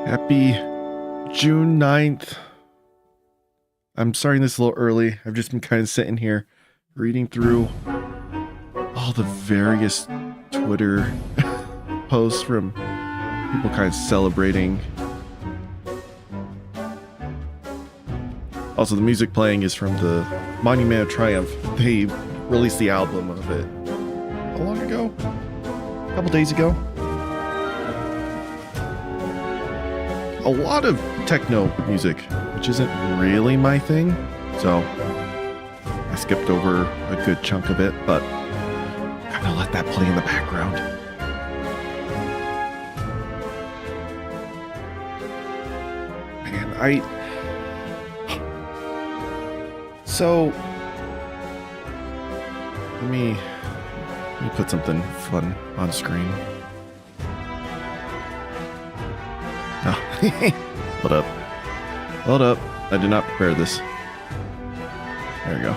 Happy June 9th. I'm starting this a little early. I've just been kind of sitting here reading through all the various Twitter posts from people kind of celebrating. Also, the music playing is from the Monument of Triumph. They released the album of it how long ago? A couple days ago. A lot of techno music, which isn't really my thing, so I skipped over a good chunk of it, but kind of let that play in the background. Man, so let me put something fun on screen. Oh, hold up. I did not prepare this. There we go.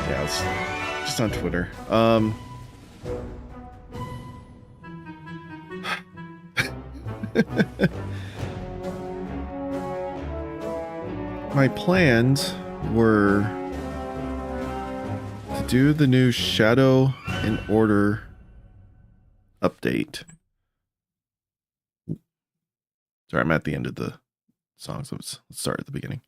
Yeah, it's just on Twitter. My plans were to do the new Shadow and Order update. Sorry, I'm at the end of the song, so let's start at the beginning.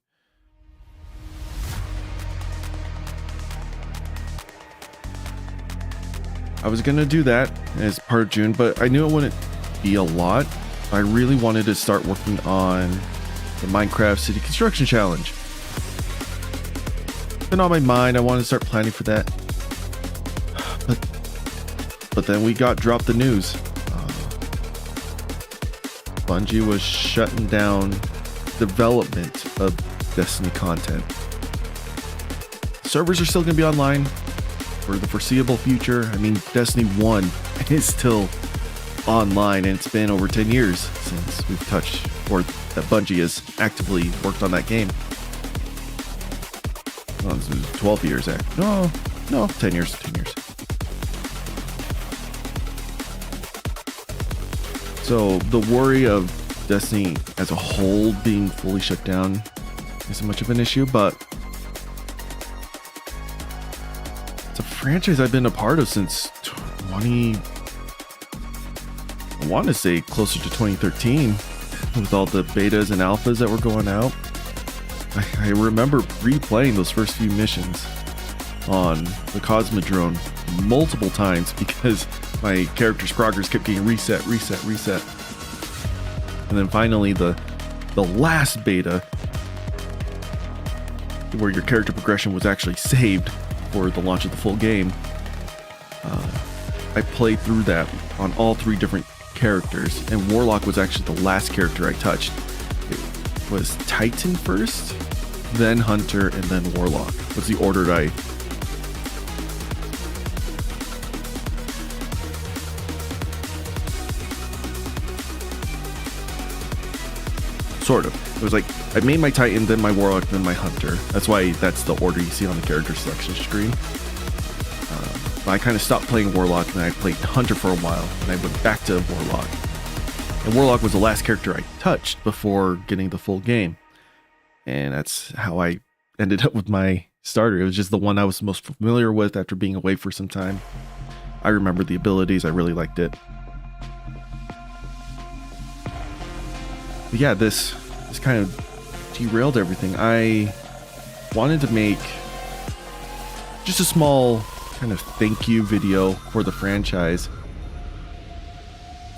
I was gonna do that as part of June, but I knew it wouldn't be a lot. I really wanted to start working on the Minecraft City Construction Challenge. It's been on my mind. I wanted to start planning for that. But then we got dropped the news. Bungie was shutting down development of Destiny content. Servers are still going to be online for the foreseeable future. I mean, Destiny 1 is still online, and it's been over 10 years since we've touched, or that Bungie has actively worked on that game. Oh, this is 12 years. No, 10 years. So the worry of Destiny as a whole being fully shut down isn't much of an issue, but it's a franchise I've been a part of since I want to say closer to 2013, with all the betas and alphas that were going out. I remember replaying those first few missions on the Cosmodrome multiple times because my character's progress kept getting reset. And then finally the last beta, where your character progression was actually saved for the launch of the full game, I played through that on all three different characters, and Warlock was actually the last character I touched. It was Titan first, then Hunter, and then Warlock was the order that I sort of. It was like I made my Titan, then my Warlock, then my Hunter. That's why that's the order you see on the character selection screen. I kind of stopped playing Warlock, and I played Hunter for a while, and I went back to Warlock. And Warlock was the last character I touched before getting the full game. And that's how I ended up with my starter. It was just the one I was most familiar with after being away for some time. I remember the abilities. I really liked it. But yeah, this kind of derailed everything. I wanted to make just a small kind of thank you video for the franchise.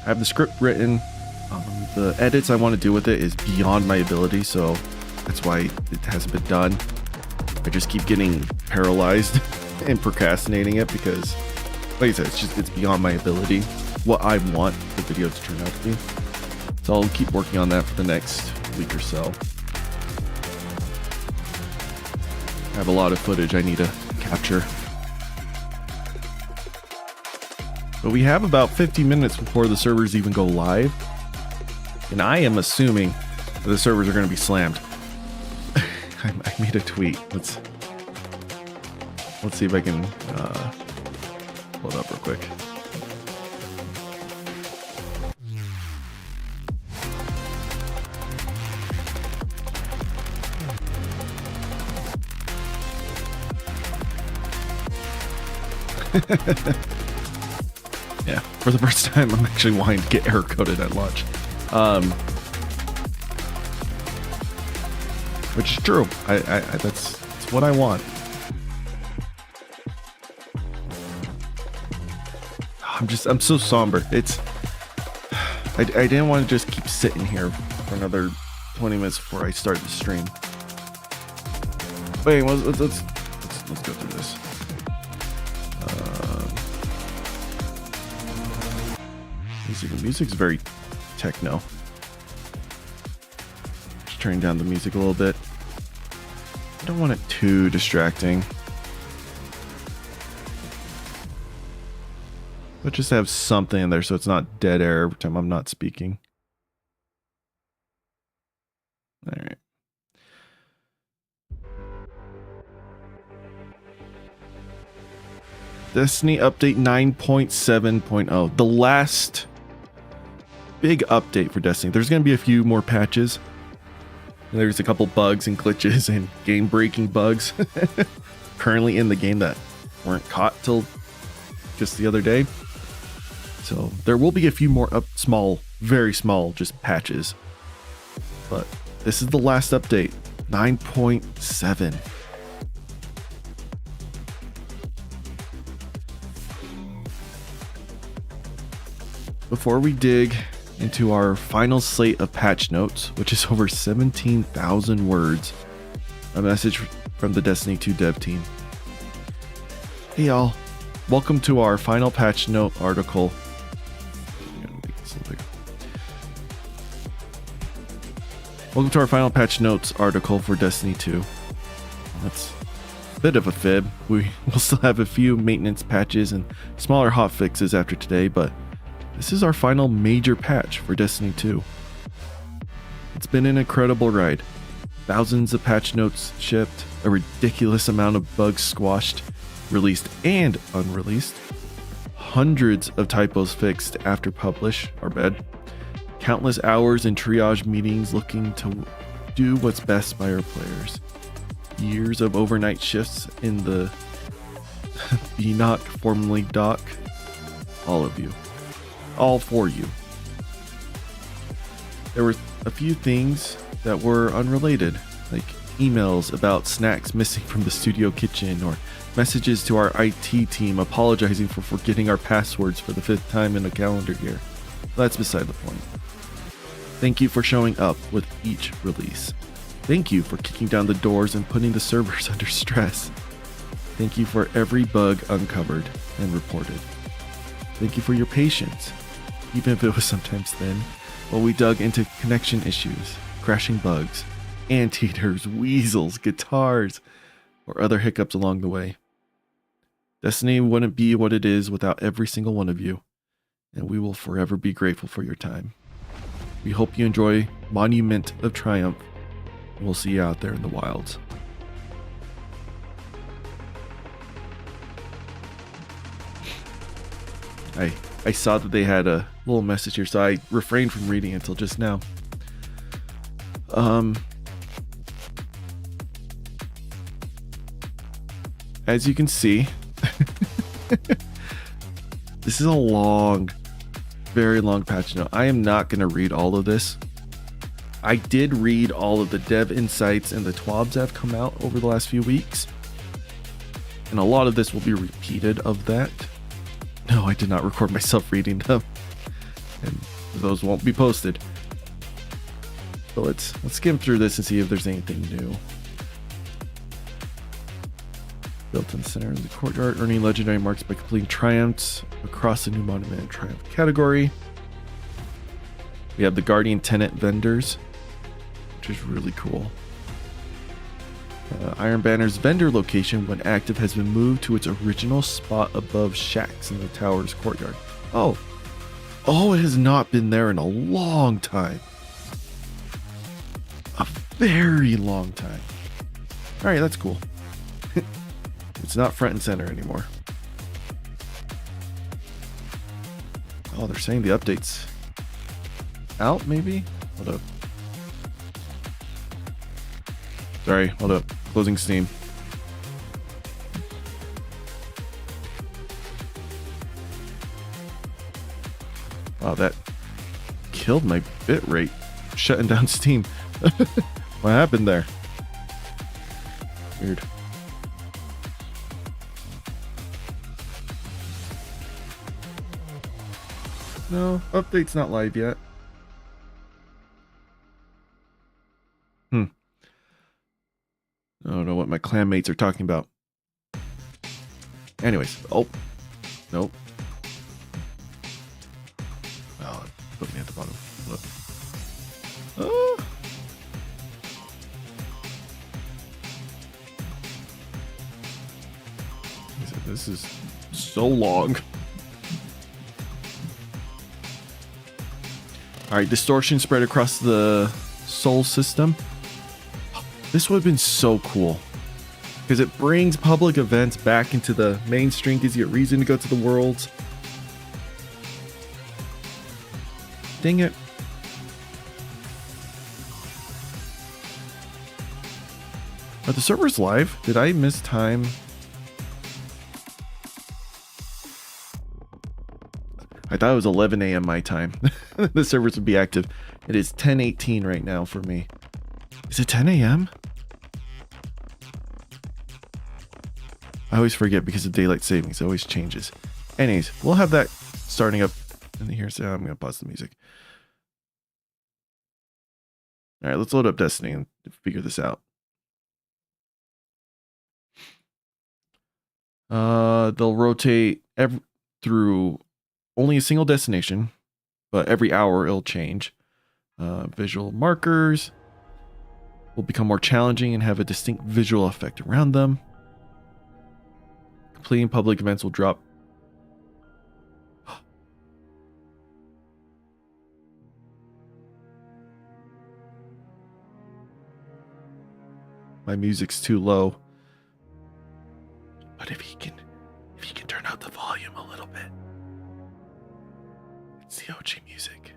I have the script written. The edits I want to do with it is beyond my ability, so that's why it hasn't been done. I just keep getting paralyzed and procrastinating it because, like I said, it's beyond my ability what I want the video to turn out to be. So I'll keep working on that for the next week or so. I have a lot of footage I need to capture. But we have about 50 minutes before the servers even go live. And I am assuming that the servers are going to be slammed. I made a tweet. Let's see if I can pull it up real quick. Yeah, for the first time, I'm actually wanting to get error coded at launch. Which is true. That's what I want. I'm so somber. I didn't want to just keep sitting here for another 20 minutes before I start the stream. Wait, let's go through this. Music's very techno. Just turning down the music a little bit. I don't want it too distracting. But just have something in there so it's not dead air every time I'm not speaking. All right. Destiny update 9.7.0. The last big update for Destiny. There's going to be a few more patches. There's a couple bugs and glitches and game-breaking bugs currently in the game that weren't caught till just the other day. So there will be a few more very small, just patches. But this is the last update, 9.7. Before we dig into our final slate of patch notes, which is over 17,000 words, a message from the Destiny 2 dev team. Hey y'all, welcome to our final patch note article. Welcome to our final patch notes article for Destiny 2. That's a bit of a fib. We will still have a few maintenance patches and smaller hotfixes after today, but this is our final major patch for Destiny 2. It's been an incredible ride. Thousands of patch notes shipped, a ridiculous amount of bugs squashed, released and unreleased, hundreds of typos fixed after publish or bed, countless hours in triage meetings looking to do what's best by our players, years of overnight shifts in the BNOC, formerly DOC, all of you. All for you. There were a few things that were unrelated, like emails about snacks missing from the studio kitchen, or messages to our IT team apologizing for forgetting our passwords for the 5th time in a calendar year. That's beside the point. Thank you for showing up with each release. Thank you for kicking down the doors and putting the servers under stress. Thank you for every bug uncovered and reported. Thank you for your patience, even if it was sometimes thin, while we dug into connection issues, crashing bugs, anteaters, weasels, guitars, or other hiccups along the way. Destiny wouldn't be what it is without every single one of you, and we will forever be grateful for your time. We hope you enjoy Monument of Triumph, and we'll see you out there in the wilds. I saw that they had a little message here, so I refrained from reading until just now. As you can see, this is a long, very long patch note. I am not going to read all of this. I did read all of the dev insights and the TWABs that have come out over the last few weeks, and a lot of this will be repeated of that. No, I did not record myself reading them, and those won't be posted. So let's skim through this and see if there's anything new. Built in the center of the courtyard, earning legendary marks by completing triumphs across the new monument and triumph category. We have the Guardian Tenant vendors, which is really cool. Iron Banner's vendor location, when active, has been moved to its original spot above shacks in the tower's courtyard. Oh, it has not been there in a long time. A very long time. All right, that's cool. It's not front and center anymore. Oh, they're saying the update's out, maybe? Hold up. Sorry, hold up. Closing Steam. Wow, that killed my bit rate. Shutting down Steam. What happened there? Weird. No, update's not live yet. I don't know what my clanmates are talking about. Anyways, oh, nope. Oh, put me at the bottom. Look. Oh. This is so long. All right, distortion spread across the soul system. This would have been so cool because it brings public events back into the mainstream, gives you a reason to go to the worlds. Dang it. Are the servers live? Did I miss time? I thought it was 11 a.m. my time. The servers would be active. It is 10:18 right now for me. Is it 10 a.m.? I always forget because of daylight savings. It always changes. Anyways, we'll have that starting up. And here's I'm going to pause the music. All right, let's load up Destiny and figure this out. They'll rotate through only a single destination, but every hour it'll change. Visual markers will become more challenging and have a distinct visual effect around them. Completing public events will drop. My music's too low. But if he can turn out the volume a little bit. It's the OG music.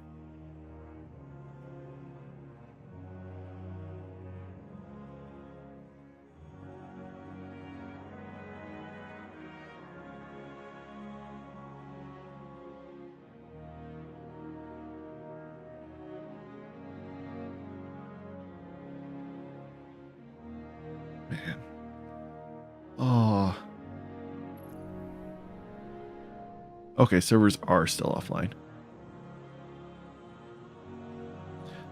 Man. Oh. Okay, servers are still offline.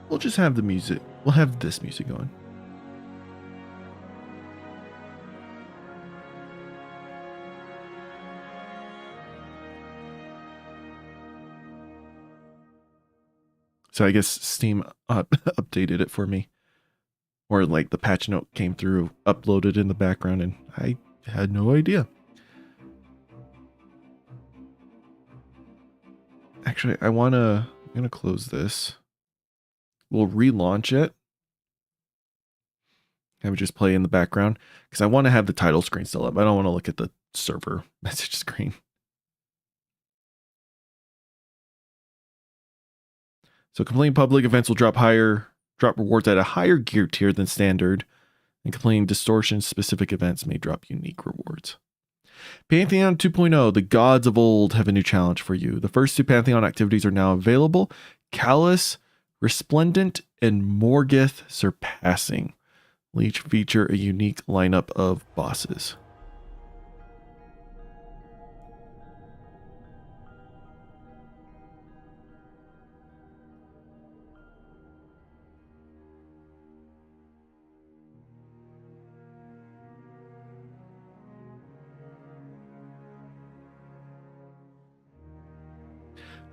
We'll just have the music. We'll have this music going. So I guess Steam updated it for me. Or like the patch note came through, uploaded in the background, and I had no idea. Actually, I'm gonna close this. We'll relaunch it. I would just play in the background because I want to have the title screen still up. I don't want to look at the server message screen. So completing public events will drop rewards at a higher gear tier than standard, and completing distortion specific events may drop unique rewards. Pantheon 2.0, the gods of old have a new challenge for you. The first two Pantheon activities are now available. Callous, Resplendent, and Morgith Surpassing will each feature a unique lineup of bosses.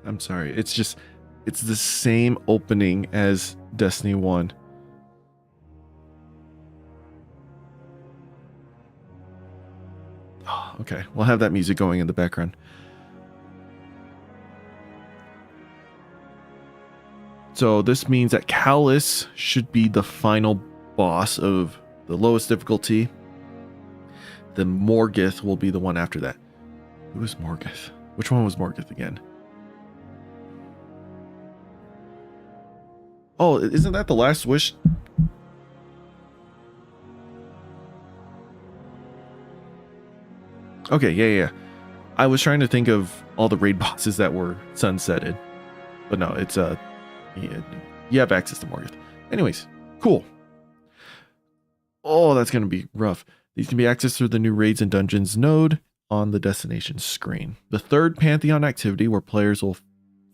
I'm sorry, it's the same opening as Destiny 1. Oh, okay, we'll have that music going in the background. So this means that Callous should be the final boss of the lowest difficulty. Then Morgith will be the one after that. Who was Morgith? Which one was Morgith again? Oh, isn't that the last wish? Okay, yeah. I was trying to think of all the raid bosses that were sunsetted. But no, it's you have access to Morgoth. Anyways, cool. Oh, that's going to be rough. These can be accessed through the new Raids and Dungeons node on the destination screen. The third Pantheon activity, where players will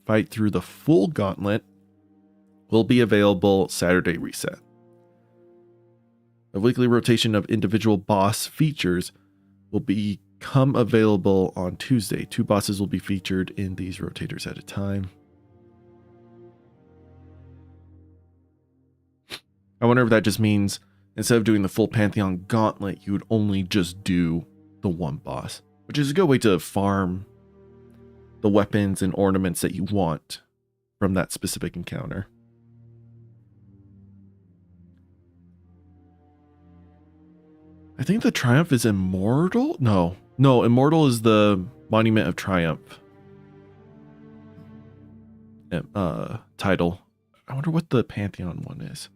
fight through the full gauntlet, will be available Saturday reset. A weekly rotation of individual boss features will become available on Tuesday. 2 bosses will be featured in these rotators at a time. I wonder if that just means instead of doing the full Pantheon gauntlet, you would only just do the one boss, which is a good way to farm the weapons and ornaments that you want from that specific encounter. I think the Triumph is Immortal? No, Immortal is the Monument of Triumph title. I wonder what the Pantheon one is.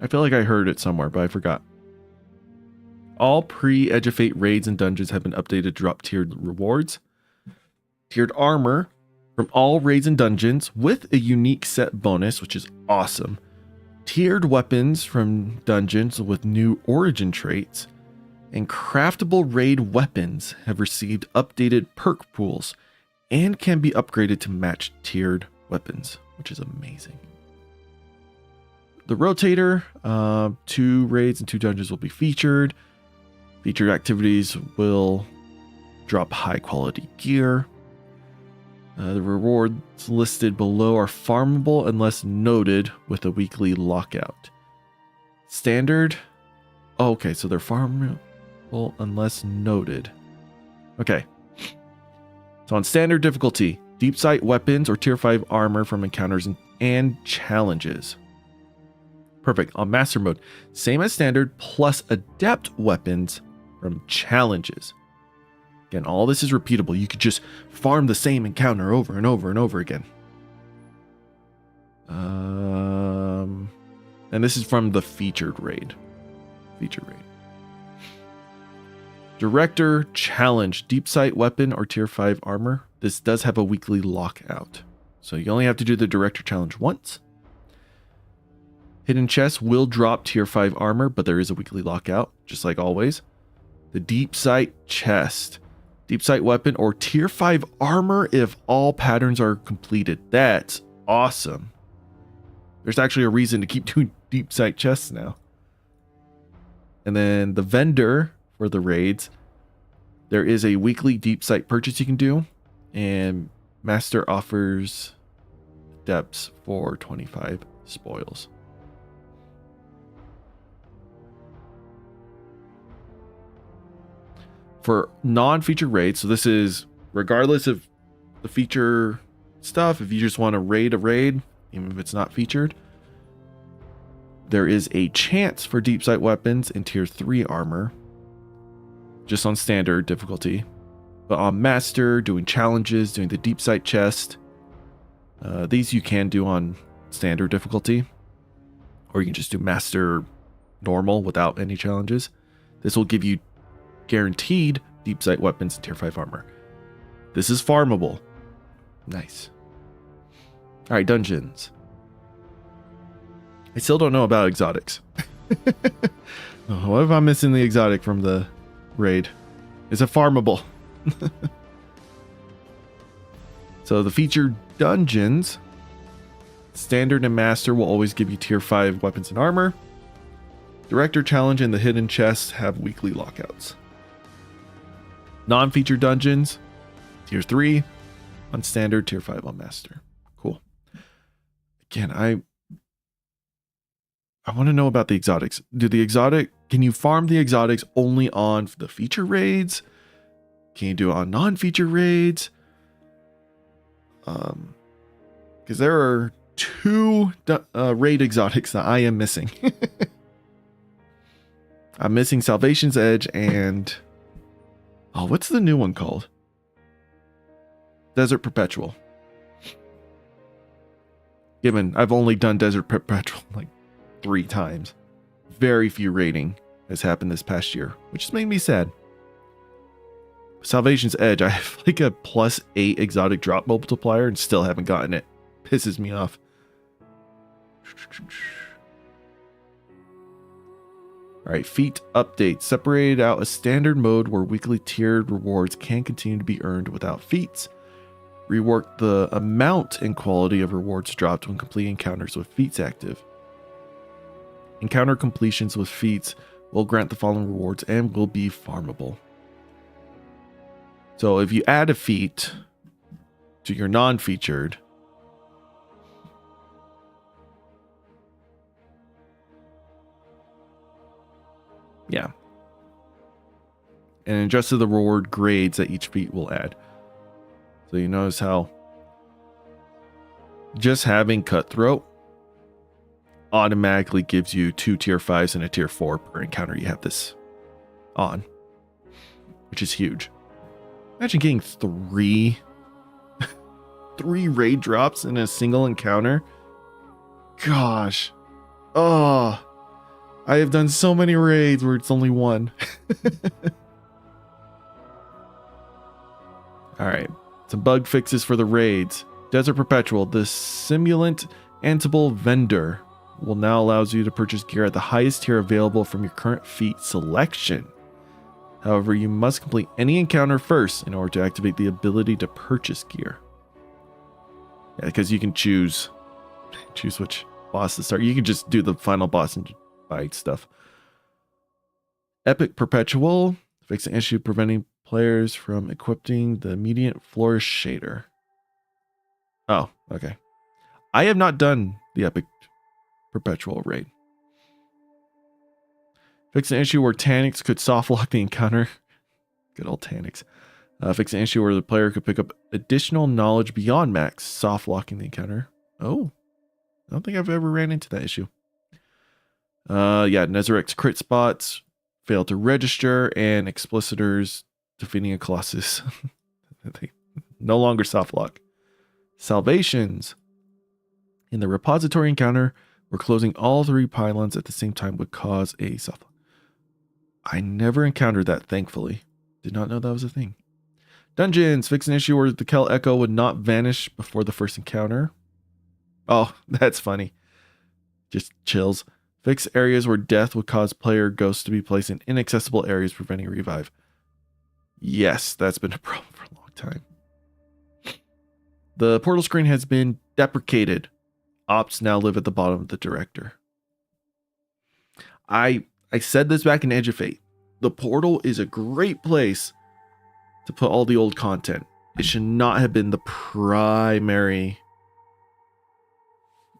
I feel like I heard it somewhere, but I forgot. All pre-Edge of Fate raids and dungeons have been updated to drop tiered rewards. Tiered armor from all raids and dungeons with a unique set bonus, which is awesome. Tiered weapons from dungeons with new origin traits. And craftable raid weapons have received updated perk pools and can be upgraded to match tiered weapons, which is amazing. The rotator, 2 raids and 2 dungeons will be featured. Featured activities will drop high quality gear. The rewards listed below are farmable unless noted with a weekly lockout. Standard. Oh, okay, so they're farmable unless noted. Okay. So on standard difficulty, deep sight weapons or tier 5 armor from encounters and challenges. Perfect. On master mode, same as standard plus adept weapons from challenges. Again, all this is repeatable. You could just farm the same encounter over and over and over again. And this is from the featured raid. Director challenge, deep sight weapon or tier 5 armor. This does have a weekly lockout, so you only have to do the director challenge once. Hidden chests will drop tier 5 armor, but there is a weekly lockout, just like always. The deep sight chest, deep sight weapon or tier 5 armor if all patterns are completed. That's awesome. There's actually a reason to keep doing deep sight chests now. And then the vendor for the raids, there is a weekly deep sight purchase you can do, and master offers depths for 25 spoils. For non-feature raids, so this is regardless of the feature stuff, if you just want to raid a raid, even if it's not featured, there is a chance for deep sight weapons and tier 3 armor, just on standard difficulty. But on master, doing challenges, doing the deep sight chest, these you can do on standard difficulty, or you can just do master normal without any challenges. This will give you guaranteed deep sight weapons and tier 5 armor. This is farmable. Nice. All right, dungeons. I still don't know about exotics. What if I'm missing the exotic from the raid? Is it farmable? So the featured dungeons, standard and master, will always give you tier 5 weapons and armor. Director challenge and the hidden chests have weekly lockouts. Non-featured dungeons, tier 3 on standard, tier 5 on master. Cool. Again, I want to know about the exotics. Can you farm the exotics only on the feature raids? Can you do it on non-feature raids? Because there are 2 raid exotics that I am missing. I'm missing Salvation's Edge and... oh, what's the new one called? Desert Perpetual. Given I've only done Desert Perpetual like 3 times. Very few raiding has happened this past year, which has made me sad. Salvation's Edge. I have like a +8 exotic drop multiplier and still haven't gotten it. Pisses me off. Alright, feat update. Separated out a standard mode where weekly tiered rewards can continue to be earned without feats. Rework the amount and quality of rewards dropped when completing encounters with feats active. Encounter completions with feats will grant the following rewards and will be farmable. So if you add a feat to your non-featured, yeah, and adjusted the reward grades that each feat will add. So you notice how just having Cutthroat automatically gives you 2 tier 5s and a tier 4 per encounter you have this on, which is huge. Imagine getting 3 raid drops in a single encounter. Gosh. Oh, I have done so many raids where it's only 1. All right. Some bug fixes for the raids. Desert Perpetual, the simulant Ansible vendor, will now allows you to purchase gear at the highest tier available from your current feat selection. However, you must complete any encounter first in order to activate the ability to purchase gear. Yeah, because you can choose which boss to start. You can just do the final boss and buy stuff. Epic Perpetual, fix an issue preventing players from equipping the immediate flourish shader. Oh, okay. I have not done the Epic Perpetual raid. Fix an issue where Tanix could soft lock the encounter. Good old Tanix. Fix an issue where the player could pick up additional knowledge beyond max, soft locking the encounter. Oh, I don't think I've ever ran into that issue. Yeah, Nezaric's crit spots fail to register, and Explicitors defeating a Colossus. They no longer soft lock. Salvations. In the repository encounter, where closing all 3 pylons at the same time would cause a soft lock. I never encountered that, thankfully. Did not know that was a thing. Dungeons. Fix an issue where the Kel Echo would not vanish before the first encounter. Oh, that's funny. Just chills. Fix areas where death would cause player ghosts to be placed in inaccessible areas, preventing revive. Yes, that's been a problem for a long time. The portal screen has been deprecated. Ops now live at the bottom of the director. I said this back in Edge of Fate. The portal is a great place to put all the old content. It should not have been the primary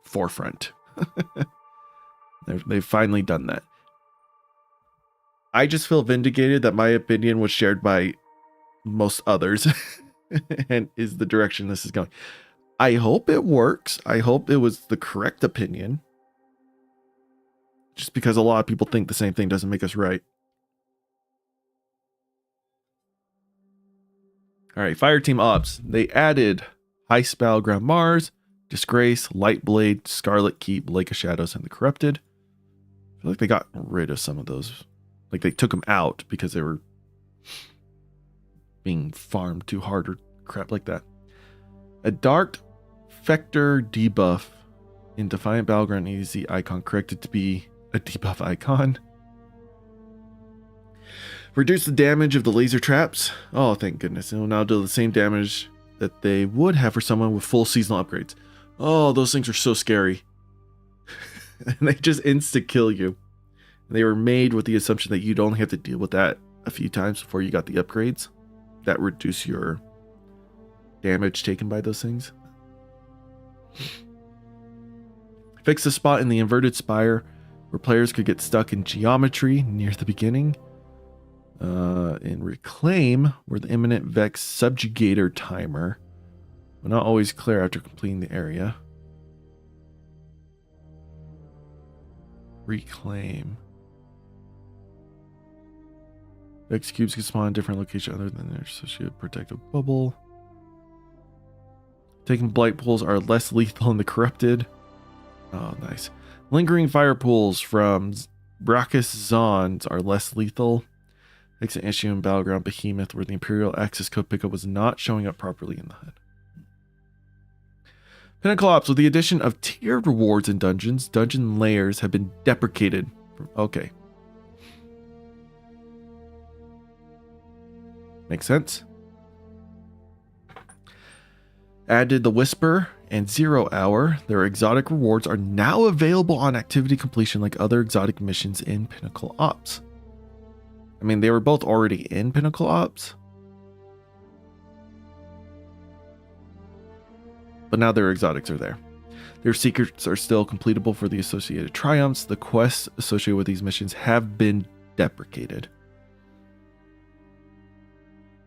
forefront. They've finally done that. I just feel vindicated that my opinion was shared by most others and is the direction this is going. I hope it works. I hope it was the correct opinion. Just because a lot of people think the same thing doesn't make us right. All right, Fireteam Ops. They added Heist Battleground Mars, Disgrace, Lightblade, Scarlet Keep, Lake of Shadows, and the Corrupted. I feel like they got rid of some of those. Like they took them out because they were being farmed too hard or crap like that. A Dark Vector debuff in Defiant Battleground EZ icon corrected to be a debuff icon. Reduce the damage of the laser traps. Oh, thank goodness. It will now do the same damage that they would have for someone with full seasonal upgrades. Oh, those things are so scary. And they just insta-kill you. They were made with the assumption that you'd only have to deal with that a few times before you got the upgrades that reduce your damage taken by those things. Fix the spot in the inverted spire where players could get stuck in geometry near the beginning. In Reclaim, where the imminent Vex subjugator timer will not always clear after completing the area. Reclaim. Vex cubes can spawn in different locations other than their associated protective bubble. Taking blight pools are less lethal in the Corrupted. Oh, nice. Lingering fire pools from Brachus Zons are less lethal. Fix an issue in Battleground Behemoth where the Imperial access code pickup was not showing up properly in the HUD. Pinnacle Ops, with the addition of tiered rewards in dungeons, dungeon layers have been deprecated. Okay. Makes sense. Added the Whisper and 0 Hour. Their exotic rewards are now available on activity completion like other exotic missions in Pinnacle Ops. I mean, they were both already in Pinnacle Ops, but now their exotics are there. Their secrets are still completable for the associated triumphs. The quests associated with these missions have been deprecated.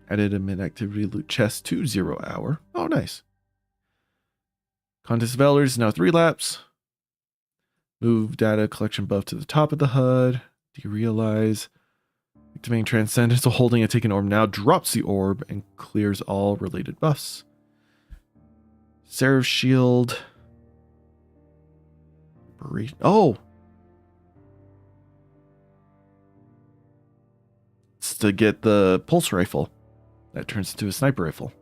Added a mid-activity loot chest to 0 Hour. Oh, nice. Contest of Elders, now 3 laps. Move data collection buff to the top of the HUD. Derealize. Activating Transcendence while holding a taken orb now drops the orb and clears all related buffs. Seraph's Shield. Oh! It's to get the pulse rifle. That turns into a sniper rifle.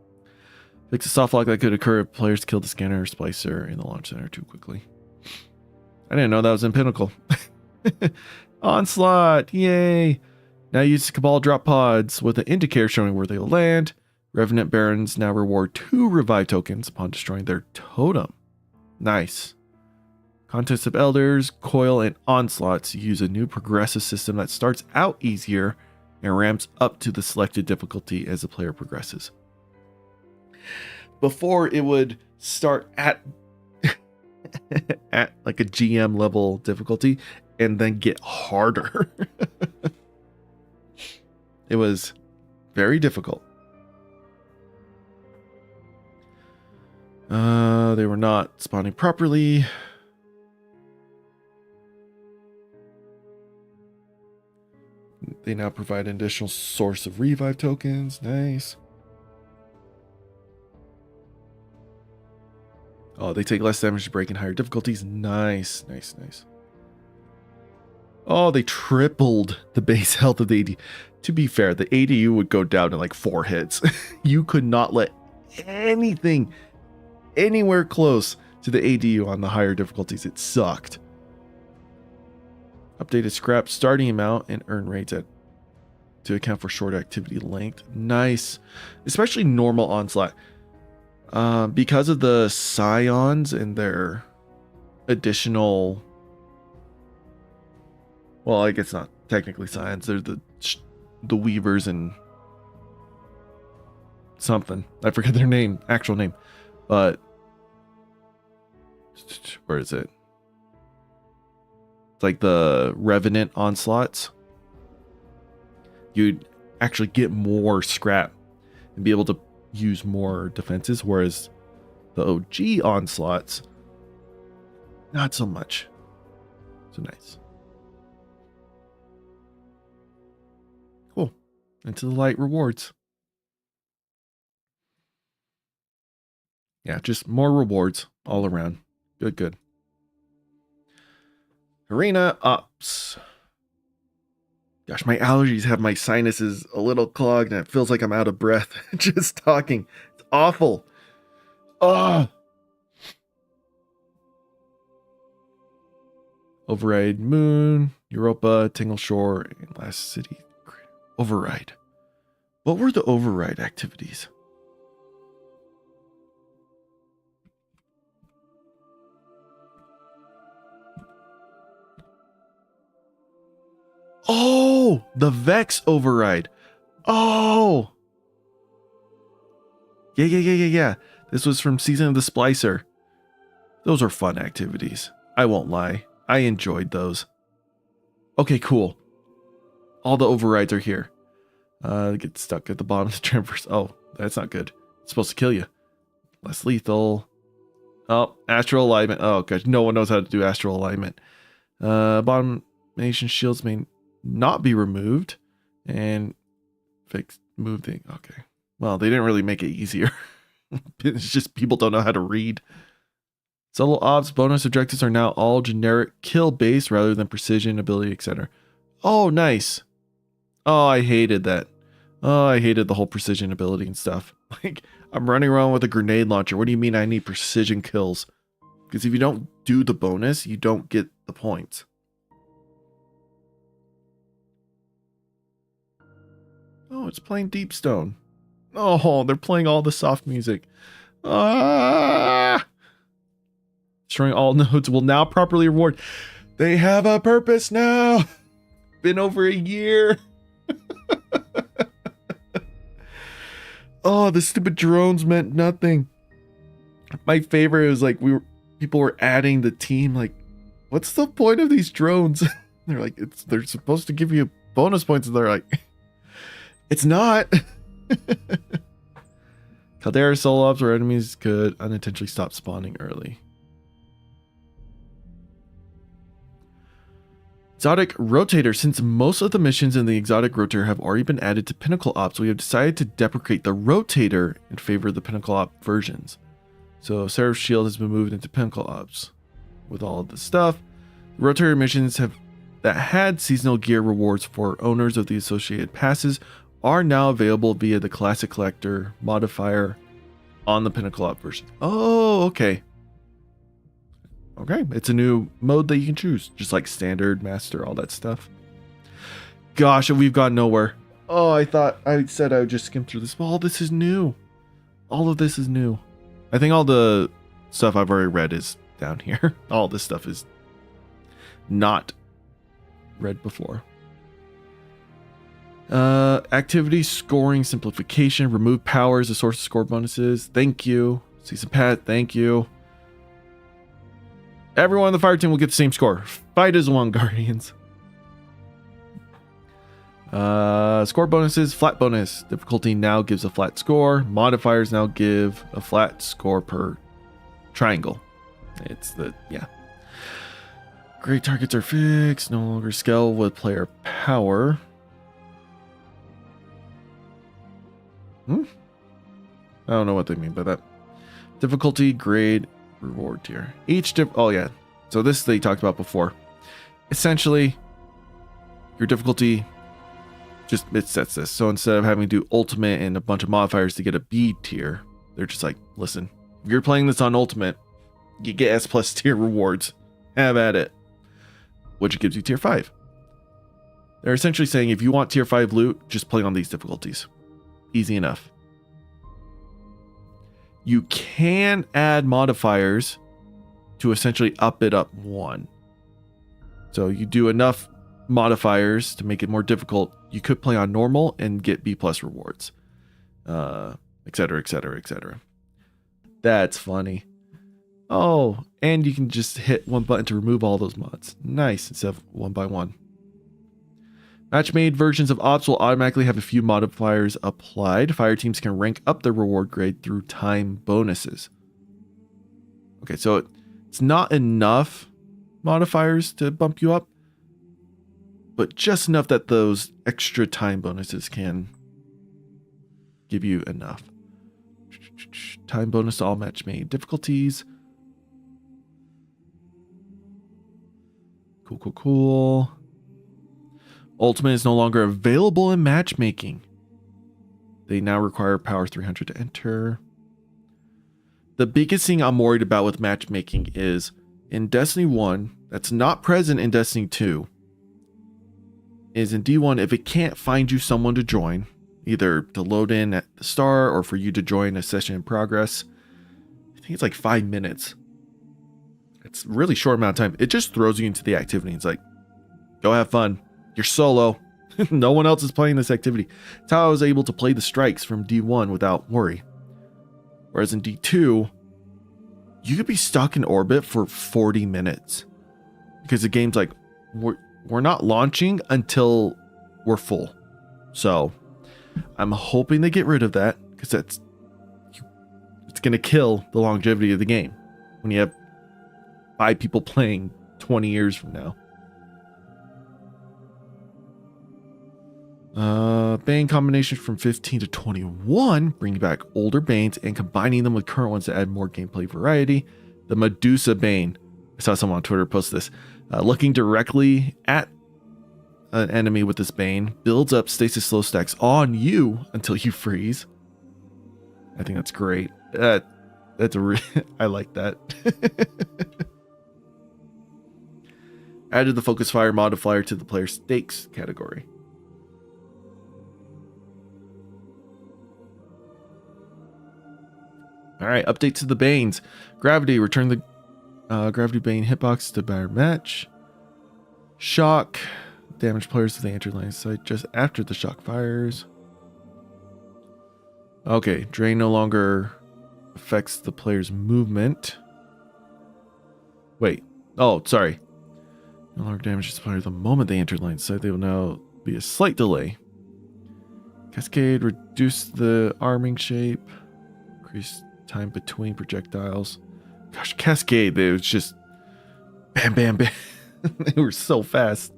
Fix a soft lock that could occur if players killed the scanner or splicer in the launch center too quickly. I didn't know that was in Pinnacle. Onslaught! Yay! Now use Cabal drop pods with an indicator showing where they will land. Revenant Barons now reward 2 revive tokens upon destroying their totem. Nice. Contest of Elders, Coil, and Onslaughts use a new progressive system that starts out easier and ramps up to the selected difficulty as the player progresses. Before, it would start at at like a GM level difficulty and then get harder. It was very difficult. They were not spawning properly. They now provide an additional source of revive tokens. Nice. Oh, they take less damage to break in higher difficulties. Nice, nice, nice. Oh, they tripled the base health of the AD. To be fair, the ADU would go down in like 4 hits. You could not let anything anywhere close to the ADU on the higher difficulties. It sucked. Updated scrap starting amount and earn rates to account for short activity length. Nice. Especially normal onslaught. Because of the scions and their additional... Well, I guess not technically scions. They're the weavers and something. I forget their name, actual name. But where is it? It's like the Revenant onslaughts. You'd actually get more scrap and be able to use more defenses, whereas the OG onslaughts, not so much. So nice. Cool. Into the light rewards. Yeah, just more rewards all around. Good, good. Arena Ops. Gosh, my allergies have my sinuses a little clogged and it feels like I'm out of breath just talking. It's awful. Ugh. Override Moon, Europa, Tingle Shore, and Last City. Override. What were the override activities? Oh, the Vex override. Oh. Yeah. This was from Season of the Splicer. Those were fun activities. I won't lie. I enjoyed those. Okay, cool. All the overrides are here. Get stuck at the bottom of the traverse. Oh, that's not good. It's supposed to kill you. Less lethal. Oh, astral alignment. Oh, gosh. No one knows how to do astral alignment. Bottom nation shields may not be removed. And fix move the... Okay. Well, they didn't really make it easier. It's just people don't know how to read. Solo ops bonus objectives are now all generic kill based rather than precision, ability, etc. Oh, nice. Oh, I hated that. Oh, I hated the whole precision ability and stuff. Like, I'm running around with a grenade launcher. What do you mean I need precision kills? Because if you don't do the bonus, you don't get the points. Oh, it's playing Deepstone. Oh, they're playing all the soft music. Ah! Destroying all nodes will now properly reward. They have a purpose now. Been over a year. Oh, the stupid drones meant nothing. My favorite was like people were adding the team. Like, what's the point of these drones? They're like, they're supposed to give you bonus points, and they're like, it's not. Caldera solo ops where enemies could unintentionally stop spawning early. Exotic Rotator. Since most of the missions in the Exotic Rotator have already been added to Pinnacle Ops, we have decided to deprecate the Rotator in favor of the Pinnacle Op versions. So Seraph's Shield has been moved into Pinnacle Ops. With all of this stuff, the Rotator missions that had seasonal gear rewards for owners of the associated passes are now available via the Classic Collector modifier on the Pinnacle Op version. Oh, okay. Okay, it's a new mode that you can choose, just like standard, master, all that stuff. Gosh, we've gone nowhere. Oh, I thought I said I would just skim through this, but all this is new. All of this is new. I think all the stuff I've already read is down here. All this stuff is not read before. Activity scoring simplification. Remove powers, the source of score bonuses. Thank you. Season Pat, thank you. Everyone on the fire team will get the same score. Fight as one, Guardians. Score bonuses, flat bonus. Difficulty now gives a flat score. Modifiers now give a flat score per triangle. Yeah. Great targets are fixed. No longer scale with player power. I don't know what they mean by that. Difficulty, grade, reward tier. Oh yeah. So this they talked about before. Essentially, your difficulty it sets this. So instead of having to do ultimate and a bunch of modifiers to get a B tier, they're just like, listen, if you're playing this on ultimate, you get S plus tier rewards. Have at it. Which gives you tier 5. They're essentially saying if you want tier 5 loot, just play on these difficulties. Easy enough. You can add modifiers to essentially up it up 1. So you do enough modifiers to make it more difficult. You could play on normal and get B+ rewards. Etc, etc, etc. That's funny. Oh, and you can just hit one button to remove all those mods. Nice, instead of one by one. Match-made versions of ops will automatically have a few modifiers applied. Fire teams can rank up their reward grade through time bonuses. Okay, so it's not enough modifiers to bump you up, but just enough that those extra time bonuses can give you enough. Time bonus to all match-made difficulties. Cool. Ultimate is no longer available in matchmaking. They now require power 300 to enter. The biggest thing I'm worried about with matchmaking is in Destiny 1, that's not present in Destiny 2, is in D1, if it can't find you someone to join, either to load in at the start or for you to join a session in progress, I think it's like 5 minutes. It's a really short amount of time. It just throws you into the activity. It's like, go have fun. You're solo. No one else is playing this activity. It's how I was able to play the strikes from D1 without worry. Whereas in D2, you could be stuck in orbit for 40 minutes. Because the game's like, we're not launching until we're full. So I'm hoping they get rid of that, because it's going to kill the longevity of the game when you have 5 people playing 20 years from now. Bane combinations from 15 to 21, bringing back older Banes and combining them with current ones to add more gameplay variety. The Medusa Bane. I saw someone on Twitter post this. Looking directly at an enemy with this Bane, builds up stasis slow stacks on you until you freeze. I think that's great. That's I like that. Added the focus fire modifier to the player stakes category. Alright, update to the Banes. Gravity, return the Gravity Bane hitbox to better match. Shock, damage players if they enter line of sight just after the shock fires. Okay, drain no longer affects the player's movement. Wait, oh, sorry. No longer damages the player the moment they enter line of sight. They will now be a slight delay. Cascade, reduce the arming shape. Increase time between projectiles. Gosh, Cascade, it was just bam, bam, bam. They were so fast.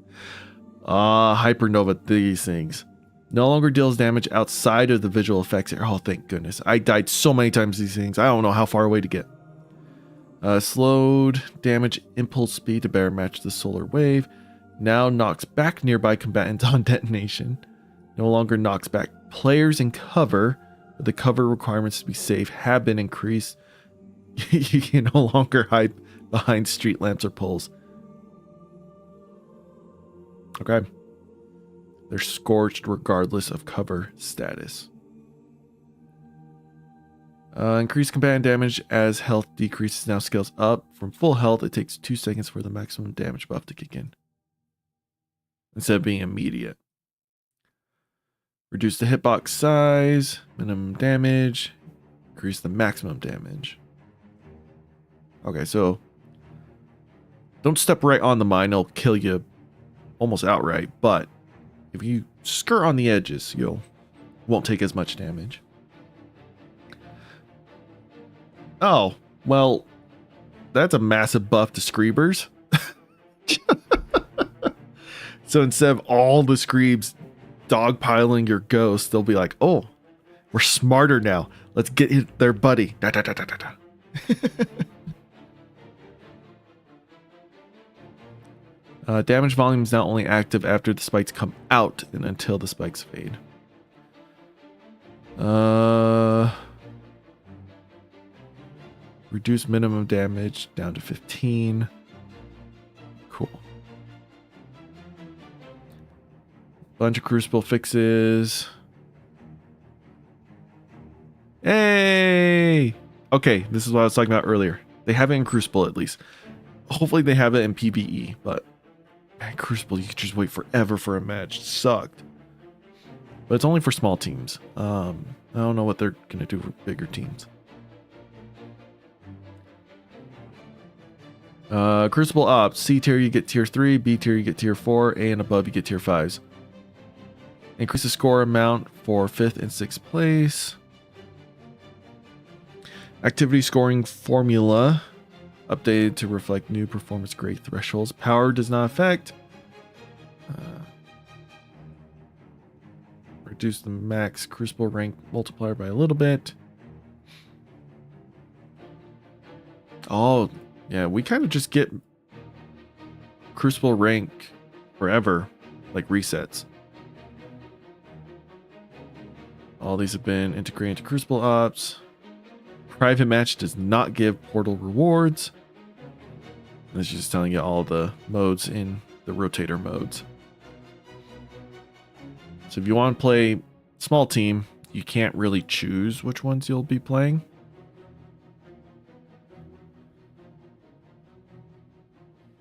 Hypernova, these things. No longer deals damage outside of the visual effects. Oh, thank goodness. I died so many times these things. I don't know how far away to get. Slowed damage impulse speed to better match the solar wave. Now knocks back nearby combatants on detonation. No longer knocks back players in cover. But the cover requirements to be safe have been increased. You can no longer hide behind street lamps or poles. Okay. They're scorched regardless of cover status. Increased combatant damage as health decreases now scales up. From full health, it takes 2 seconds for the maximum damage buff to kick in, instead of being immediate. Reduce the hitbox size, minimum damage, increase the maximum damage. Okay, so don't step right on the mine, it'll kill you almost outright, but if you skirt on the edges, you won't take as much damage. Oh, well, that's a massive buff to Screebers. So instead of all the Screebs dogpiling your ghost, they'll be like, oh, we're smarter now. Let's get their buddy. Da, da, da, da, da, da. Damage volume is now only active after the spikes come out and until the spikes fade. Reduce minimum damage down to 15. Cool. Bunch of Crucible fixes. Hey! Okay, this is what I was talking about earlier. They have it in Crucible at least. Hopefully they have it in PvE, but man, Crucible, you could just wait forever for a match. It sucked. But it's only for small teams. I don't know what they're going to do for bigger teams. Crucible Ops. C tier you get tier 3, B tier you get tier 4, A and above you get tier 5s. Increase the score amount for 5th and 6th place. Activity scoring formula updated to reflect new performance grade thresholds. Power does not affect. Reduce the max Crucible rank multiplier by a little bit. Oh, yeah, we kind of just get Crucible rank forever, like resets. All these have been integrated into Crucible Ops. Private match does not give portal rewards. This is just telling you all the modes in the rotator modes. So if you want to play small team, you can't really choose which ones you'll be playing.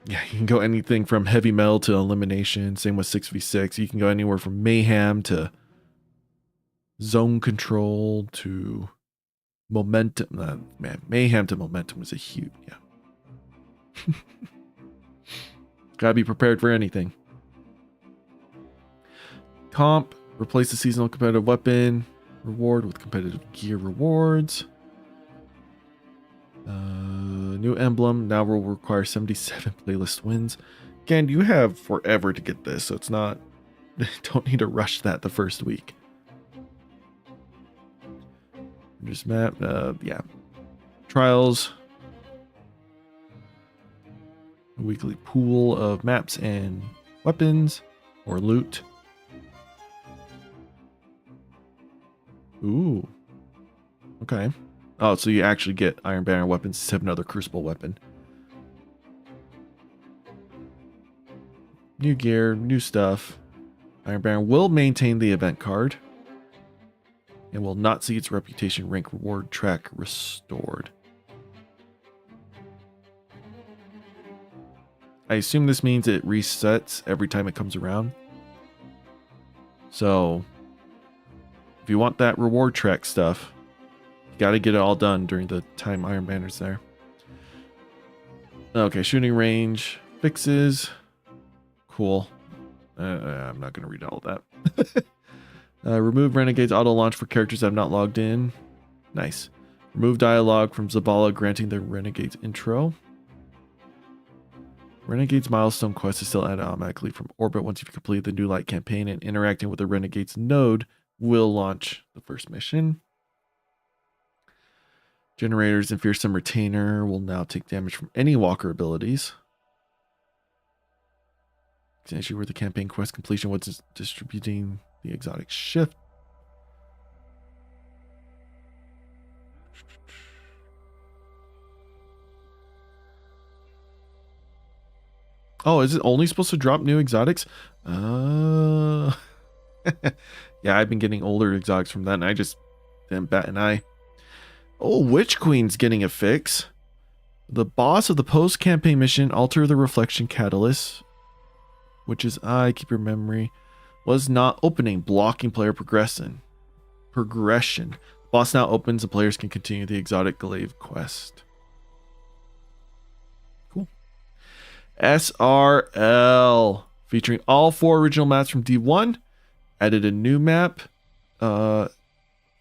Yeah, you can go anything from heavy metal to elimination. Same with 6v6. You can go anywhere from mayhem to zone control to momentum. Man, mayhem to momentum is a huge, yeah. Gotta be prepared for anything. Comp, replace the seasonal competitive weapon reward with competitive gear rewards. New emblem now will require 77 playlist wins. Again, you have forever to get this, so it's not, don't need to rush that the first week. Just map, yeah. Trials. A weekly pool of maps and weapons. or loot. Ooh. Okay. Oh, so you actually get Iron Banner weapons instead of another Crucible weapon. New gear, new stuff. Iron Banner will maintain the event card and will not see its reputation rank reward track restored. I assume this means it resets every time it comes around. So, if you want that reward track stuff, you got to get it all done during the time Iron Banner's there. Okay, shooting range fixes. Cool. I'm not going to read all of that. Remove Renegade's auto launch for characters that have not logged in. Nice. Remove dialogue from Zavala granting the Renegade's intro. Renegade's milestone quest is still added automatically from orbit once you've completed the New Light campaign, and interacting with the Renegade's node will launch the first mission. Generators and Fearsome Retainer will now take damage from any walker abilities. It's an issue where the campaign quest completion was distributing the exotic shift. Oh, is it only supposed to drop new exotics? Yeah, I've been getting older exotics from that, and I just didn't bat an eye. Oh, Witch Queen's getting a fix. The boss of the post-campaign mission, Alter the Reflection Catalyst, which is keep your memory, was not opening, blocking player progression. The boss now opens and players can continue the exotic glaive quest. Cool. SRL, featuring all 4 original maps from D1, added a new map.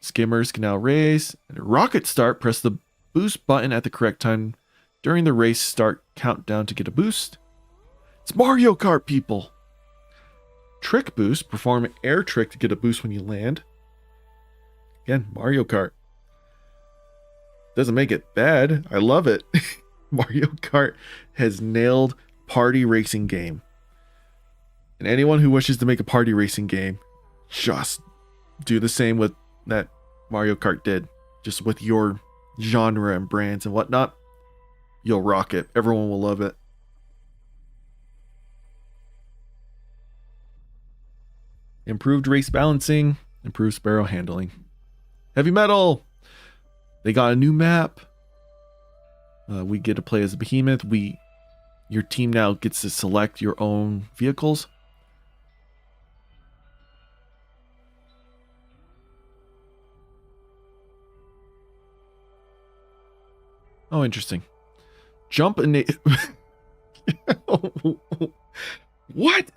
Skimmers can now race. And a rocket start, press the boost button at the correct time during the race start countdown to get a boost. It's Mario Kart, people. Trick boost, perform an air trick to get a boost when you land. Again, Mario Kart. Doesn't make it bad. I love it. Mario Kart has nailed party racing game. And anyone who wishes to make a party racing game, just do the same with that Mario Kart did. Just with your genre and brands and whatnot. You'll rock it. Everyone will love it. Improved race balancing, improved sparrow handling. Heavy Metal, they got a new map. We get to play as a behemoth. Your team now gets to select your own vehicles. Oh, interesting. Jump What?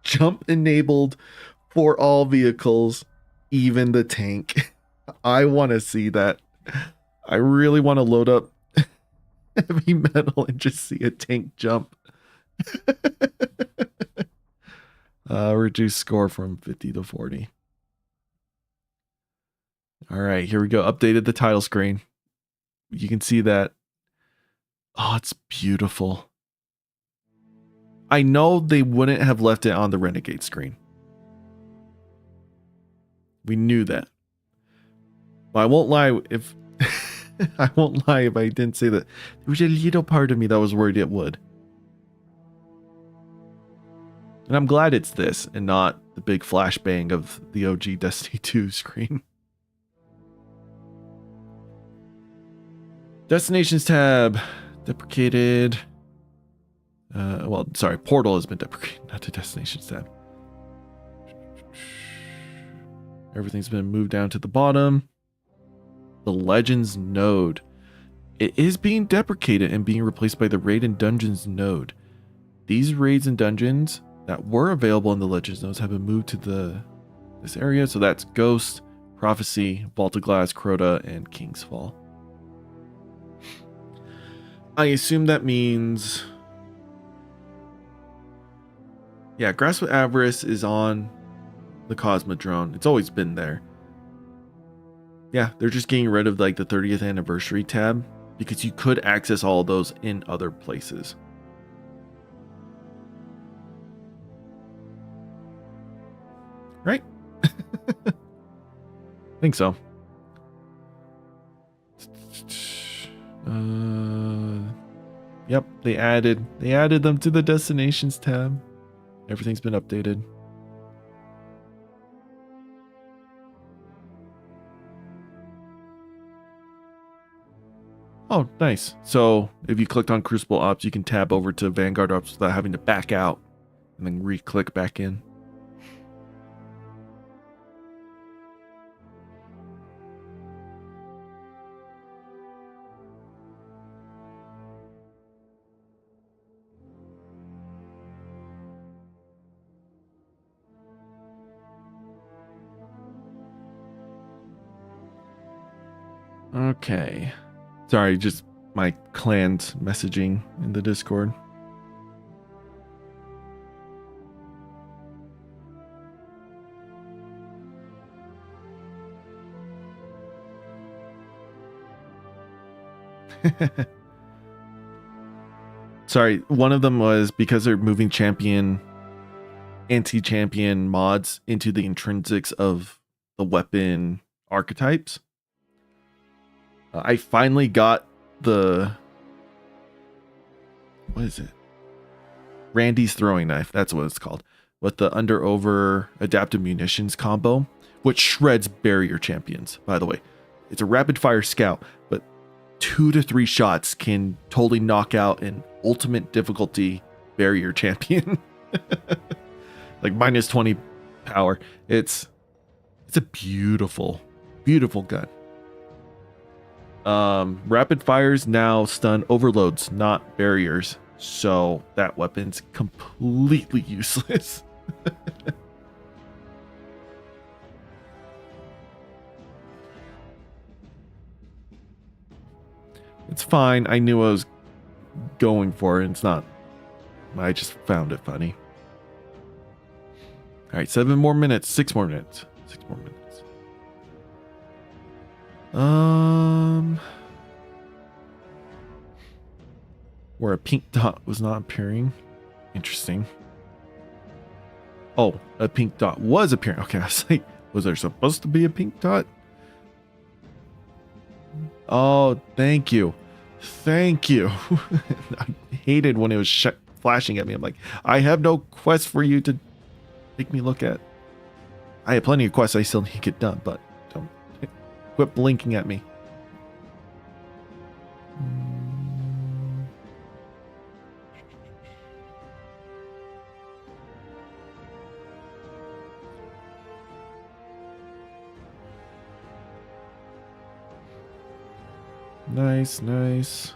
Jump enabled for all vehicles, even the tank. I want to see that. I really want to load up Heavy Metal and just see a tank jump. Reduce score from 50 to 40. All right, here we go. Updated the title screen. You can see that. Oh, it's beautiful. I know they wouldn't have left it on the Renegade screen. We knew that. But I won't lie if I won't lie if I didn't say that. There was a little part of me that was worried it would. And I'm glad it's this and not the big flashbang of the OG Destiny 2 screen. Destinations tab deprecated. Well, sorry, Portal has been deprecated, not the Destinations tab. Everything's been moved down to the bottom. The Legends node. It is being deprecated and being replaced by the Raid and Dungeons node. These raids and dungeons that were available in the Legends nodes have been moved to this area. So that's Ghost, Prophecy, Vault of Glass, Crota, and King's Fall. I assume that means... Yeah, Grasp with Avarice is on the Cosmodrome. It's always been there. Yeah, they're just getting rid of like the 30th anniversary tab because you could access all of those in other places. right? Think so. Yep, they added them to the destinations tab. Everything's been updated. Oh, nice. So if you clicked on Crucible Ops, you can tab over to Vanguard Ops without having to back out and then re-click back in. Okay. Sorry, just my clan's messaging in the Discord. Sorry, one of them was because they're moving champion, anti-champion mods into the intrinsics of the weapon archetypes. I finally got the... What is it? Randy's throwing knife. That's what it's called. With the under-over adaptive munitions combo, which shreds barrier champions, by the way. It's a rapid-fire scout, but 2 to 3 shots can totally knock out an ultimate difficulty barrier champion. Like minus 20 power. It's a beautiful, beautiful gun. Rapid fires now stun overloads, not barriers. So that weapon's completely useless. It's fine. I knew I was going for it. It's not. I just found it funny. All right, 7 more minutes. 6 more minutes. 6 more minutes. Where a pink dot was not appearing. Interesting. Oh, a pink dot was appearing. Okay, I was like, was there supposed to be a pink dot? Oh, thank you. Thank you. I hated when it was flashing at me. I'm like, I have no quest for you to make me look at. I have plenty of quests I still need to get done, but don't quit blinking at me. Nice, nice.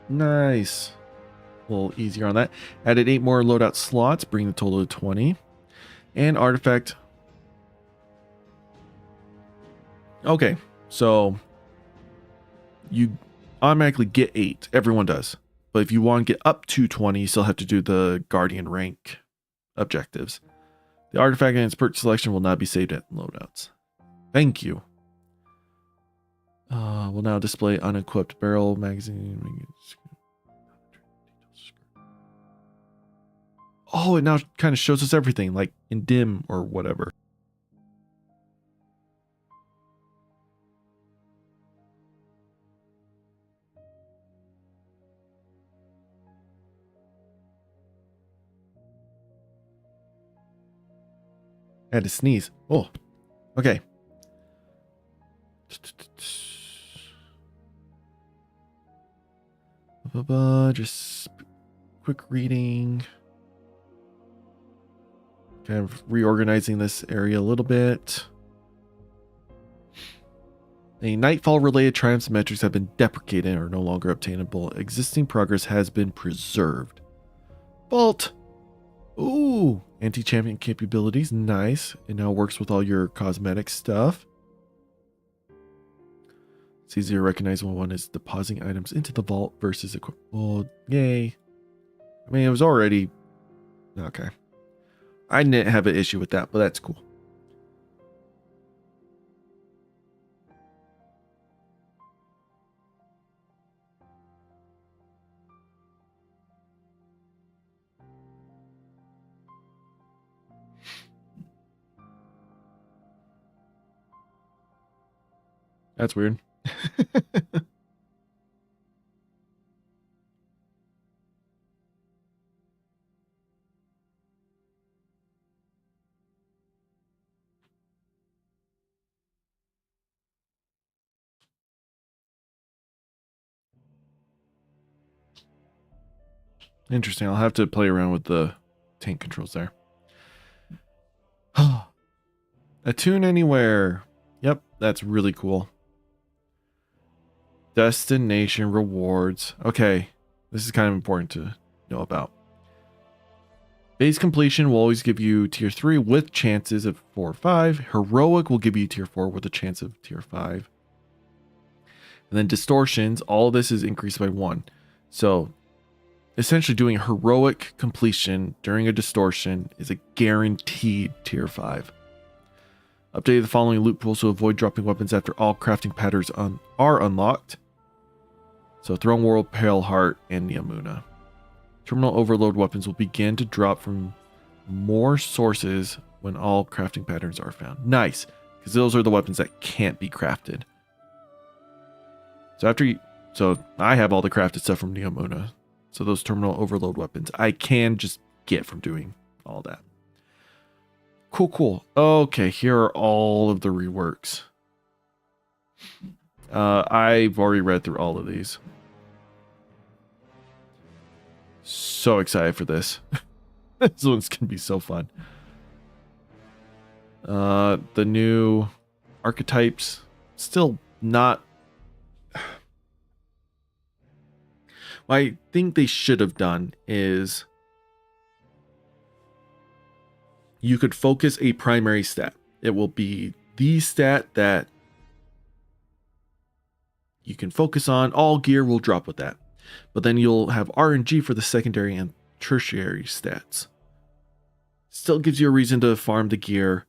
Nice. A little easier on that. Added 8 more loadout slots, bring the total to 20. And artifact. Okay, so you automatically get 8. Everyone does. But if you want to get up to 20, you still have to do the Guardian rank objectives. The artifact and its perk selection will not be saved at loadouts. Thank you. Will now display unequipped barrel magazine. Oh, it now kind of shows us everything, like in dim or whatever. I had to sneeze. Oh, okay. Just quick reading. Kind of reorganizing this area a little bit. A Nightfall related triumphs and metrics have been deprecated and are no longer obtainable. Existing progress has been preserved. Vault! Ooh! Anti-champion capabilities. Nice. It now works with all your cosmetic stuff. It's easier to recognize when one is depositing items into the vault versus equip. Oh, yay. I mean, it was already... Okay. I didn't have an issue with that, but that's cool. That's weird. Interesting. I'll have to play around with the tank controls there. Attune anywhere. Yep, that's really cool. Destination rewards. Okay, this is kind of important to know about. Base completion will always give you tier 3 with chances of 4 or 5. Heroic will give you tier 4 with a chance of tier 5. And then distortions, all this is increased by 1. So essentially doing heroic completion during a distortion is a guaranteed tier 5. Update the following loot pools to avoid dropping weapons after all crafting patterns are unlocked. So Throne World, Pale Heart, and Niamuna. Terminal overload weapons will begin to drop from more sources when all crafting patterns are found. Nice, because those are the weapons that can't be crafted. So I have all the crafted stuff from Niamuna. So those terminal overload weapons I can just get from doing all that. Cool. Okay, here are all of the reworks. I've already read through all of these. So excited for this. This one's gonna be so fun. The new archetypes, still not... What I think they should have done is you could focus a primary stat. It will be the stat that you can focus on. All gear will drop with that. But then you'll have RNG for the secondary and tertiary stats. Still gives you a reason to farm the gear.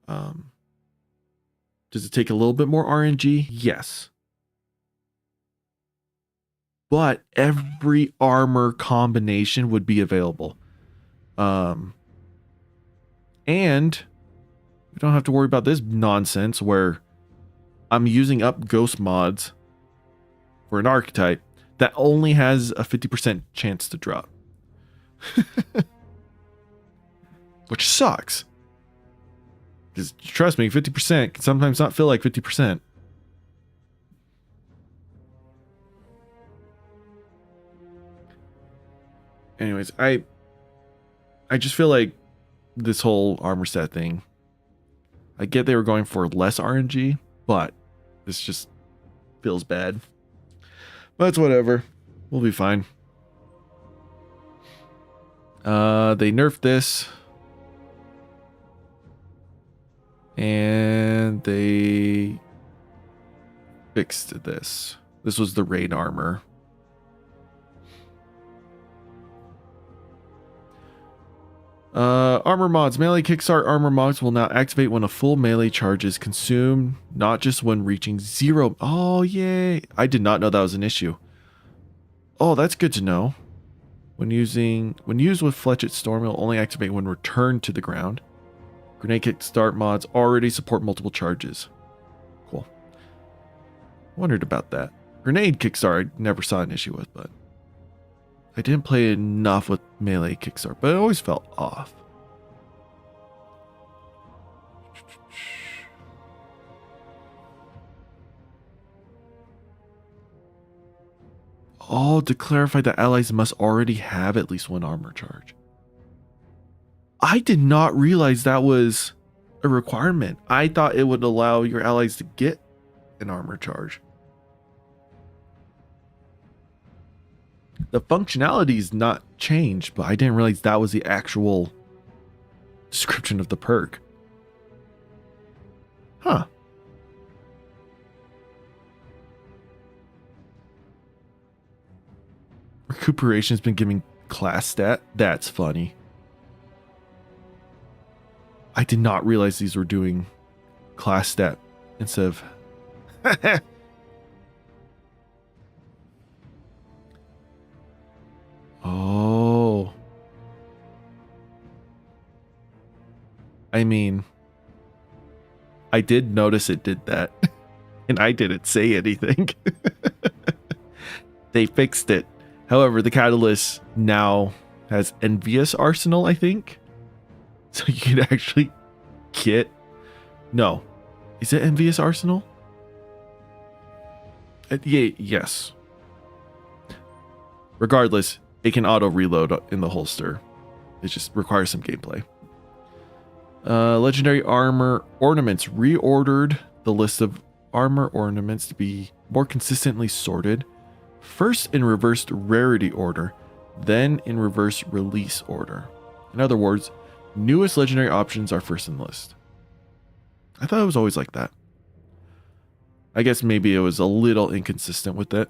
Does it take a little bit more RNG? Yes. But every armor combination would be available. And we don't have to worry about this nonsense where I'm using up ghost mods for an archetype that only has a 50% chance to drop. Which sucks. Because trust me, 50% can sometimes not feel like 50%. Anyways, I just feel like this whole armor set thing, I get they were going for less RNG, but this just feels bad. But it's whatever. We'll be fine. They nerfed this. And they fixed this. This was the raid armor. Armor mods. Melee kickstart armor mods will now activate when a full melee charge is consumed, not just when reaching 0. Oh, yay. I did not know that was an issue. Oh, that's good to know. When used with Fletched Storm, it will only activate when returned to the ground. Grenade kickstart mods already support multiple charges. Cool. Wondered about that. Grenade kickstart I never saw an issue with, but I didn't play enough with melee kickstart, but it always felt off. Oh, to clarify that allies must already have at least one armor charge. I did not realize that was a requirement. I thought it would allow your allies to get an armor charge. The functionality is not changed, but I didn't realize that was the actual description of the perk. Huh. Recuperation's been giving class stat. That's funny. I did not realize these were doing class stat instead of... Oh. I mean, I did notice it did that. And I didn't say anything. They fixed it. However, the Catalyst now has Envious Arsenal, I think. So you can actually get... No. Is it Envious Arsenal? Yeah, yes. Regardless, it can auto-reload in the holster. It just requires some gameplay. Legendary Armor Ornaments reordered the list of armor ornaments to be more consistently sorted. First in reversed rarity order, then in reverse release order. In other words, newest legendary options are first in the list. I thought it was always like that. I guess maybe it was a little inconsistent with it.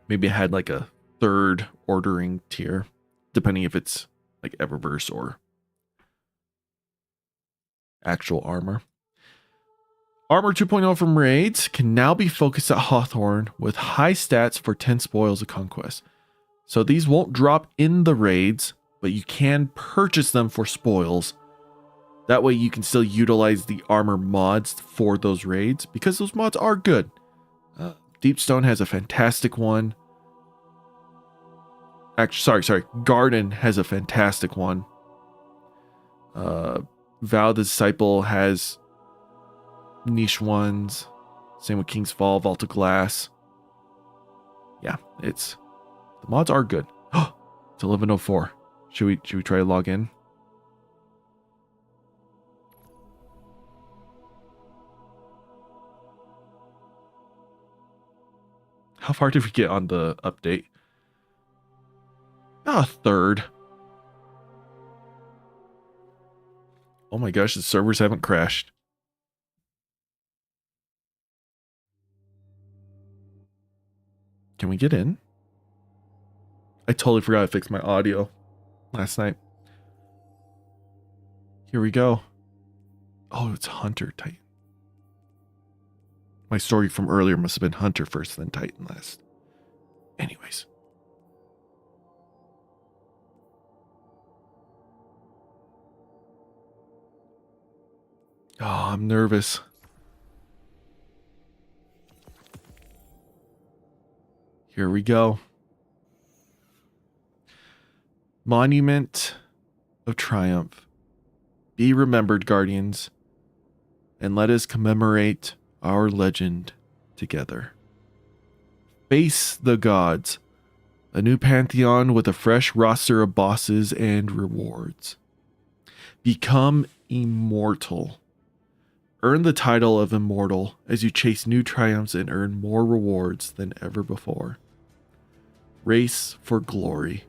Maybe it had like a third ordering tier, depending if it's like Eververse or actual armor. Armor 2.0 from raids can now be focused at Hawthorne with high stats for 10 spoils of conquest. So these won't drop in the raids, but you can purchase them for spoils. That way you can still utilize the armor mods for those raids because those mods are good. Deepstone has a fantastic one. Actually, sorry. Garden has a fantastic one. Vow the Disciple has niche ones. Same with King's Fall, Vault of Glass. Yeah, the mods are good. It's 11:04. Should we try to log in? How far did we get on the update? A third. Oh my gosh, the servers haven't crashed. Can we get in? I totally forgot to fix my audio last night. Here we go. Oh, it's Hunter Titan. My story from earlier must have been Hunter first, then Titan last. Anyways. Oh, I'm nervous. Here we go. Monument of Triumph. Be remembered, Guardians, and let us commemorate our legend together. Face the gods. A new pantheon with a fresh roster of bosses and rewards. Become immortal. Earn the title of immortal as you chase new triumphs and earn more rewards than ever before. Race for glory.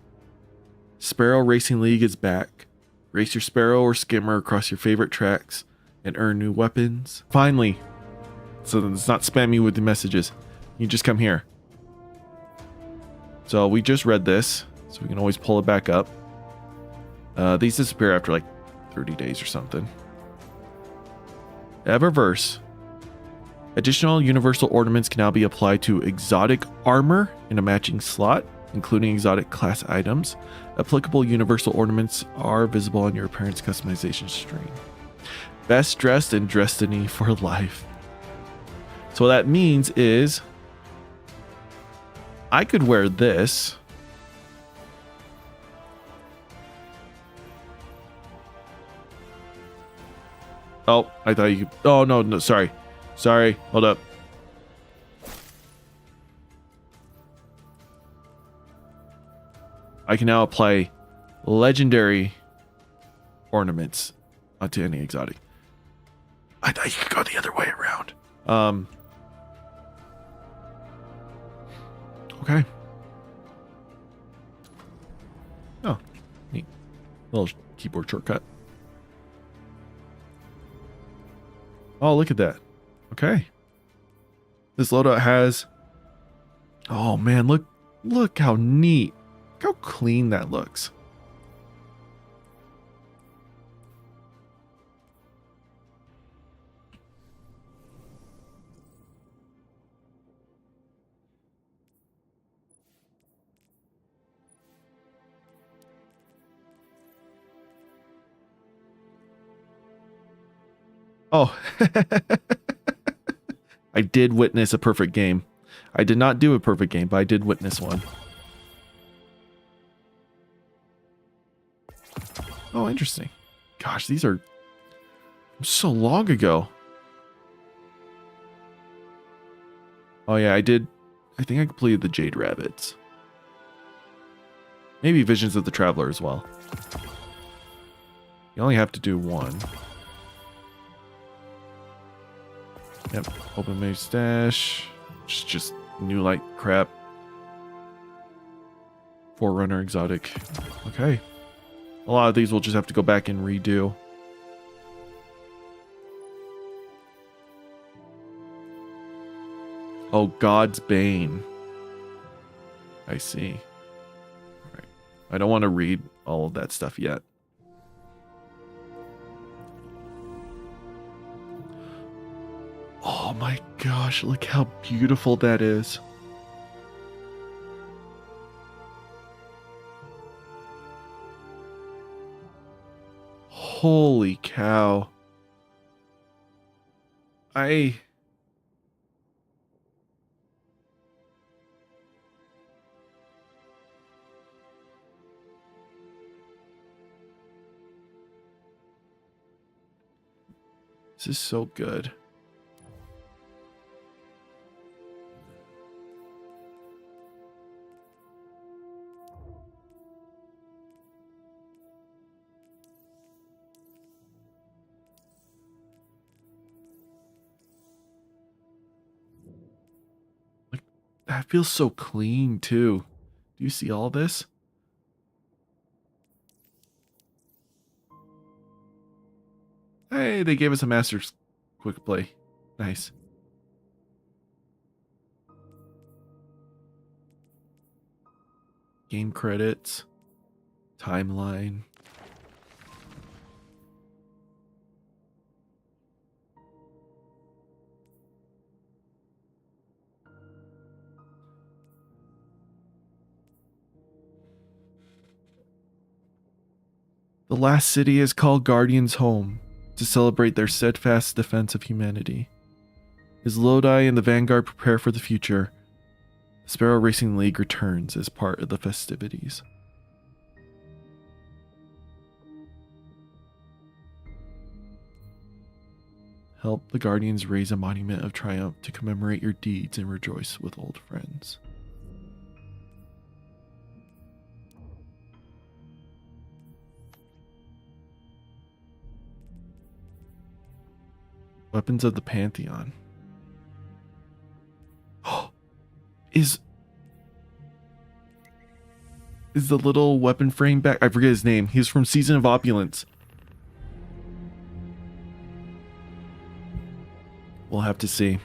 Sparrow Racing League is back. Race your Sparrow or Skimmer across your favorite tracks and earn new weapons. Finally, so that it's not spamming with the messages, you just come here. So we just read this, so we can always pull it back up. These disappear after like 30 days or something. Eververse. Additional universal ornaments can now be applied to exotic armor in a matching slot, including exotic class items. Applicable universal ornaments are visible on your appearance customization screen. Best dressed in Destiny for life. So what that means is I could wear this. Oh, I thought you could. Oh, no, sorry. Sorry, hold up. I can now apply legendary ornaments onto any exotic. I thought you could go the other way around. Okay. Oh, neat. Little keyboard shortcut. Oh, look at that. Okay. This loadout has... Oh, man, look how neat. Look how clean that looks. Oh. I did witness a perfect game. I did not do a perfect game, but I did witness one. Oh, interesting. Gosh, these are so long ago. Oh yeah, I did. I think I completed the Jade Rabbits. Maybe Visions of the Traveler as well. You only have to do one. Yep, open mage stash. Just new light crap. Forerunner exotic. Okay. A lot of these we'll just have to go back and redo. Oh, God's Bane. I see. All right. I don't want to read all of that stuff yet. Oh my gosh, look how beautiful that is. Holy cow. This is so good. Like, that feels so clean too. Do you see all this? Hey, they gave us a master's quick play. Nice. Game credits. Timeline. The last city is called Guardian's Home to celebrate their steadfast defense of humanity. As Lodi and the Vanguard prepare for the future, the Sparrow Racing League returns as part of the festivities. Help the Guardians raise a monument of triumph to commemorate your deeds and rejoice with old friends. Weapons of the Pantheon. Is the little weapon frame back? I forget his name. He's from Season of Opulence. We'll have to see.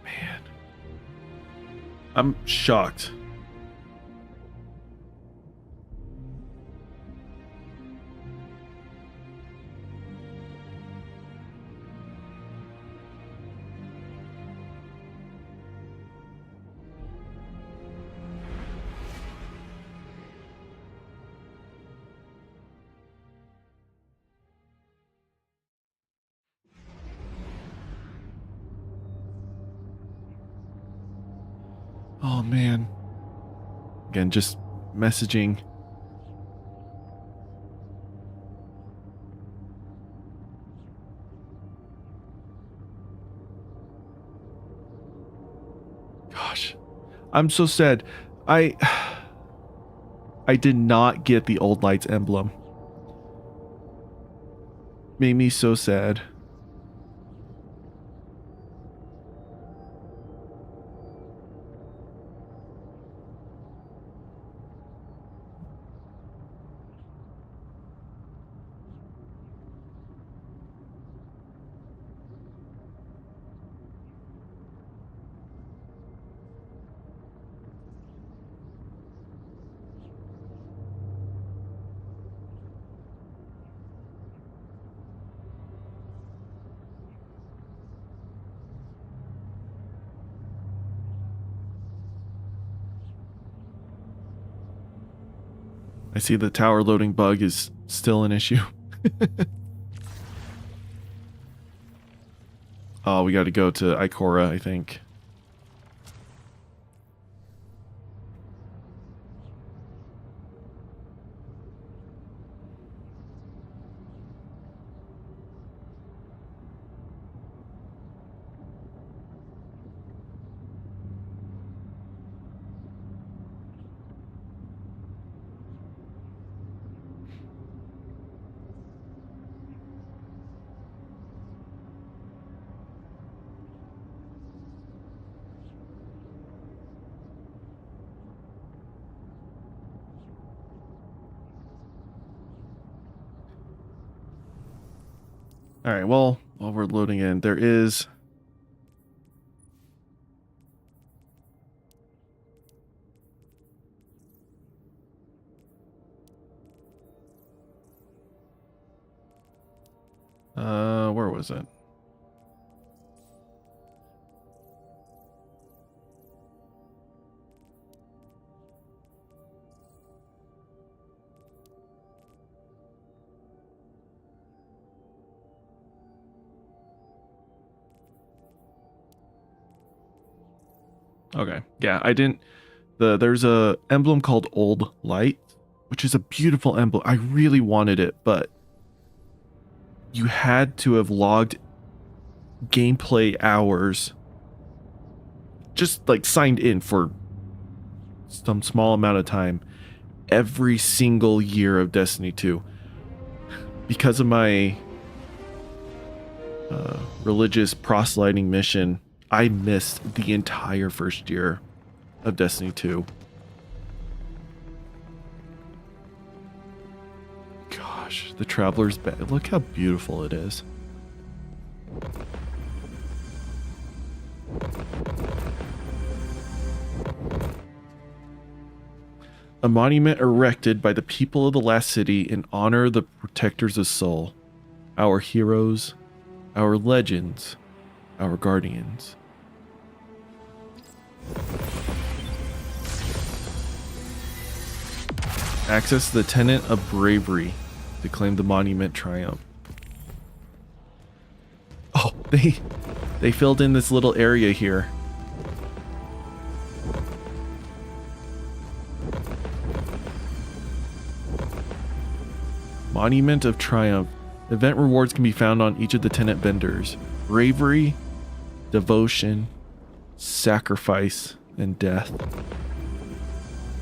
Man. I'm shocked. Oh man. Again, just messaging. Gosh. I'm so sad. I did not get the Old Lights emblem. Made me so sad. I see the tower loading bug is still an issue. Oh, we got to go to Ikora, I think. All right, well, while we're loading in, there is... where was it? Okay, yeah, I didn't... There's a emblem called Old Light, which is a beautiful emblem. I really wanted it, but you had to have logged gameplay hours, just like signed in for some small amount of time every single year of Destiny 2. Because of my religious proselyting mission, I missed the entire first year of Destiny 2. Gosh, the Traveler's Bed. Look how beautiful it is. A monument erected by the people of the last city in honor of the protectors of Sol, our heroes, our legends, our guardians. Access the Tenet of Bravery to claim the monument triumph. Oh, they filled in this little area here. Monument of Triumph. Event rewards can be found on each of the Tenet vendors. Bravery, Devotion, Sacrifice, and Death.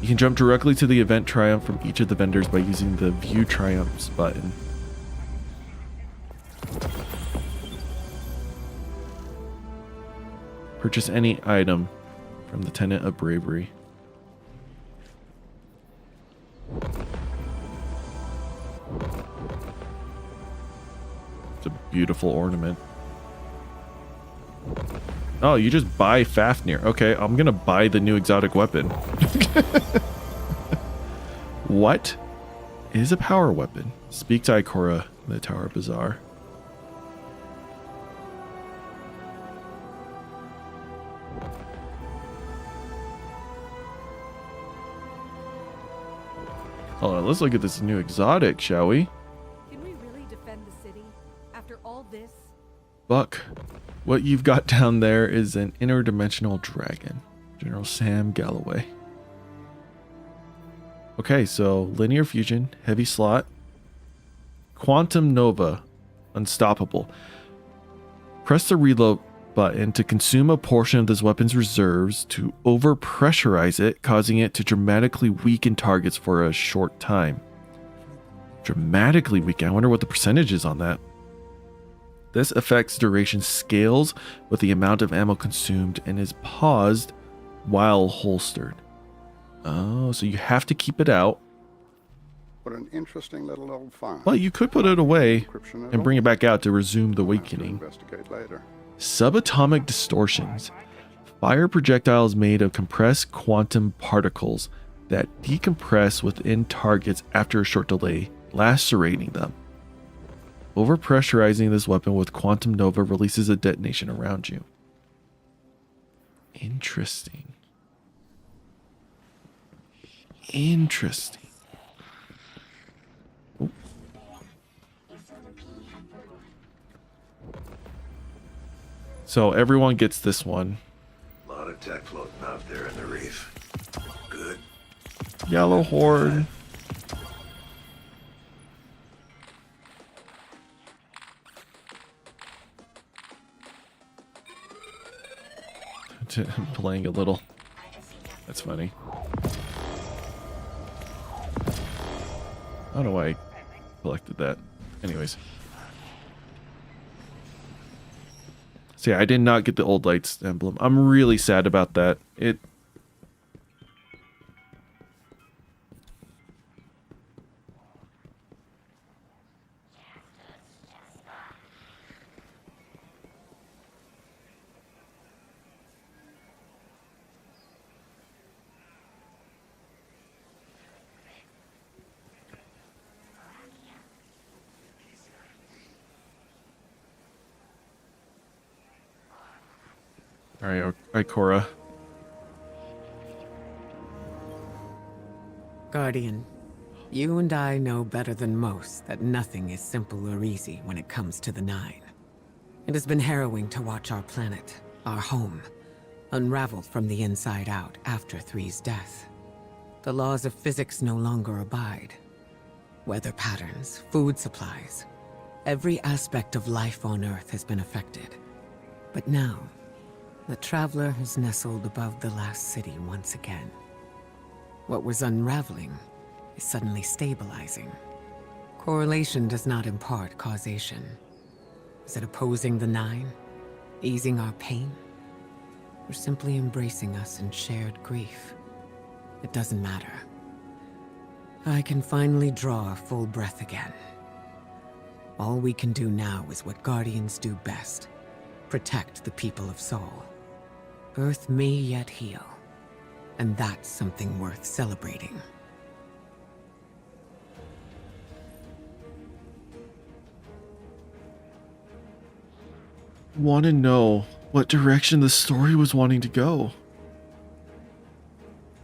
You can jump directly to the event triumph from each of the vendors by using the View Triumphs button. Purchase any item from the Tenet of Bravery. It's a beautiful ornament. Oh, you just buy Fafnir. Okay, I'm gonna buy the new exotic weapon. What is a power weapon? Speak to Ikora in the Tower Bazaar. Hold on, let's look at this new exotic, shall we? Can we really defend the city after all this? Buck, what you've got down there is an interdimensional dragon. General Sam Galloway. Okay, so linear fusion, heavy slot, quantum nova, unstoppable. Press the reload button to consume a portion of this weapon's reserves to overpressurize it, causing it to dramatically weaken targets for a short time. Dramatically weaken. I wonder what the percentage is on that. This effect's duration scales with the amount of ammo consumed and is paused while holstered. Oh, so you have to keep it out. What an interesting little old find. Well, you could put it away and bring it back out to resume the weakening. Investigate later. Subatomic distortions. Fire projectiles made of compressed quantum particles that decompress within targets after a short delay, lacerating them. Overpressurizing this weapon with quantum nova releases a detonation around you. Interesting. Interesting. Oh. So everyone gets this one. A lot of tech floating out there in the reef. Good. Yellow horde. I'm playing a little. That's funny. I don't know why I collected that. Anyways. So yeah, I did not get the old lights emblem. I'm really sad about that. Alright, Ikora. Guardian, you and I know better than most that nothing is simple or easy when it comes to the Nine. It has been harrowing to watch our planet, our home, unravel from the inside out after Three's death. The laws of physics no longer abide. Weather patterns, food supplies, every aspect of life on Earth has been affected. But now, the Traveler has nestled above the last city once again. What was unraveling is suddenly stabilizing. Correlation does not impart causation. Is it opposing the Nine? Easing our pain? Or simply embracing us in shared grief? It doesn't matter. I can finally draw a full breath again. All we can do now is what Guardians do best. Protect the people of Sol. Earth may yet heal, and that's something worth celebrating. Want to know what direction the story was wanting to go.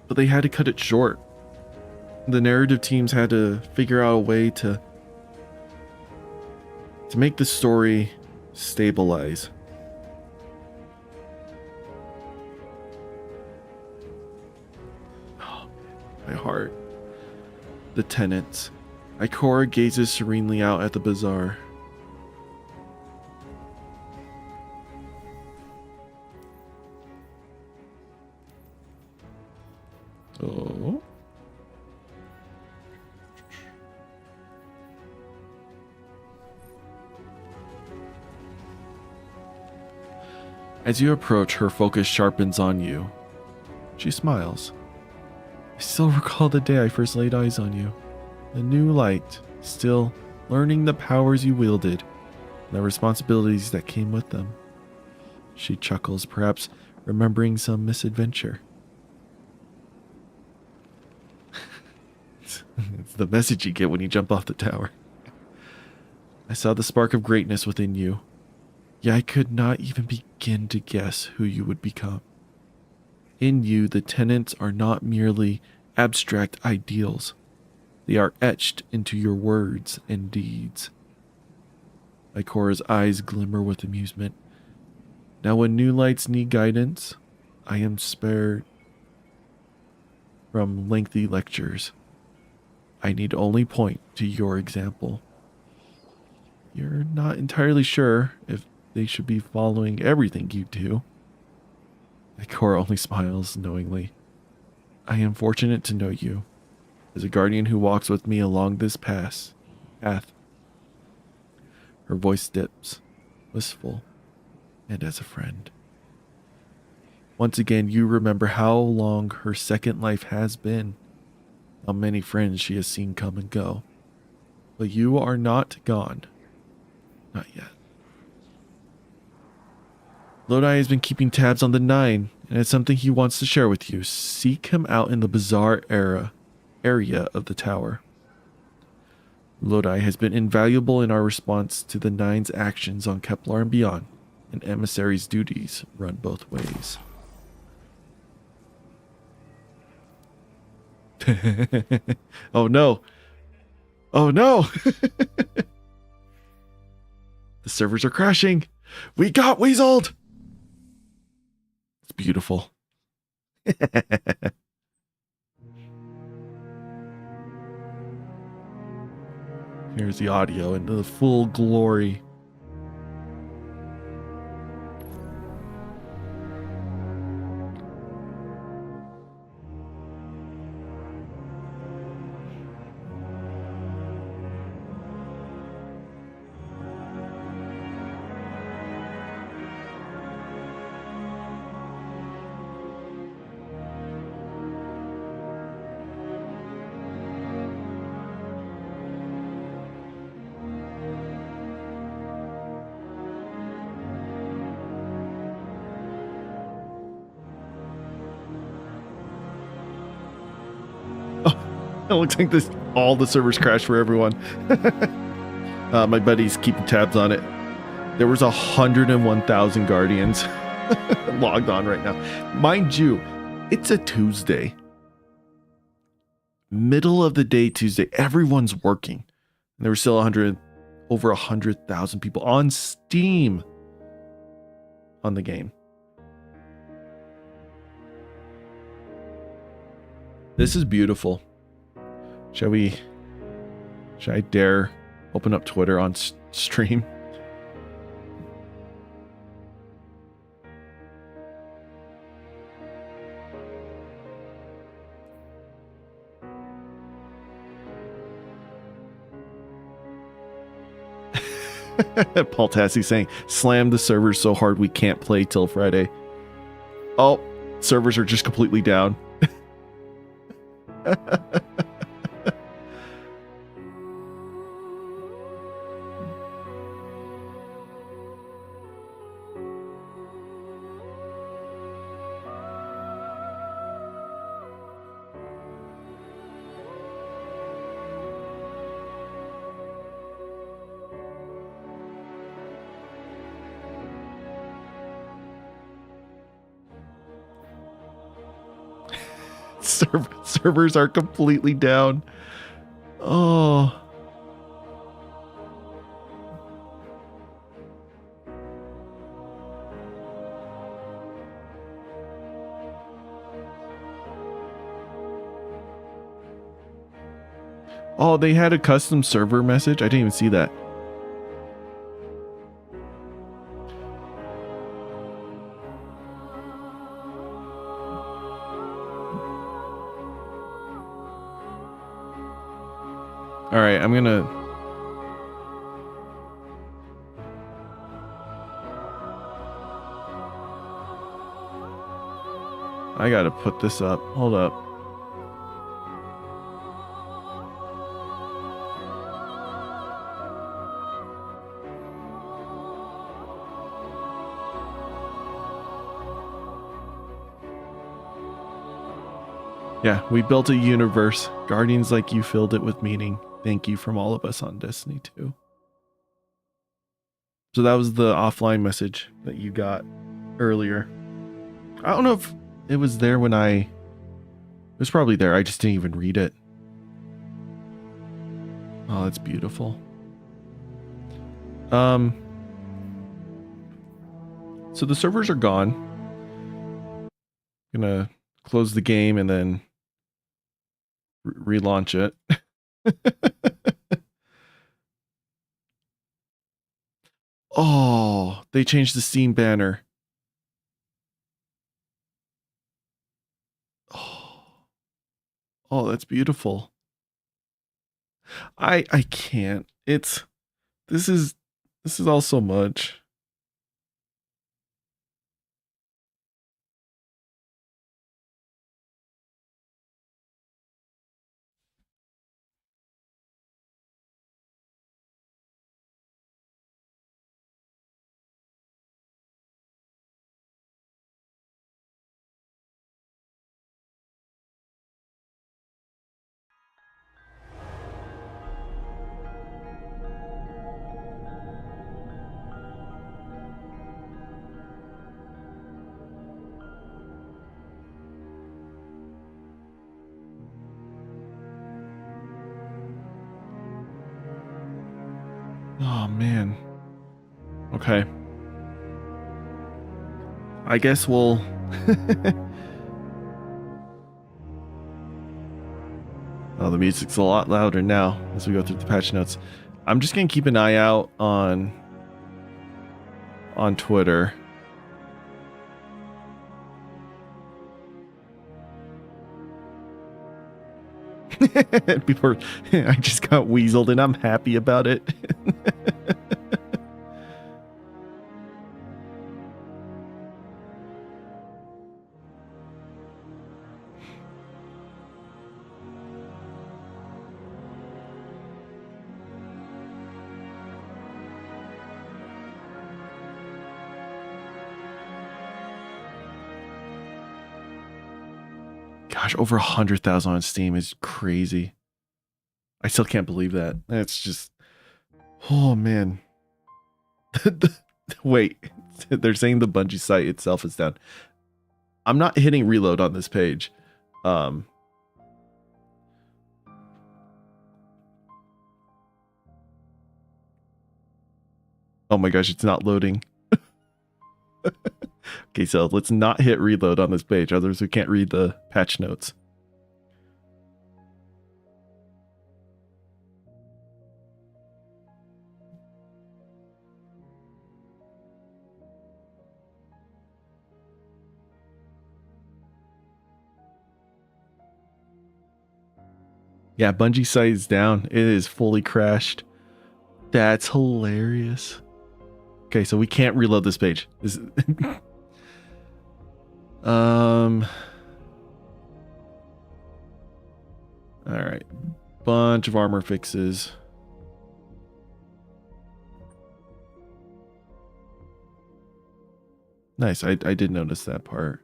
But they had to cut it short. The narrative teams had to figure out a way to make the story stabilize. My heart. The tenants. Ikora gazes serenely out at the bazaar. Oh. As you approach, her focus sharpens on you. She smiles. I still recall the day I first laid eyes on you. The new light, still learning the powers you wielded, and the responsibilities that came with them. She chuckles, perhaps remembering some misadventure. It's the message you get when you jump off the tower. I saw the spark of greatness within you. Yet I could not even begin to guess who you would become. In you, the tenets are not merely abstract ideals. They are etched into your words and deeds. Ikora's eyes glimmer with amusement. Now when new lights need guidance, I am spared from lengthy lectures. I need only point to your example. You're not entirely sure if they should be following everything you do. Ikora only smiles knowingly. I am fortunate to know you, as a guardian who walks with me along this path. Her voice dips, wistful, and as a friend. Once again, you remember how long her second life has been, how many friends she has seen come and go. But you are not gone. Not yet. Lodi has been keeping tabs on the Nine, and it's something he wants to share with you. Seek him out in the bizarre area of the tower. Lodi has been invaluable in our response to the Nine's actions on Kepler and beyond, and emissaries' duties run both ways. Oh no. Oh no. The servers are crashing. We got weaseled. beautiful. Here's the audio in the full glory. It looks like this all the servers crashed for everyone. My buddy's keeping tabs on it. There was 101,000 Guardians logged on right now. Mind you, it's a Tuesday. Middle of the day Tuesday. Everyone's working. And there were still over 100,000 people on Steam on the game. This is beautiful. Should I dare open up Twitter on stream? Paul Tassi saying, slam the servers so hard we can't play till Friday. Oh, servers are just completely down. Servers are completely down. Oh. Oh, they had a custom server message? I didn't even see that. All right, I'm gonna... I gotta put this up. Hold up. Yeah, we built a universe. Guardians like you filled it with meaning. Thank you from all of us on Destiny 2. So that was the offline message that you got earlier. I don't know if it was there when it was probably there. I just didn't even read it. Oh, that's beautiful. So the servers are gone. I'm gonna close the game and then relaunch it. Oh, they changed the Steam banner. Oh, that's beautiful. I can't. This is all so much. Oh, man. Okay. I guess we'll Oh, the music's a lot louder now as we go through the patch notes. I'm just gonna keep an eye out on Twitter. Before I just got weaseled and I'm happy about it. Gosh, over 100,000 on Steam is crazy. I still can't believe that. That's just, oh man. Wait, they're saying the Bungie site itself is down. I'm not hitting reload on this page. Oh my gosh, it's not loading. Okay, so let's not hit reload on this page, otherwise we can't read the patch notes. Yeah, Bungie site is down. It is fully crashed. That's hilarious. Okay, so we can't reload this page. This all right. Bunch of armor fixes. Nice. I did notice that part.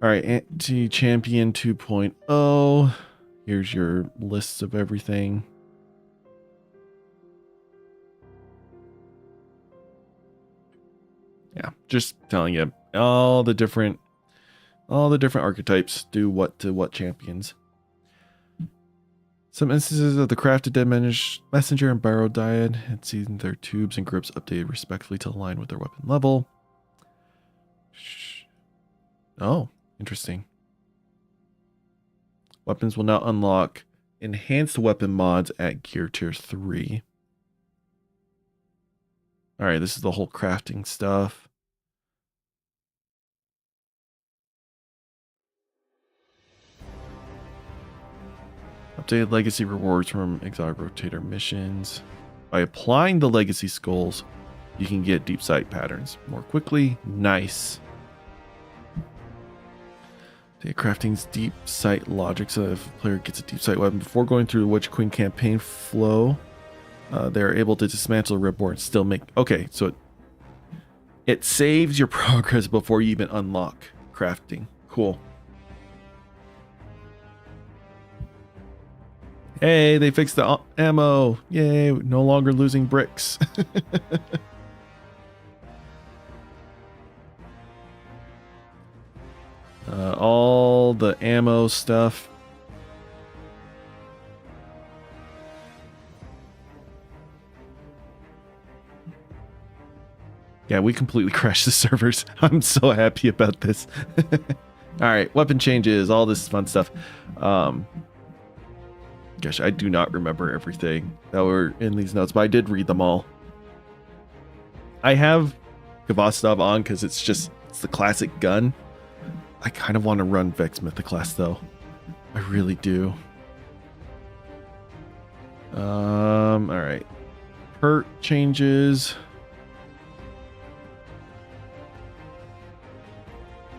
All right, anti-champion 2.0. Here's your lists of everything. Yeah, just telling you all the different archetypes do what to what champions. Some instances of the crafted dead messenger and borrowed dyad and seeing their tubes and grips updated respectively to align with their weapon level. Oh, interesting. Weapons will now unlock enhanced weapon mods at gear tier 3. All right, this is the whole crafting stuff. Updated legacy rewards from exotic rotator missions. By applying the legacy skulls, you can get deep sight patterns more quickly. Nice. Data crafting's deep sight logic. So if a player gets a deep sight weapon before going through the Witch Queen campaign flow, they're able to dismantle a ripboard and still make... Okay, so it saves your progress before you even unlock crafting. Cool. Hey, they fixed the ammo. Yay, no longer losing bricks. All the ammo stuff. Yeah, we completely crashed the servers. I'm so happy about this. All right, weapon changes, all this fun stuff. Gosh, I do not remember everything that were in these notes, but I did read them all. I have Gavastov on because it's the classic gun. I kind of want to run Vex Mythoclast though. I really do. All right. Pert changes.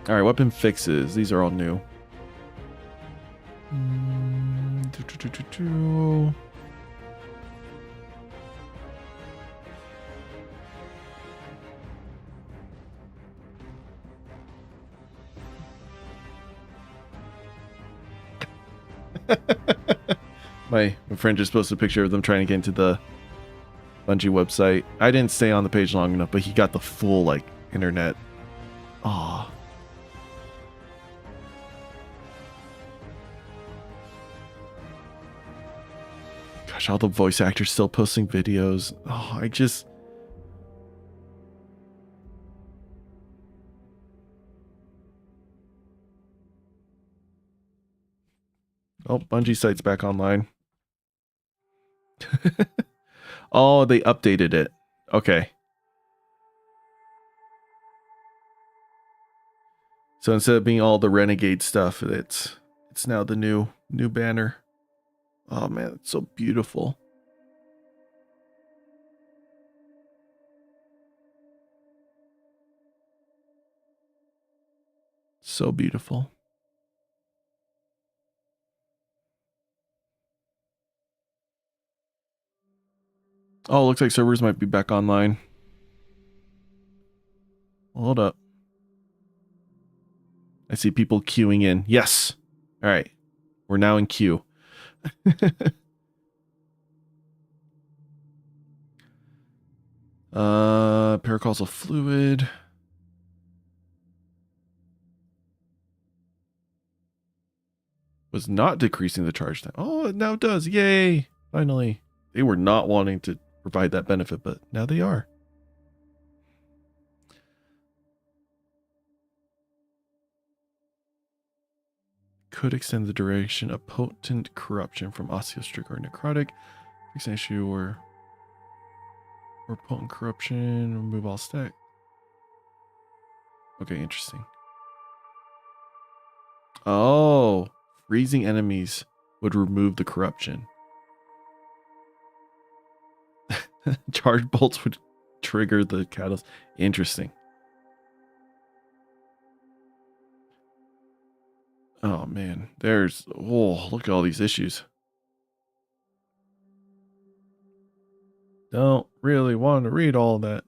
All right, weapon fixes. These are all new. My friend just posted a picture of them trying to get into the Bungie website. I didn't stay on the page long enough, but he got the full like internet. Aw. Gosh, all the voice actors still posting videos. Oh, I just... Oh, Bungie site's back online. Oh, they updated it. Okay. So instead of being all the renegade stuff, it's now the new banner. Oh man, it's so beautiful. So beautiful. Oh, looks like servers might be back online. Hold up. I see people queuing in. Yes. All right. We're now in queue. Pericausal fluid. Was not decreasing the charge time. Oh, it now does. Yay. Finally. They were not wanting to provide that benefit, but now they are. Could extend the duration of potent corruption from osteostric or necrotic. Fix an issue or potent corruption. Remove all stack. Okay, interesting. Oh, freezing enemies would remove the corruption. Charge bolts would trigger the catalyst. Interesting. Oh man, look at all these issues. Don't really want to read all that.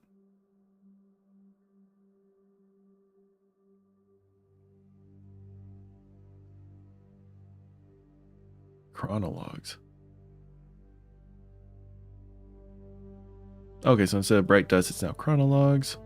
Chronologues. Okay, so instead of bright dust, it's now chronologues.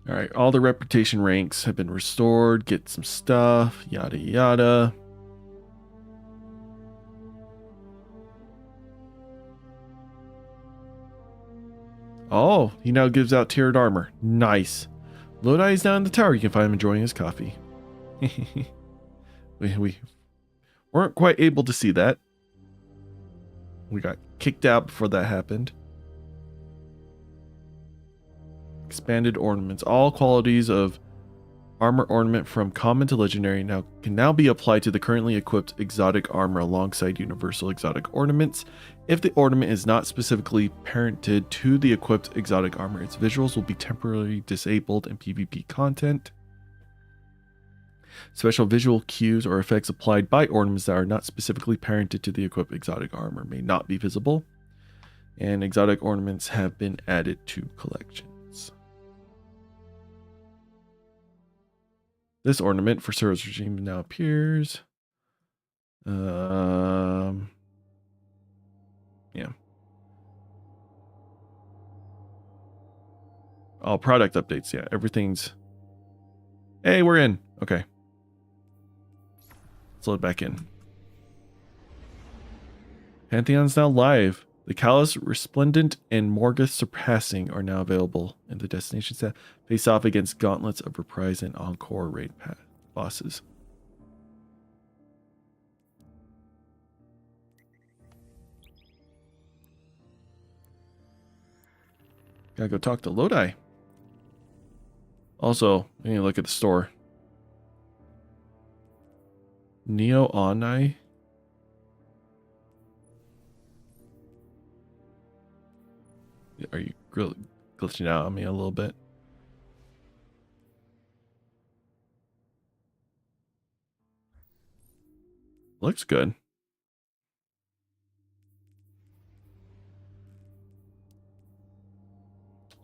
All right, all the reputation ranks have been restored. Get some stuff, yada yada. Oh, he now gives out tiered armor. Nice. Lodi is now in the tower. You can find him enjoying his coffee. we weren't quite able to see that. We got kicked out before that happened. Expanded ornaments. All qualities of armor ornament from common to legendary can now be applied to the currently equipped exotic armor alongside universal exotic ornaments. If the ornament is not specifically parented to the equipped exotic armor, its visuals will be temporarily disabled in PvP content. Special visual cues or effects applied by ornaments that are not specifically parented to the equipped exotic armor may not be visible. And exotic ornaments have been added to collections. This ornament for Service Regime now appears. Yeah. All product updates. Yeah, everything's. Hey, we're in. Okay. Let's load back in. Pantheon's now live. The Callous Resplendent and Morgoth Surpassing are now available in the destination set. Face off against Gauntlets of Reprise and Encore raid bosses. Gotta go talk to Lodi. Also, we need to look at the store. Neo Onai. Are you glitching out on me a little bit? Looks good.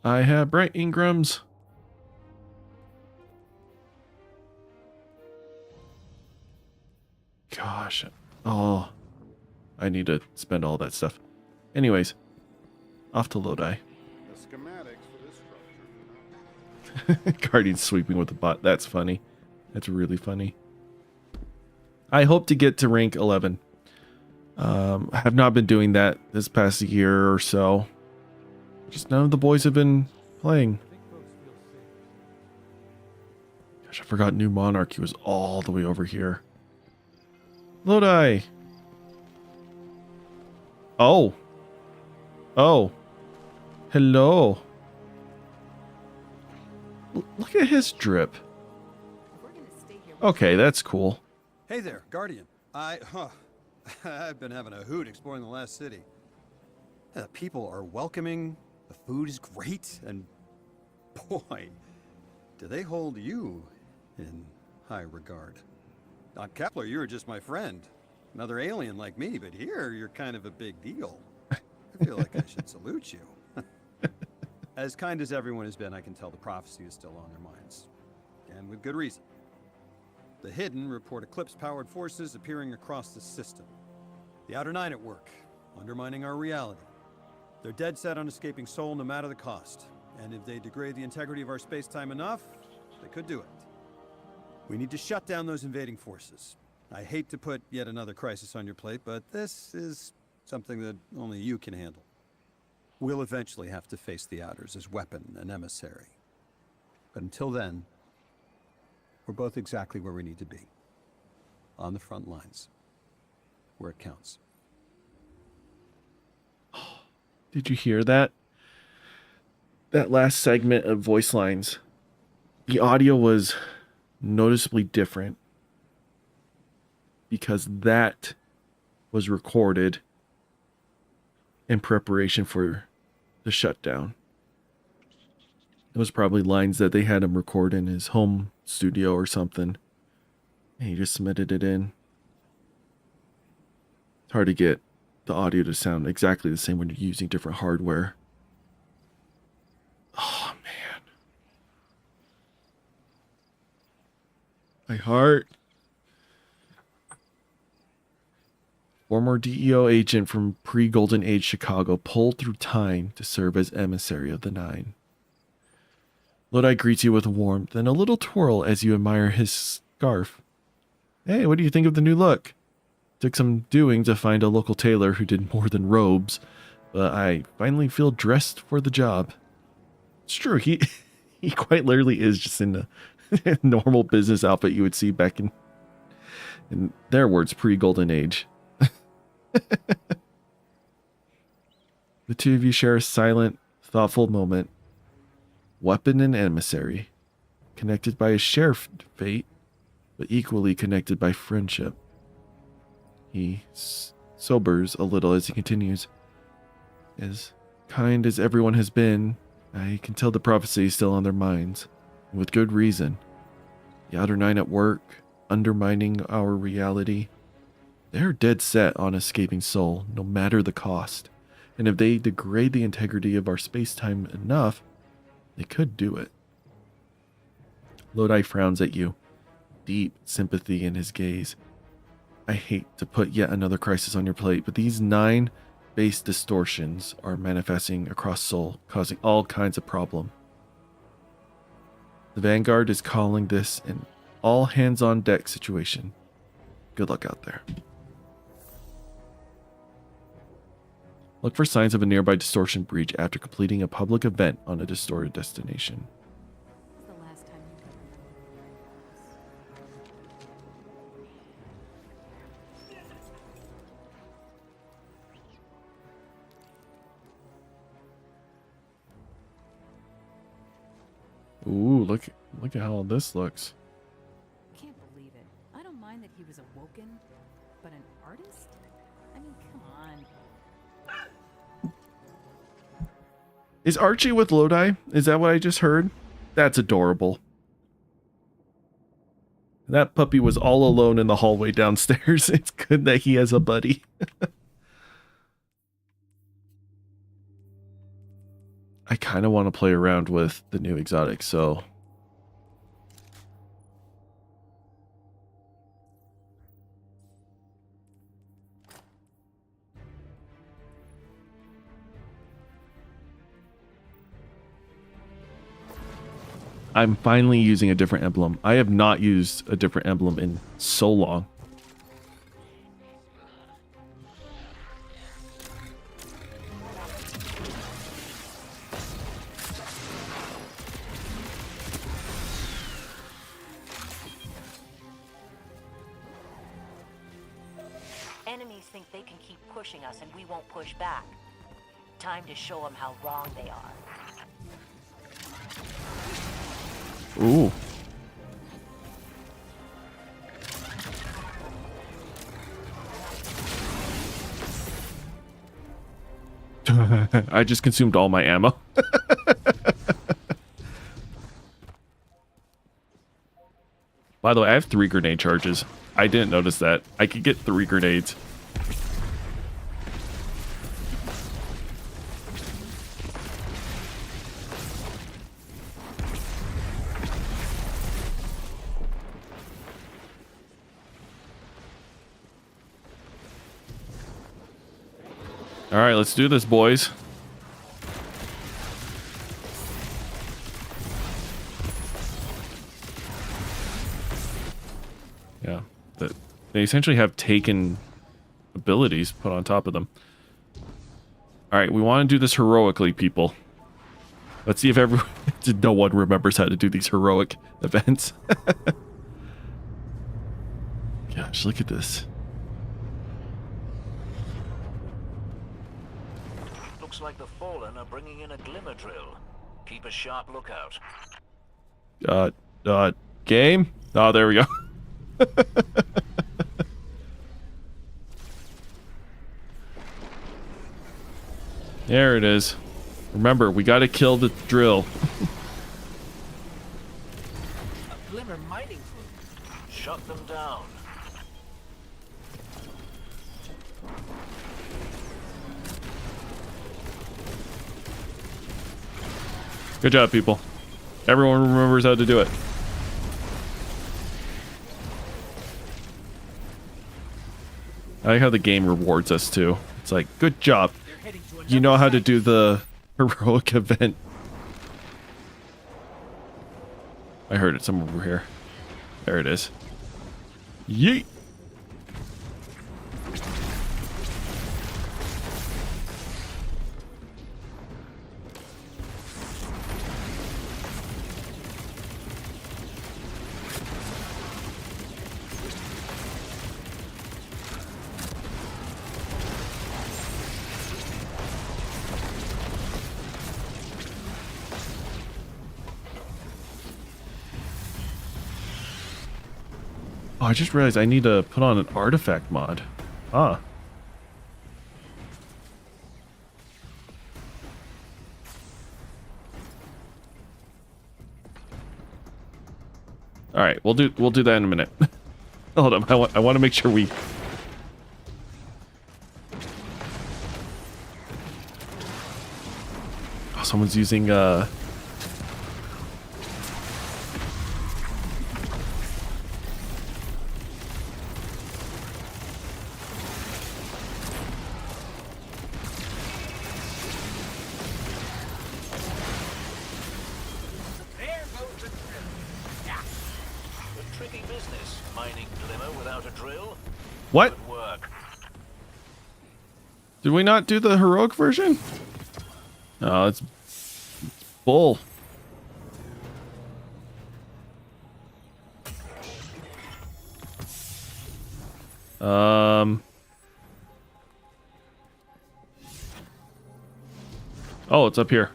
I have bright Ingrams. Gosh. Oh. I need to spend all that stuff. Anyways. Off to Lodi. The schematics for this structure. Guardian sweeping with the bot. That's funny. That's really funny. I hope to get to rank 11. I have not been doing that this past year or so. Just none of the boys have been playing. Gosh, I forgot New Monarchy was all the way over here. Lodi. Oh. Oh. Hello. Look at his drip. Okay, that's cool. Hey there, Guardian. I've been having a hoot exploring the last city. The people are welcoming, the food is great, and boy, do they hold you in high regard. On Kepler, you were just my friend. Another alien like me, but here, you're kind of a big deal. I feel like I should salute you. As kind as everyone has been, I can tell the prophecy is still on their minds. And with good reason. The Hidden report eclipse-powered forces appearing across the system. The Outer Nine at work, undermining our reality. They're dead set on escaping Sol no matter the cost. And if they degrade the integrity of our space-time enough, they could do it. We need to shut down those invading forces. I hate to put yet another crisis on your plate, but this is something that only you can handle. We'll eventually have to face the Outers as weapon and emissary. But until then, we're both exactly where we need to be. On the front lines. Where it counts. Did you hear that? That last segment of voice lines. The audio was noticeably different. Because that was recorded in preparation for the shutdown. It was probably lines that they had him record in his home studio or something. And he just submitted it in. It's hard to get the audio to sound exactly the same when you're using different hardware. Oh, man. My heart. Former DEO agent from pre-Golden Age Chicago pulled through time to serve as emissary of the Nine. Lodi greets you with warmth and a little twirl as you admire his scarf. Hey, what do you think of the new look? Took some doing to find a local tailor who did more than robes, but I finally feel dressed for the job. It's true, he quite literally is just in a normal business outfit you would see back in their words, pre-Golden Age. The two of you share a silent, thoughtful moment. Weapon and emissary, connected by a shared fate, but equally connected by friendship. He sobers a little as he continues. As kind as everyone has been, I can tell the prophecy is still on their minds, and with good reason. The Outer Nine at work, undermining our reality. They're dead set on escaping Sol, no matter the cost. And if they degrade the integrity of our space-time enough, they could do it. Lodi frowns at you, deep sympathy in his gaze. I hate to put yet another crisis on your plate, but these 9 base distortions are manifesting across Sol, causing all kinds of problem. The Vanguard is calling this an all-hands-on-deck situation. Good luck out there. Look for signs of a nearby distortion breach after completing a public event on a distorted destination. The last time you Ooh, look at how this looks. I can't believe it. I don't mind that he was awoken, but an artist? I mean, come on. Is Archie with Lodi? Is that what I just heard? That's adorable. That puppy was all alone in the hallway downstairs. It's good that he has a buddy. I kind of want to play around with the new exotic, so... I'm finally using a different emblem. I have not used a different emblem in so long. enemies think they can keep pushing us and we won't push back. Time to show them how wrong they are. Ooh. I just consumed all my ammo. By the way, I have 3 grenade charges. I didn't notice that. I could get 3 grenades. All right, let's do this, boys. Yeah, they essentially have taken abilities put on top of them. All right, we want to do this heroically, people. Let's see if everyone, no one remembers how to do these heroic events. Gosh, look at this. Looks like the Fallen are bringing in a glimmer drill. Keep a sharp lookout. Game? Oh, there we go. There it is. Remember, we gotta kill the drill. A glimmer mining flume. Shut them down. Good job, people. Everyone remembers how to do it. I like how the game rewards us too. It's like, good job. You know how to do the heroic event. I heard it somewhere over here. There it is. Yeet. Oh, I just realized I need to put on an artifact mod. Ah. All right, we'll do that in a minute. Hold on, I want to make sure we. Oh, someone's using What? Did we not do the heroic version? No, it's bull. Oh, it's up here.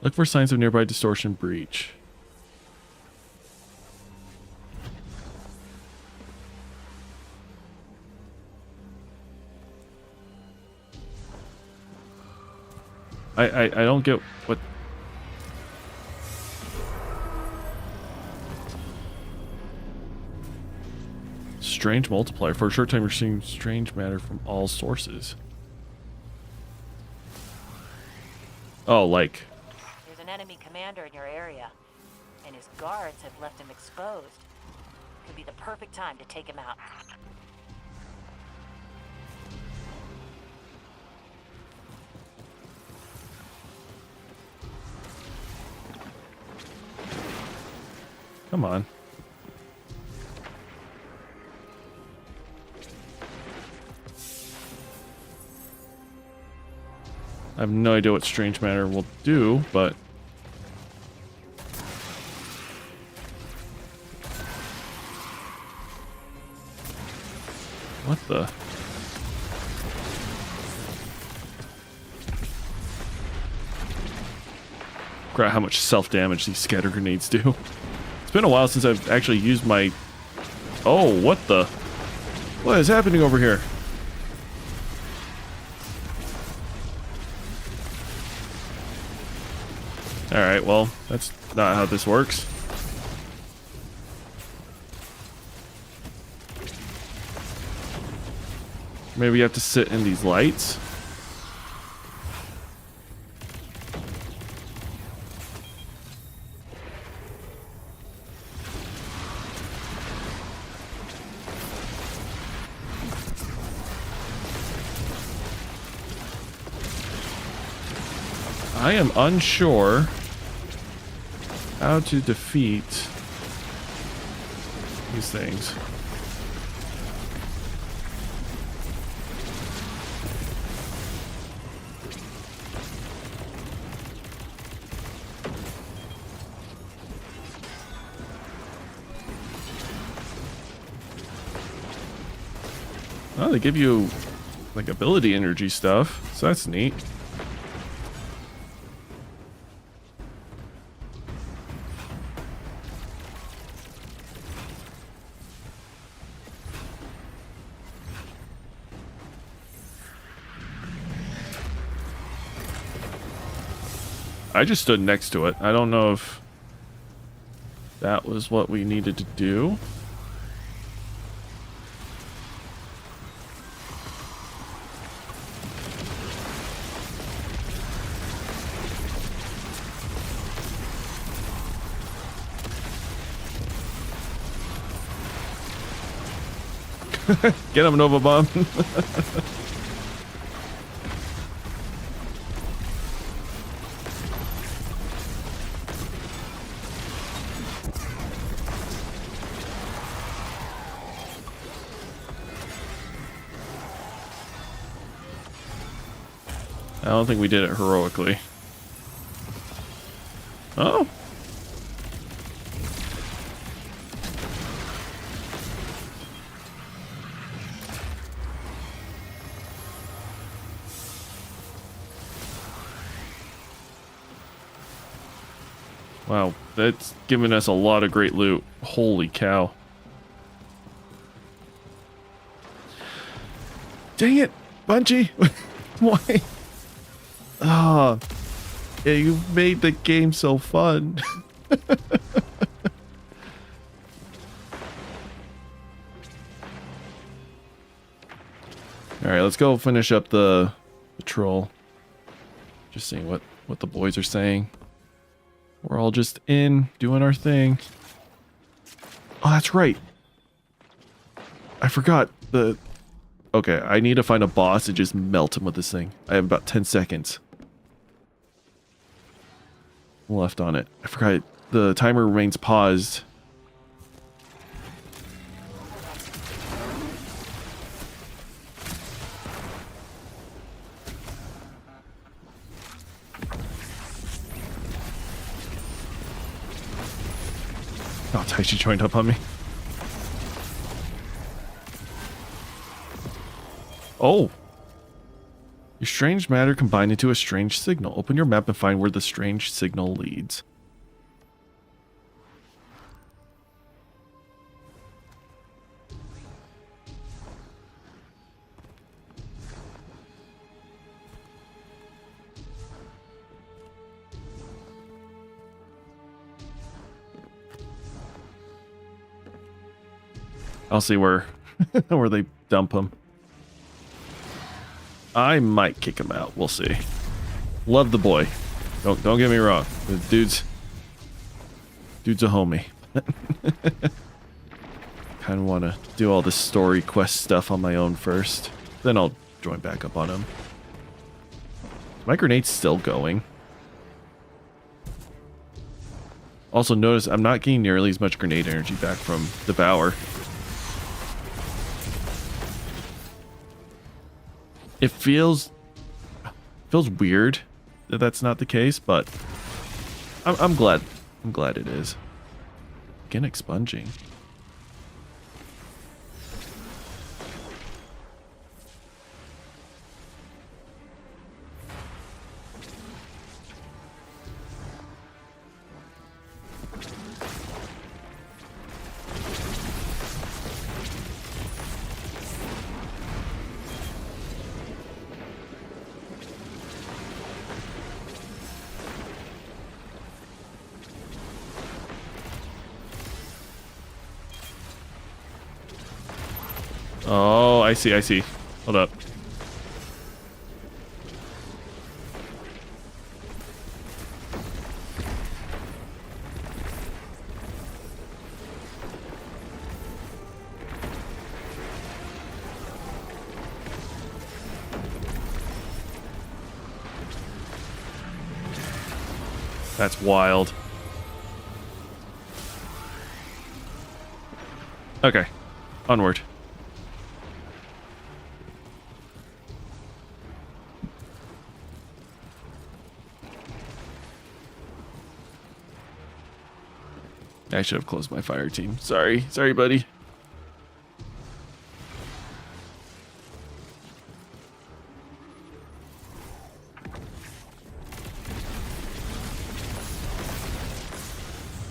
Look for signs of nearby distortion breach. I don't get what. Strange multiplier. For a short time, you're seeing strange matter from all sources. Oh, like. There's an enemy commander in your area, and his guards have left him exposed. Could be the perfect time to take him out. Come on. I have no idea what strange matter will do, but... What the? Forgot how much self-damage these scatter grenades do. It's been a while since I've actually used my... Oh, what the? What is happening over here? Alright, well, that's not how this works. Maybe you have to sit in these lights. I am unsure how to defeat these things. Oh, they give you like ability energy stuff, so that's neat. I just stood next to it. I don't know if that was what we needed to do. Get him, Nova Bomb. I don't think we did it heroically. Oh. Wow, that's given us a lot of great loot. Holy cow. Dang it, Bungie. Why? Ah, yeah, you made the game so fun. All right, let's go finish up the patrol. Just seeing what the boys are saying. We're all just in doing our thing. Oh, that's right. I forgot the... Okay, I need to find a boss and just melt him with this thing. I have about 10 seconds left on it. I forgot the timer remains paused. Oh, Taichi joined up on me. Oh. Your strange matter combined into a strange signal. Open your map and find where the strange signal leads. I'll see where where they dump him. I might kick him out. We'll see. Love the boy. Don't get me wrong. The dude's a homie. Kind of want to do all the story quest stuff on my own first. Then I'll join back up on him. My grenade's still going. Also notice I'm not getting nearly as much grenade energy back from Devour. It feels Feels weird that that's not the case, but I'm glad. I'm glad it is. Again, expunging. Oh, I see, I see. Hold up. That's wild. Okay, onward. I should have closed my fire team. Sorry. Sorry, buddy.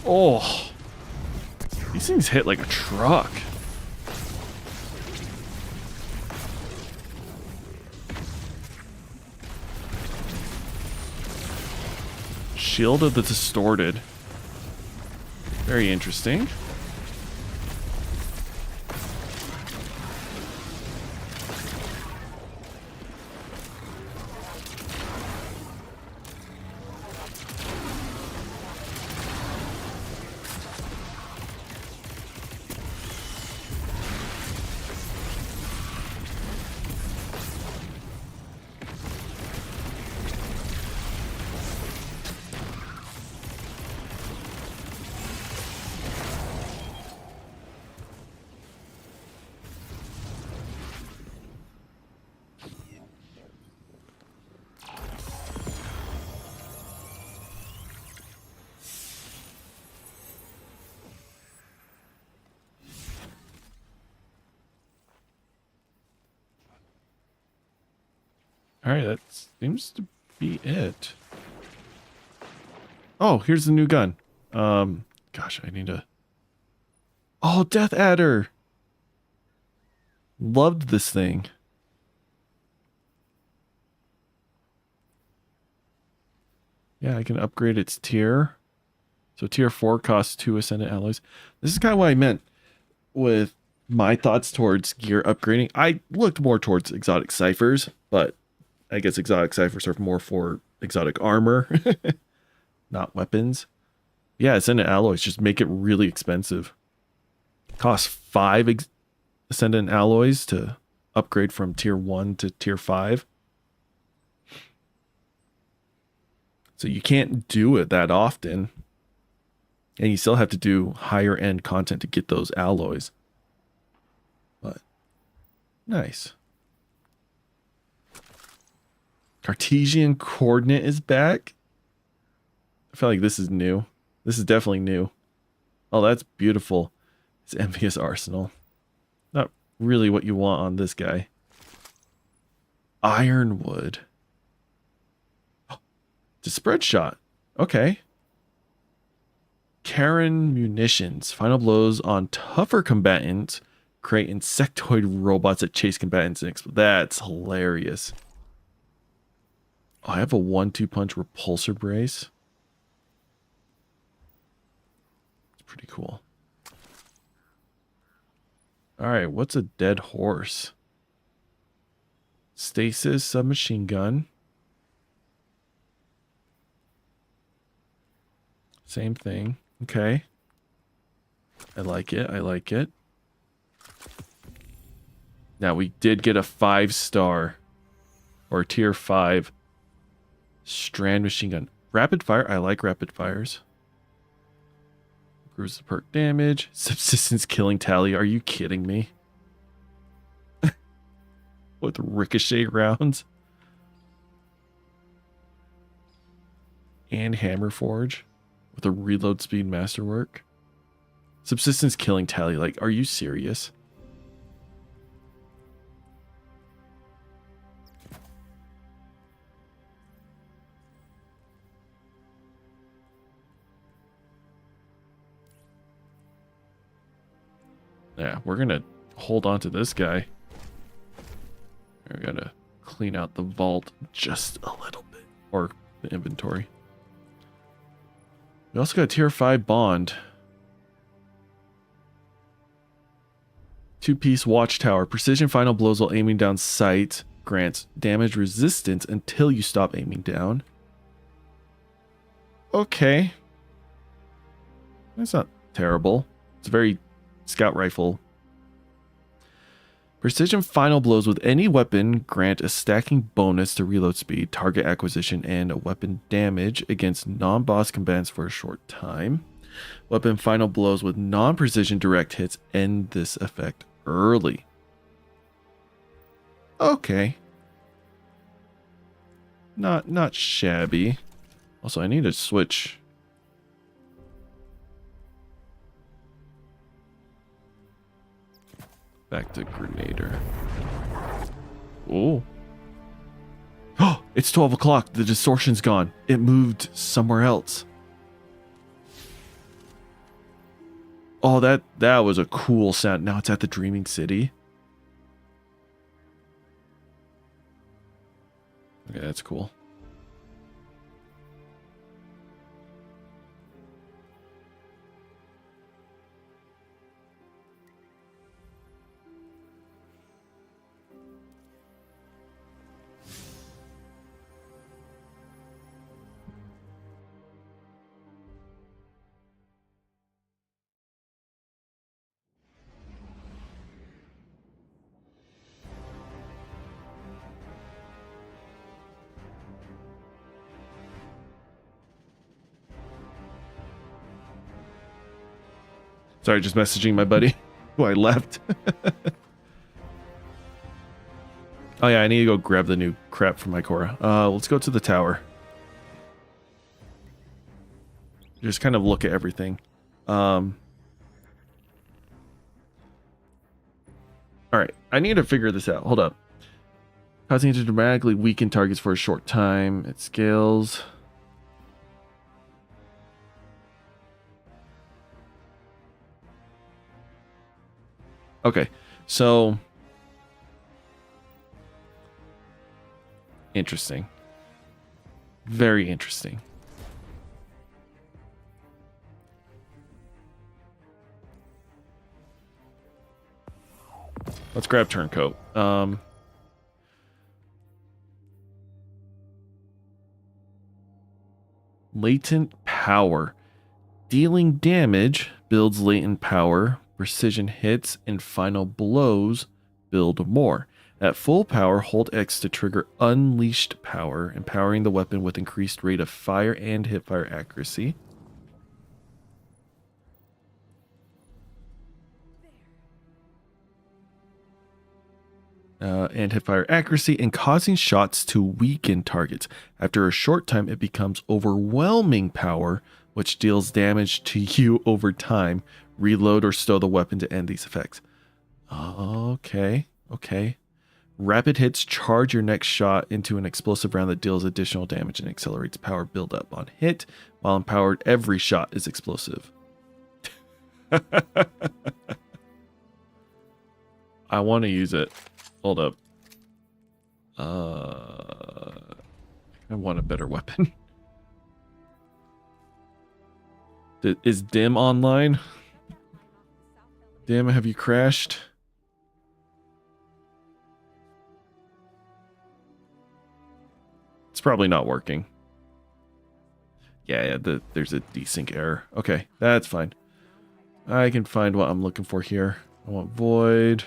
Oh. These things hit like a truck. Shield of the Distorted. Very interesting. Alright, that seems to be it. Oh, here's the new gun. Gosh, I need to... Oh, Death Adder! Loved this thing. Yeah, I can upgrade its tier. So tier 4 costs 2 Ascendant alloys. This is kind of what I meant with my thoughts towards gear upgrading. I looked more towards exotic ciphers, but I guess exotic ciphers are more for exotic armor, not weapons. Yeah, Ascendant alloys just make it really expensive. Costs 5 Ascendant alloys to upgrade from tier 1 to tier 5. So you can't do it that often. And you still have to do higher end content to get those alloys. But nice. Cartesian coordinate is back. I feel like this is new. This is definitely new. Oh, that's beautiful. It's Envious Arsenal. Not really what you want on this guy. Ironwood. It's a spread shot. Okay. Karen munitions. Final blows on tougher combatants. Create insectoid robots that chase combatants and explode. That's hilarious. Oh, I have a 1-2 punch repulsor brace. It's pretty cool. Alright, what's a dead horse? Stasis submachine gun. Same thing. Okay. I like it. I like it. Now, we did get a 5-star or tier 5 strand machine gun. Rapid fire. I like rapid fires. Improves the perk damage. Subsistence killing tally. Are you kidding me? With ricochet rounds. and hammer forge with a reload speed masterwork. Subsistence killing tally. Like, are you serious? Yeah, we're gonna hold on to this guy. We gotta clean out the vault just a little bit, or the inventory. We also got a tier 5 bond. 2-piece watchtower. Precision final blows while aiming down sight. Grants damage resistance until you stop aiming down. Okay. That's not terrible. It's very scout rifle. Precision final blows with any weapon grant a stacking bonus to reload speed, target acquisition, and a weapon damage against non-boss combatants for a short time. Weapon final blows with non-precision direct hits end this effect early. Okay. Not shabby. Also, I need to switch. Back to Grenader. Oh. Oh, it's 12 o'clock. The distortion's gone. It moved somewhere else. Oh, that was a cool sound. Now it's at the Dreaming City. Okay, that's cool. Sorry, just messaging my buddy who I left. Oh yeah, I need to go grab the new crap from my Cora. Let's go to the tower. Just kind of look at everything. Alright, I need to figure this out. Hold up. Causing it to dramatically weaken targets for a short time. It scales. Okay, so interesting. Very interesting. Let's grab Turncoat. Latent power. Dealing damage builds latent power. Precision hits and final blows build more. At full power, hold X to trigger unleashed power, empowering the weapon with increased rate of fire and hipfire accuracy. And hipfire accuracy, and causing shots to weaken targets. After a short time, it becomes overwhelming power, which deals damage to you over time. Reload or stow the weapon to end these effects. Okay. Rapid hits charge your next shot into an explosive round that deals additional damage and accelerates power buildup on hit. While empowered, every shot is explosive. I want to use it. Hold up. I want a better weapon. Is Dim online? Dim, have you crashed? It's probably not working. Yeah, there's a desync error. Okay, that's fine. I can find what I'm looking for here. I want void.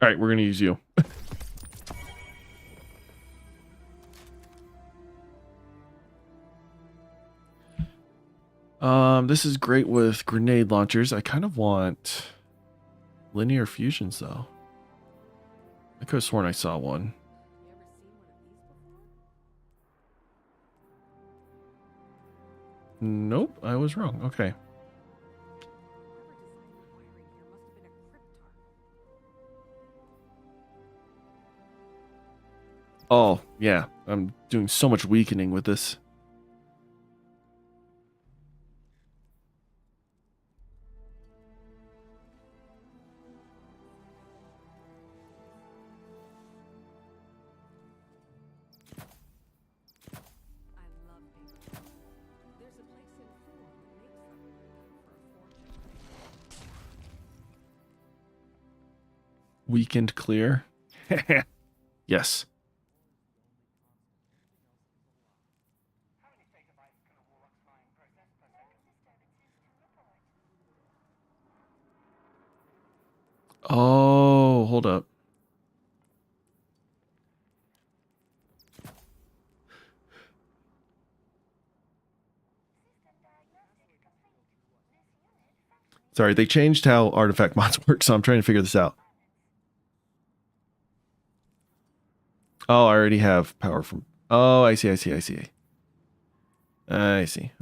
All right, we're gonna use you. This is great with grenade launchers. I kind of want linear fusions though. I could have sworn I saw one. Nope, I was wrong. Okay. Oh, yeah. I'm doing so much weakening with this. Weakened clear. Yes. Oh, hold up. Sorry, they changed how artifact mods work, so I'm trying to figure this out. Oh, I already have power from... Oh, I see. I see.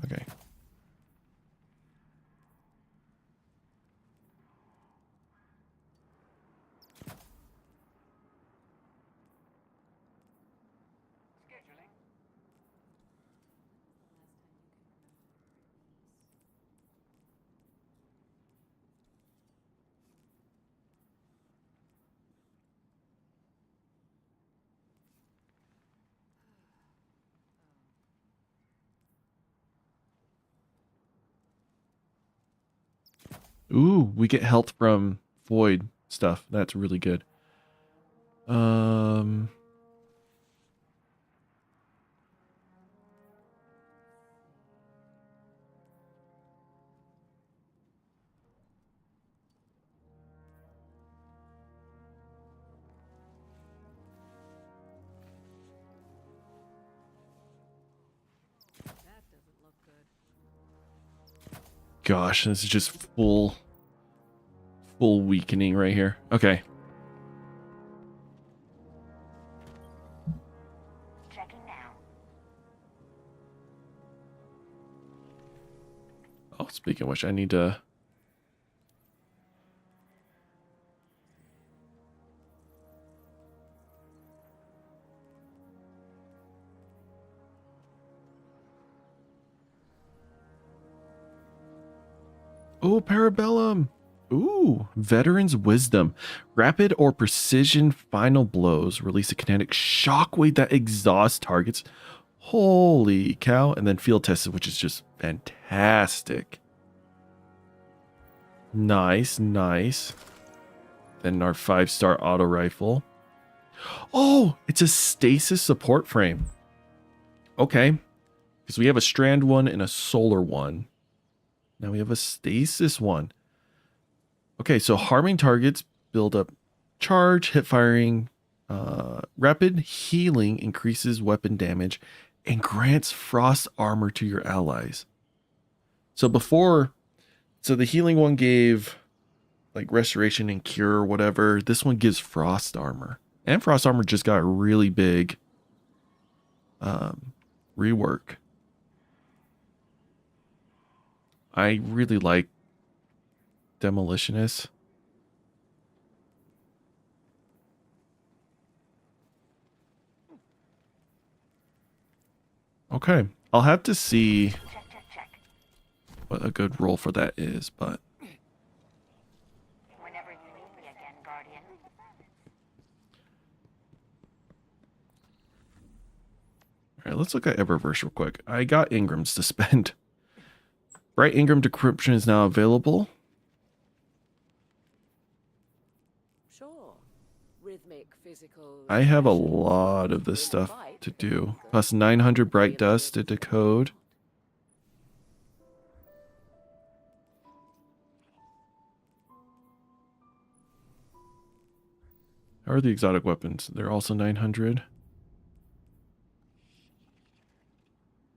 Okay. Ooh, we get health from void stuff. That's really good. Gosh, this is just full weakening right here. Okay. Checking now. Oh, speaking of which, I need to... Oh, Parabellum. Ooh, Veteran's Wisdom. Rapid or precision final blows release a kinetic shockwave that exhausts targets. Holy cow. And then field tested, which is just fantastic. Nice. Then our 5-star auto rifle. Oh, it's a stasis support frame. Okay. Because we have a strand one and a solar one. Now we have a stasis one. Okay, so harming targets build up charge, hip firing, rapid healing increases weapon damage, and grants frost armor to your allies. So the healing one gave like restoration and cure or whatever. This one gives frost armor. And frost armor just got a really big rework. I really like Demolitionist. Okay, I'll have to see what a good role for that is, but Whenever you need me again, Guardian. all right, let's look at Eververse real quick. I got Ingrams to spend. Bright Ingram decryption is now available. Sure. With I have a lot of this stuff to do. Plus 900 bright dust to decode. How are the exotic weapons? They're also 900.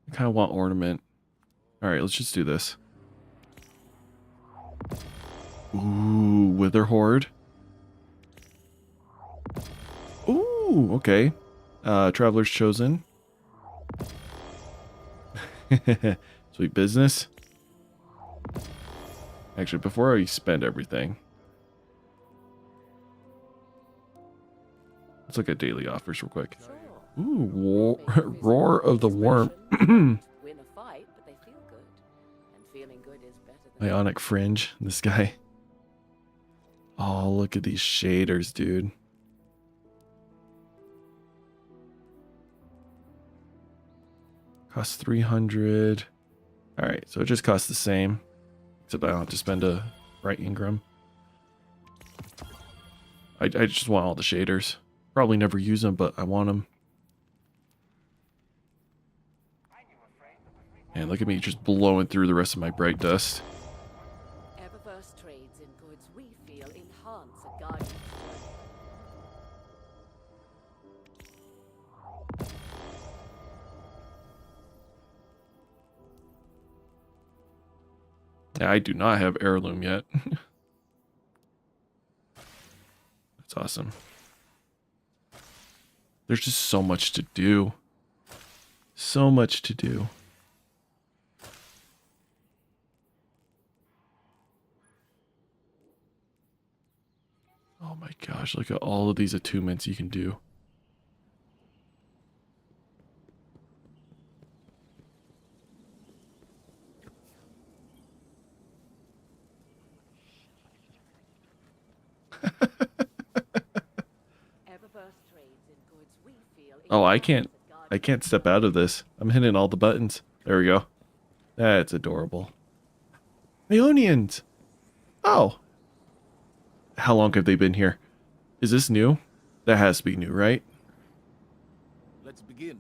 I kind of want ornament. Alright, let's just do this. Ooh, Wither Horde. Ooh, okay. Traveler's Chosen. Sweet business. Actually, before I spend everything, let's look at daily offers real quick. Ooh, Roar of the Worm. Ionic Fringe, this guy. Oh, look at these shaders, dude. Costs 300. Alright, so it just costs the same. Except I don't have to spend a bright Ingram. I just want all the shaders. Probably never use them, but I want them. And look at me just blowing through the rest of my bright dust. Trades in goods we feel enhance a guardian's journey. Yeah, I do not have heirloom yet. That's awesome. There's just so much to do. So much to do. Oh my gosh, look at all of these attunements you can do. Oh, I can't step out of this. I'm hitting all the buttons. There we go. That's adorable. Ionians! Oh. How long have they been here? Is this new? That has to be new, right? Let's begin.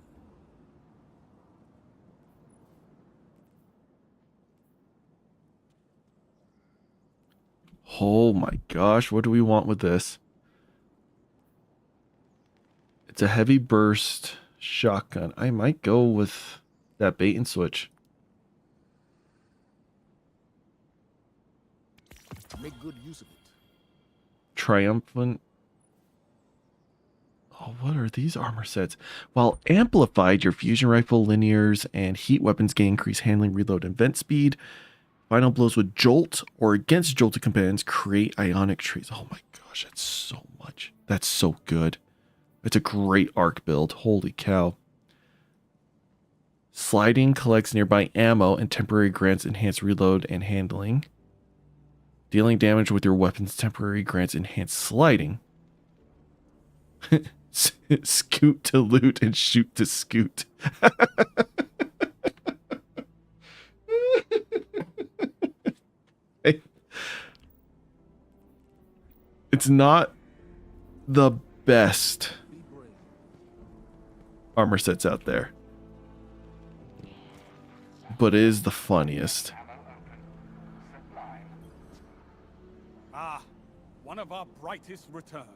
Oh my gosh, what do we want with this? It's a heavy burst shotgun. I might go with that bait and switch. Make good use of it. Triumphant. Oh, what are these armor sets? While amplified, your fusion rifle, linears, and heat weapons gain increased handling, reload, and vent speed. Final blows with jolt or against jolted combatants create ionic trees. Oh my gosh, that's so much. That's so good. It's a great arc build. Holy cow. Sliding collects nearby ammo and temporary grants enhanced reload and handling. Dealing damage with your weapons temporary grants enhanced sliding. Scoot to loot and shoot to scoot. It's not the best armor sets out there, but it is the funniest. Ah, one of our brightest returns.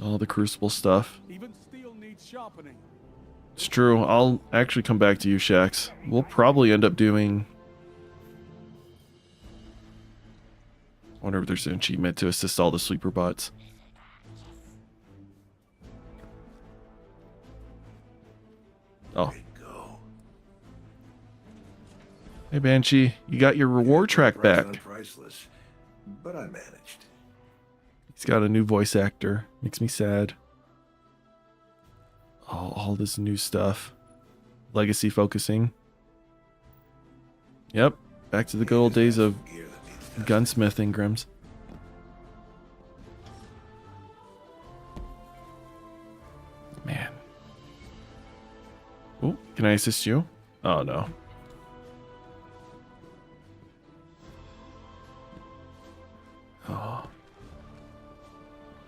All the crucible stuff. Even steel needs sharpening. It's true. I'll actually come back to you, Shax. We'll probably end up doing... I wonder if there's an achievement to assist all the sleeper bots. Oh. Hey, Banshee. You got your reward track back. Priceless, but I managed. He's got a new voice actor. Makes me sad. Oh, all this new stuff. Legacy focusing. Yep. Back to the good old days of gunsmith Ingrams. Man. Oh, can I assist you? Oh, no. Oh.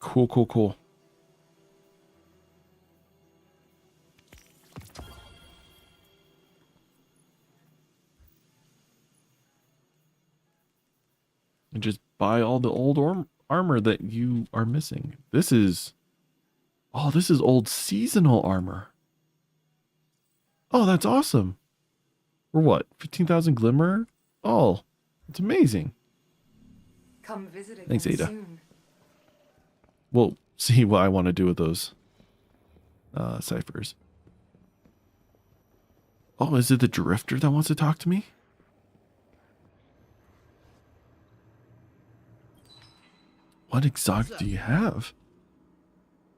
Cool, cool, cool. And just buy all the old armor that you are missing. This is... Oh, this is old seasonal armor. Oh, that's awesome. For what? 15,000 glimmer? Oh, it's amazing. Come visit again. Thanks, Ada. Soon. We'll see what I want to do with those ciphers. Oh, is it the drifter that wants to talk to me? What exotic do you have?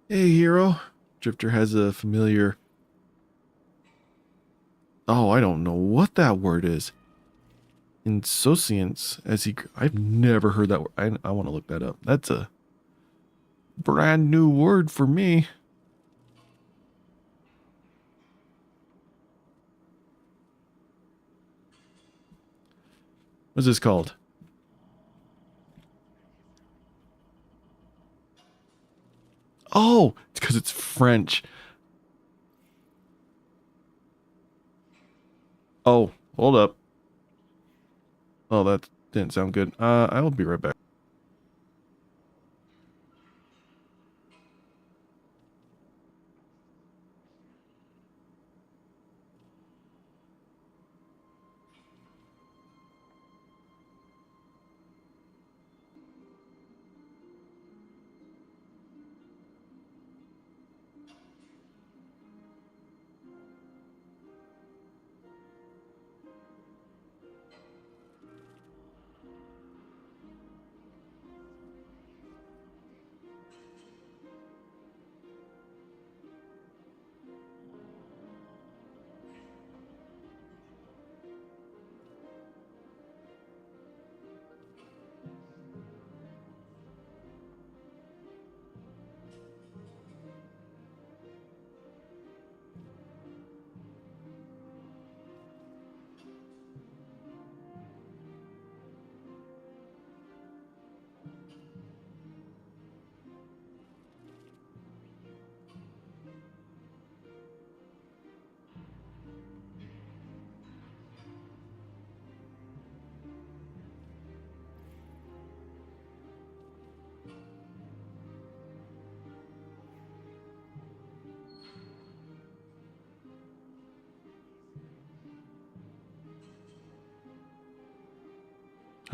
Hey, hero. Drifter has a familiar... Oh, I don't know what that word is. Insouciance, as he... I've never heard that word. I want to look that up. That's a brand new word for me. What's this called? Oh, it's because it's French. Oh, hold up. Oh, that didn't sound good. I will be right back.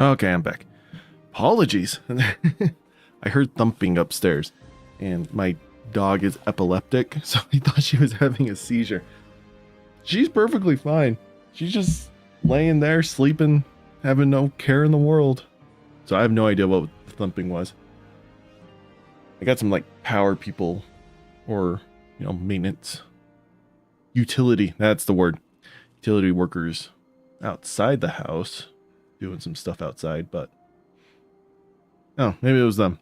Okay, I'm back. Apologies. I heard thumping upstairs, and my dog is epileptic, so I thought she was having a seizure. She's perfectly fine. She's just laying there, sleeping, having no care in the world. So I have no idea what the thumping was. I got some, like, power people, or, you know, maintenance. Utility, that's the word. Utility workers outside the house, doing some stuff outside, but oh, maybe it was them.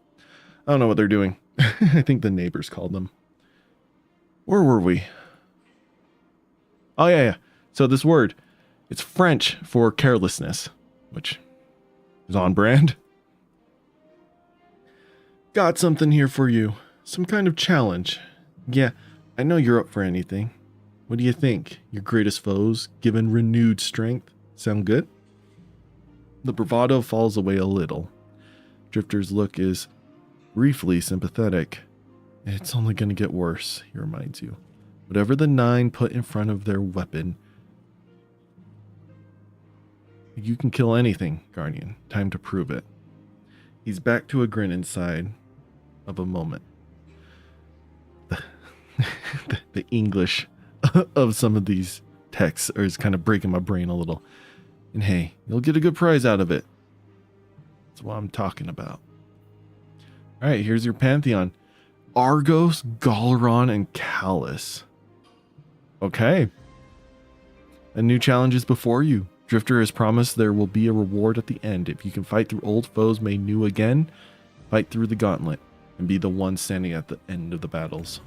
I don't know what they're doing. I think the neighbors called them. Where were we? Oh, yeah. So this word, it's French for carelessness, which is on brand. Got something here for you. Some kind of challenge. Yeah, I know you're up for anything. What do you think? Your greatest foes given renewed strength. Sound good? The bravado falls away a little. Drifter's look is briefly sympathetic. It's only going to get worse, he reminds you. Whatever the 9 put in front of their weapon, you can kill anything, Guardian. Time to prove it. He's back to a grin inside of a moment. The English of some of these texts is kind of breaking my brain a little. And hey, you'll get a good prize out of it. That's what I'm talking about. Alright, here's your Pantheon. Argos, Galaron, and Callus. Okay. A new challenge is before you. Drifter has promised there will be a reward at the end. If you can fight through old foes made new again, fight through the gauntlet, and be the one standing at the end of the battles.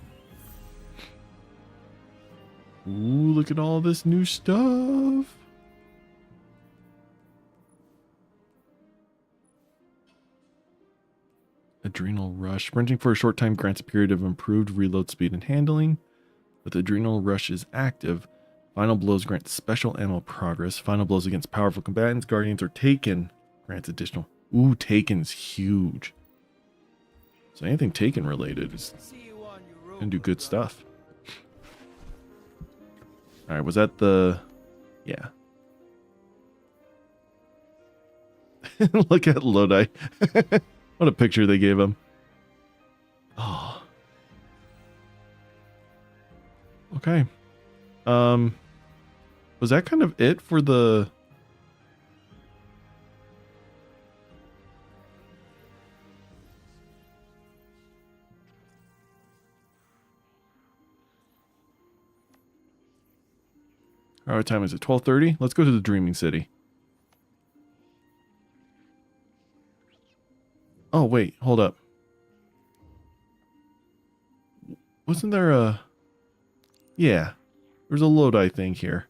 Ooh, look at all this new stuff. Adrenal Rush. Sprinting for a short time grants a period of improved reload speed and handling. With Adrenal Rush is active, Final Blows grant special ammo progress. Final Blows against powerful combatants, guardians, or Taken grants additional. Ooh, Taken's huge. So anything Taken related is gonna do good stuff. Alright, was that the... Yeah. Look at Lodi. What a picture they gave him. Oh. Okay. Was that kind of it for the... All right, what time is it? 12:30? Let's go to the Dreaming City. Oh, wait, hold up. Wasn't there a... Yeah, there's a Lodi thing here.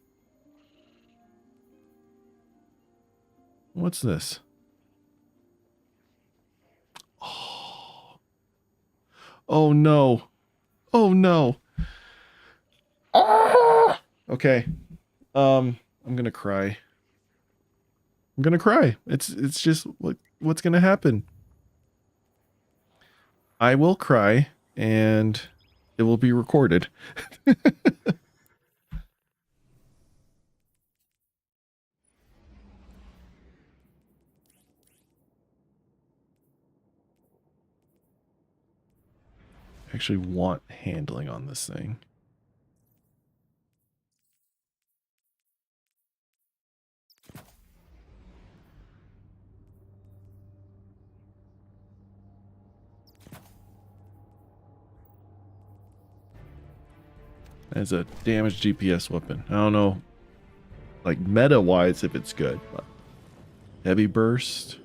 What's this? Oh. Oh no. Oh no. Ah! Okay. I'm gonna cry. I'm gonna cry. It's just what's gonna happen. I will cry and it will be recorded. I actually want handling on this thing. As a damaged GPS weapon. I don't know, like meta-wise, if it's good. But heavy burst.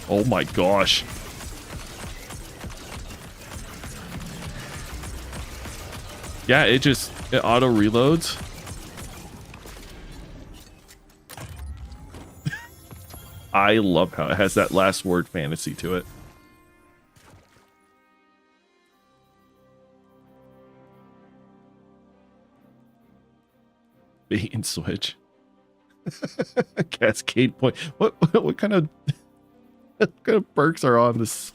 Oh my gosh. Yeah, it auto reloads. I love how it has that last word fantasy to it. Bait and switch. Cascade point. What kind of what kind of perks are on this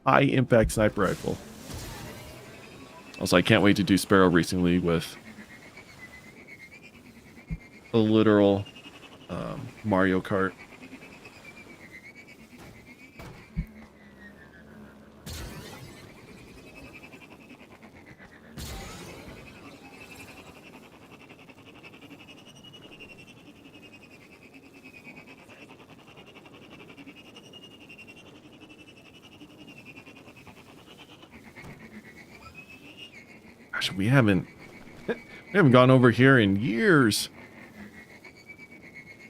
high impact sniper rifle? Also, I can't wait to do Sparrow recently with a literal Mario Kart. Gosh, we haven't gone over here in years.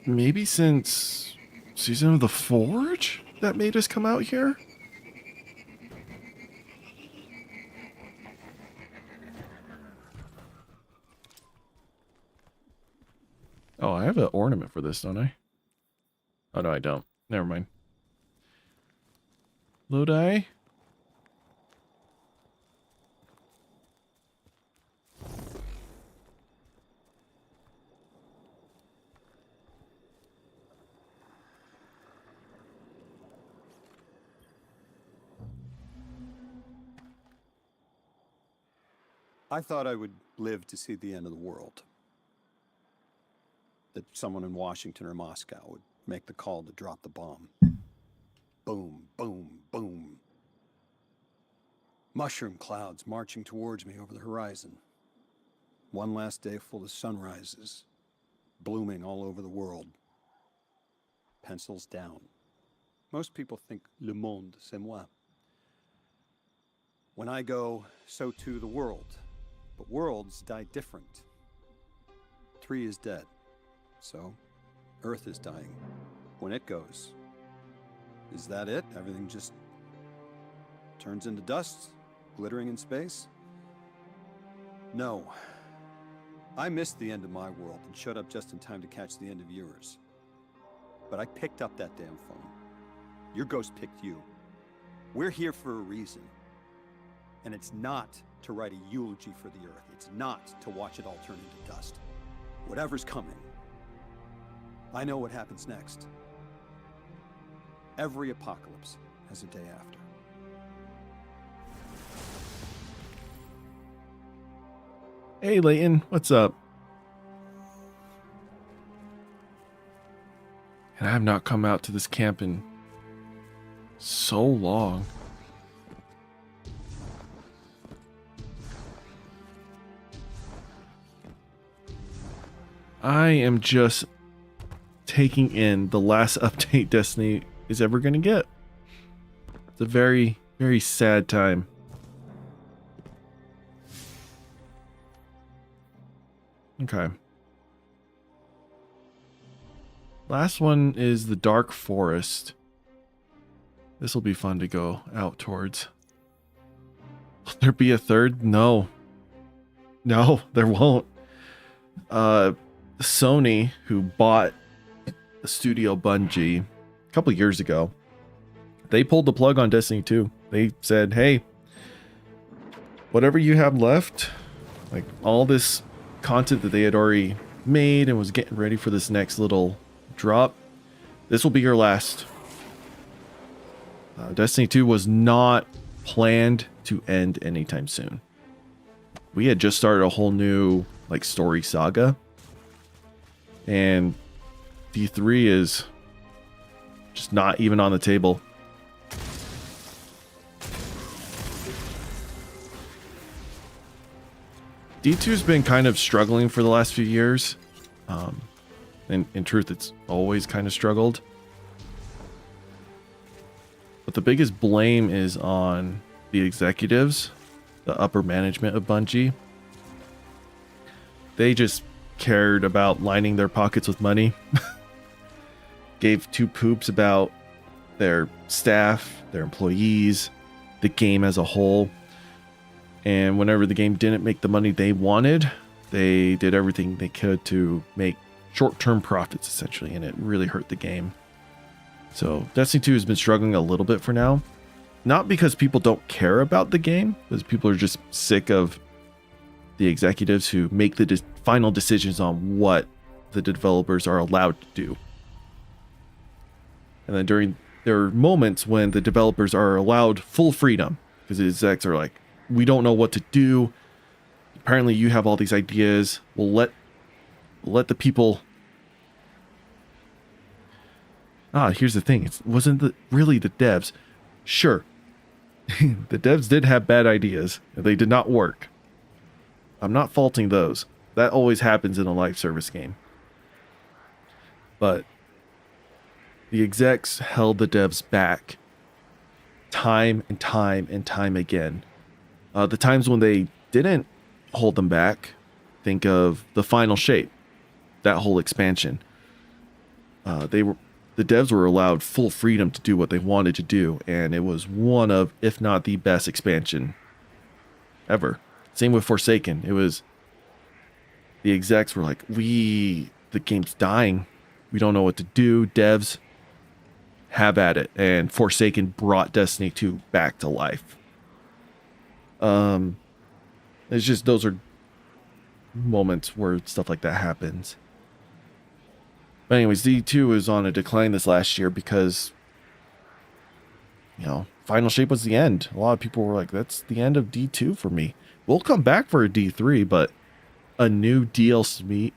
Maybe since Season of the Forge that made us come out here? Oh, I have an ornament for this, don't I? Oh, no, I don't. Never mind. Lodi? I thought I would live to see the end of the world. That someone in Washington or Moscow would make the call to drop the bomb. Boom, boom, boom. Mushroom clouds marching towards me over the horizon. One last day full of sunrises, blooming all over the world. Pencils down. Most people think le monde, c'est moi. When I go, so too the world. But worlds die different. Tree is dead. So, Earth is dying. When it goes, is that it? Everything just turns into dust, glittering in space? No. I missed the end of my world and showed up just in time to catch the end of yours. But I picked up that damn phone. Your ghost picked you. We're here for a reason. And it's not to write a eulogy for the Earth. It's not to watch it all turn into dust. Whatever's coming, I know what happens next. Every apocalypse has a day after. Hey, Layton, what's up? And I have not come out to this camp in so long. I am just taking in the last update Destiny is ever going to get. It's a very, very sad time. Okay. Last one is the Dark Forest. This will be fun to go out towards. Will there be a third? No. No, there won't. Sony, who bought the studio Bungie a couple years ago, they pulled the plug on Destiny 2. They said, hey, whatever you have left, like all this content that they had already made and was getting ready for this next little drop, this will be your last. Destiny 2 was not planned to end anytime soon. We had just started a whole new like story saga, and D3 is just not even on the table. D2's been kind of struggling for the last few years. In truth, it's always kind of struggled. But the biggest blame is on the executives, the upper management of Bungie. They just cared about lining their pockets with money. Gave two poops about their staff, their employees, the game as a whole. And whenever the game didn't make the money they wanted, they did everything they could to make short-term profits, essentially, and it really hurt the game. So Destiny 2 has been struggling a little bit for now. Not because people don't care about the game, because people are just sick of the executives who make the final decisions on what the developers are allowed to do. And then there are moments when the developers are allowed full freedom, because the execs are like, we don't know what to do. Apparently you have all these ideas. We'll let the people... here's the thing. It wasn't really the devs. Sure. The devs did have bad ideas. They did not work. I'm not faulting those. That always happens in a live service game. But the execs held the devs back time and time and time again. The times when they didn't hold them back, think of the Final Shape, that whole expansion. The devs were allowed full freedom to do what they wanted to do, and it was one of, if not the best expansion ever. Same with Forsaken. It was, the execs were like, the game's dying. We don't know what to do. Devs, have at it. And Forsaken brought Destiny 2 back to life. It's just, those are moments where stuff like that happens. But anyways, D2 is on a decline this last year because, Final Shape was the end. A lot of people were like, that's the end of D2 for me. We'll come back for a D3, but a new DLC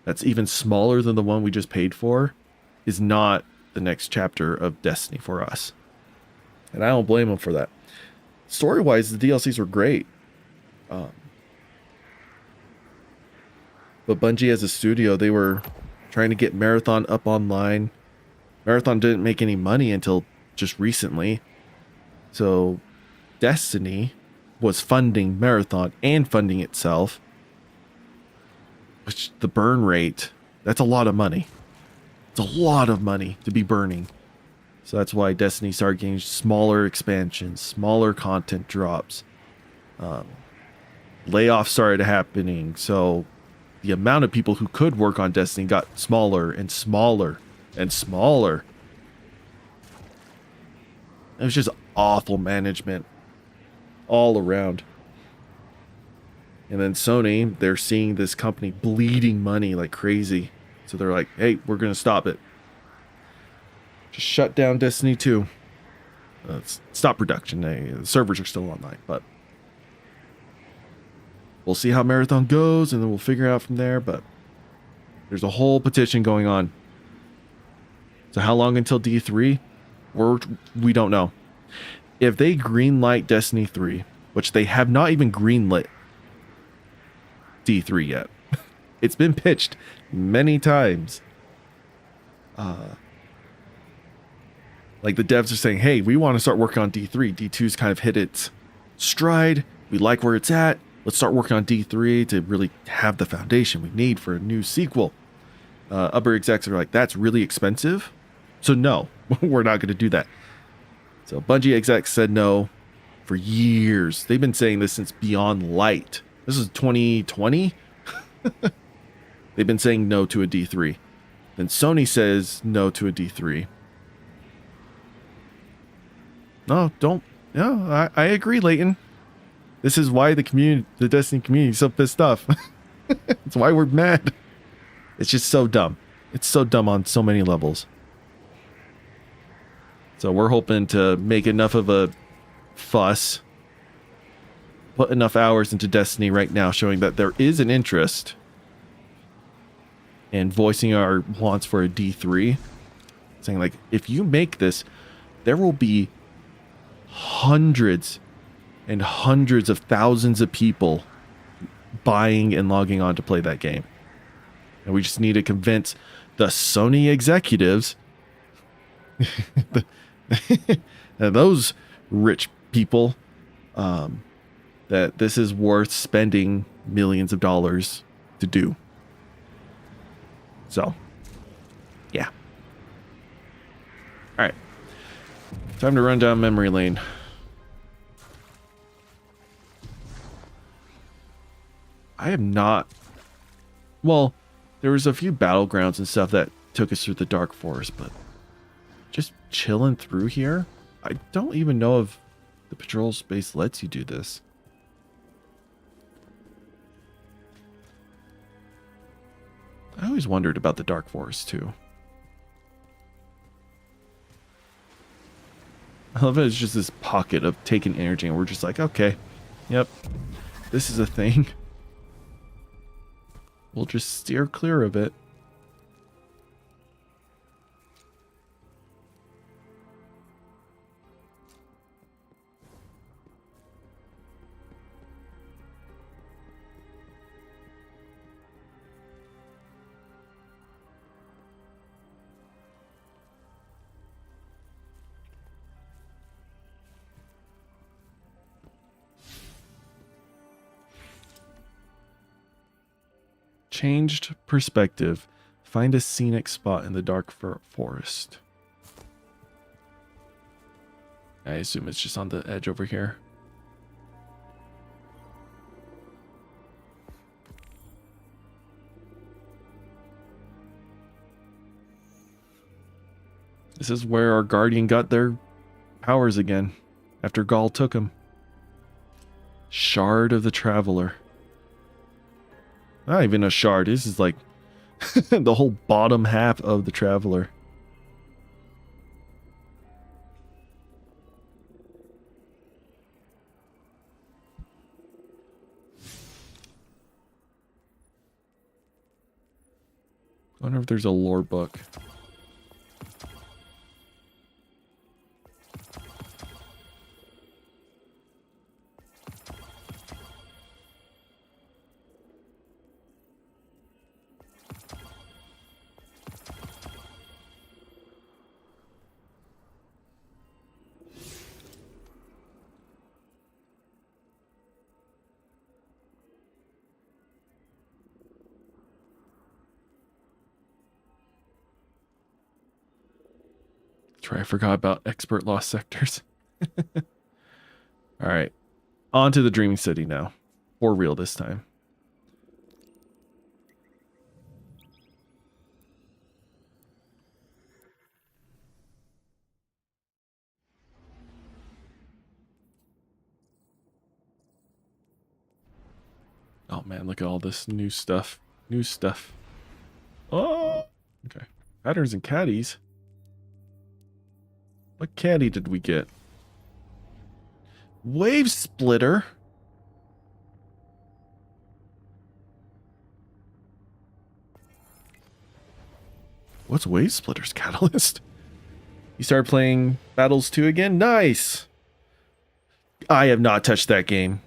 that's even smaller than the one we just paid for is not the next chapter of Destiny for us. And I don't blame them for that. Story-wise, the DLCs were great. But Bungie as a studio, they were trying to get Marathon up online. Marathon didn't make any money until just recently. So Destiny was funding Marathon and funding itself. Which, the burn rate, that's a lot of money. It's a lot of money to be burning. So that's why Destiny started getting smaller expansions, smaller content drops. Layoffs started happening, so the amount of people who could work on Destiny got smaller and smaller and smaller. It was just awful management all around. And then Sony, they're seeing this company bleeding money like crazy. So they're like, hey, we're going to stop it. Just shut down Destiny 2. Stop production. The servers are still online, but we'll see how Marathon goes, and then we'll figure out from there. But there's a whole petition going on. So how long until D3? We don't know. If they greenlight Destiny 3, which they have not even greenlit D3 yet. It's been pitched many times. Like the devs are saying, hey, we want to start working on D3. D2's kind of hit its stride. We like where it's at. Let's start working on D3 to really have the foundation we need for a new sequel. Upper execs are like, that's really expensive. So no, we're not going to do that. So Bungie execs said no for years. They've been saying this since Beyond Light. This is 2020. They've been saying no to a D3. Then Sony says no to a D3. No, don't. No, I agree, Leighton. This is why the Destiny community is so pissed off. It's why we're mad. It's just so dumb. It's so dumb on so many levels. So we're hoping to make enough of a fuss, put enough hours into Destiny right now, showing that there is an interest, and voicing our wants for a D3, saying like, if you make this, there will be hundreds and hundreds of thousands of people buying and logging on to play that game. And we just need to convince the Sony executives, those rich people, that this is worth spending millions of dollars to do. So, yeah. All right. Time to run down memory lane. I am not... Well, there was a few battlegrounds and stuff that took us through the Dark Forest, but just chilling through here? I don't even know if the patrol space lets you do this. I always wondered about the Dark Forest, too. I love it. It's just this pocket of taking energy, and we're just like, okay, yep, this is a thing. We'll just steer clear of it. Changed perspective. Find a scenic spot in the dark forest. I assume it's just on the edge over here. This is where our guardian got their powers again after Gaul took him. Shard of the Traveler. Not even a shard. This is like the whole bottom half of the Traveler. I wonder if there's a lore book. That's right, I forgot about expert lost sectors. All right, on to the Dreaming City now. For real this time. Oh man, look at all this new stuff. New stuff. Oh, okay. Patterns and caddies. What caddy did we get? Wave splitter. What's Wave Splitter's catalyst? You started playing Battles 2 again? Nice! I have not touched that game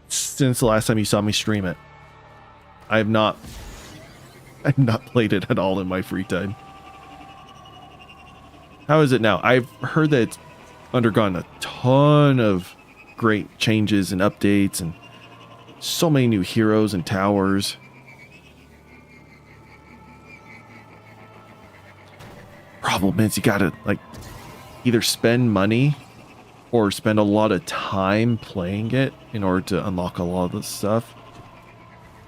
since the last time you saw me stream it. I've not played it at all in my free time. How is it now? I've heard that it's undergone a ton of great changes and updates and so many new heroes and towers. Problem is you gotta like either spend money or spend a lot of time playing it in order to unlock a lot of this stuff.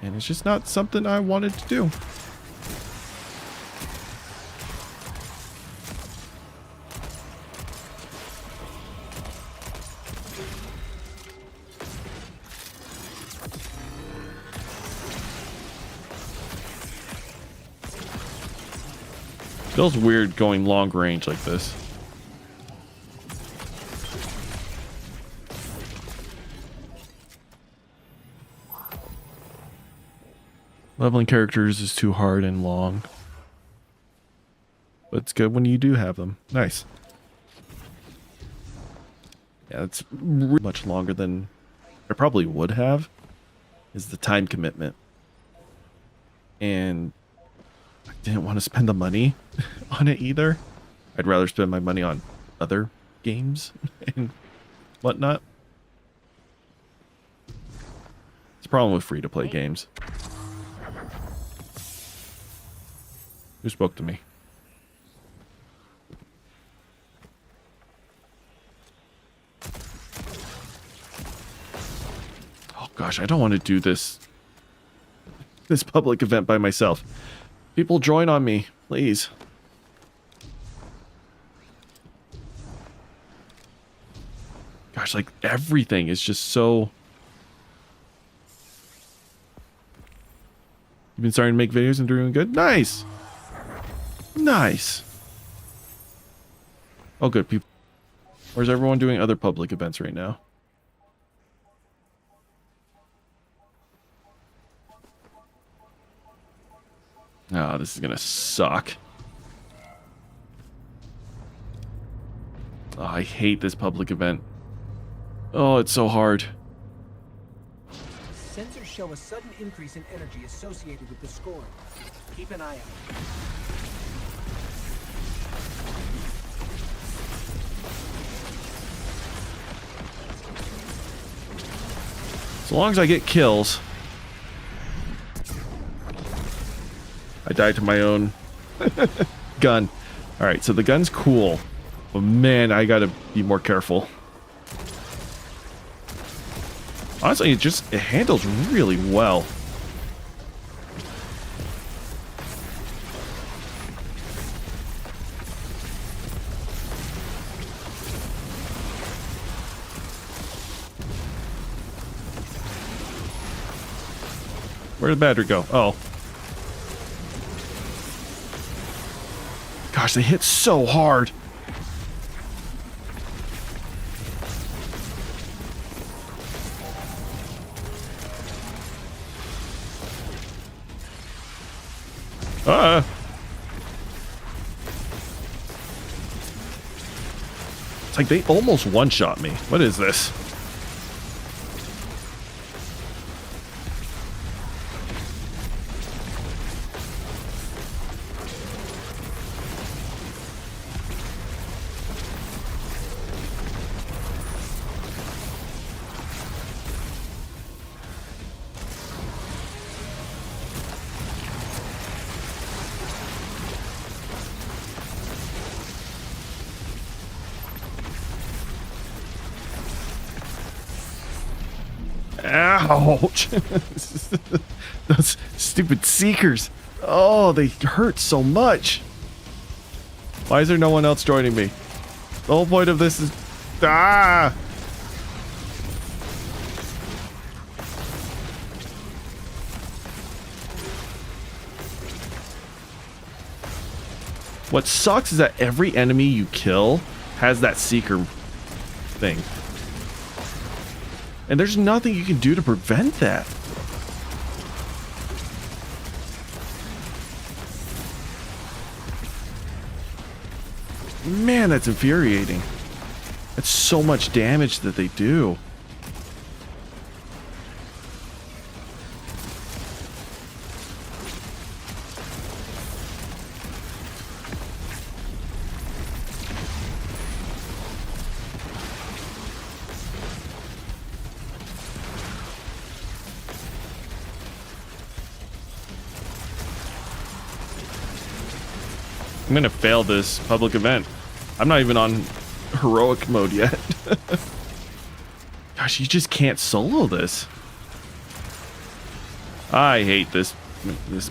And it's just not something I wanted to do. Feels weird going long range like this. Leveling characters is too hard and long. But it's good when you do have them. Nice. Yeah, it's much longer than I probably would have. Is the time commitment. And I didn't want to spend the money on it either. I'd rather spend my money on other games and whatnot. It's a problem with free-to-play games. Who spoke to me? Oh gosh, I don't want to do this public event by myself. People join on me, please. Gosh, like everything is just so... You've been starting to make videos and doing good? Nice! Nice! Oh good, people. Where's everyone doing other public events right now? Oh, this is gonna suck. Oh, I hate this public event. Oh, it's so hard. Sensors show a sudden increase in energy associated with the scoring. Keep an eye out. As long as I get kills. I died to my own gun. Alright, so the gun's cool. But man, I gotta be more careful. Honestly, it handles really well. Where did the battery go? Oh. Gosh, they hit so hard. It's like they almost one-shot me. What is this? Ouch. Those stupid seekers. Oh, they hurt so much. Why is there no one else joining me? The whole point of this is... Ah! What sucks is that every enemy you kill has that seeker thing. And there's nothing you can do to prevent that. Man, that's infuriating. That's so much damage that they do. I'm gonna fail this public event. I'm not even on heroic mode yet. Gosh, you just can't solo this. I hate this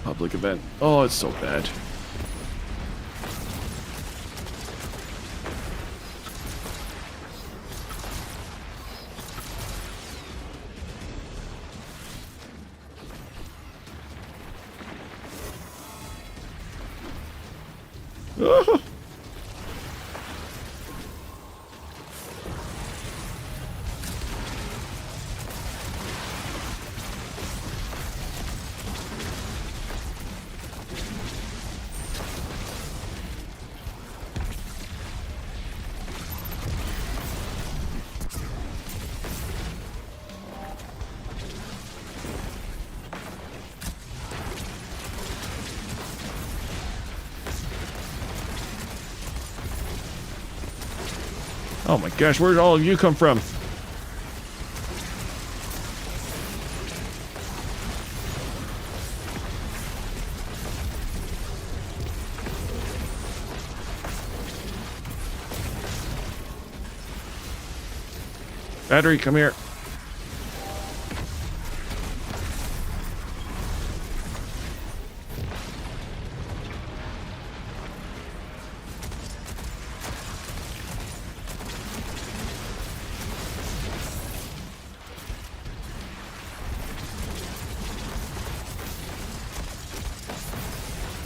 public event. Oh, it's so bad. Oh my gosh, where did all of you come from? Battery, come here.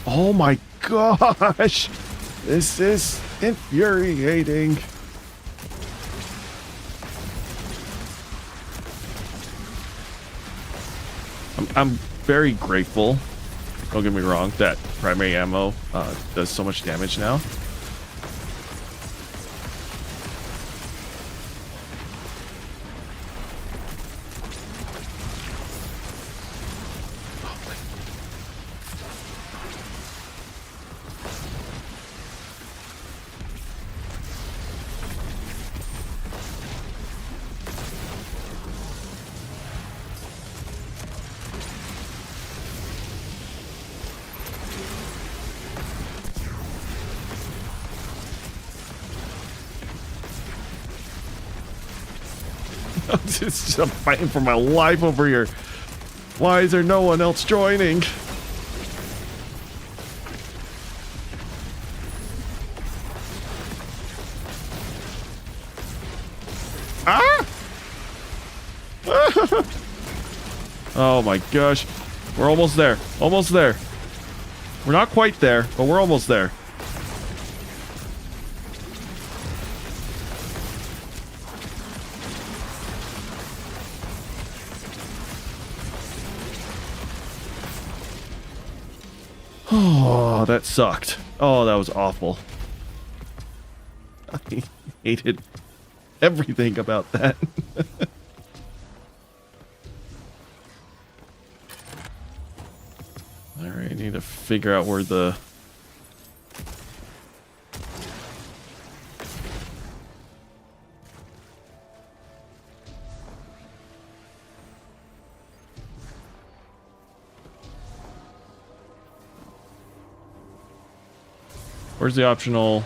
Oh my gosh, this is infuriating. I'm very grateful, don't get me wrong, that primary ammo does so much damage now. It's just, I'm fighting for my life over here. Why is there no one else joining? Ah! Oh my gosh. We're almost there. Almost there. We're not quite there, but we're almost there. Oh, that sucked. Oh, that was awful. I hated everything about that. All right, I need to figure out where the... Where's the optional?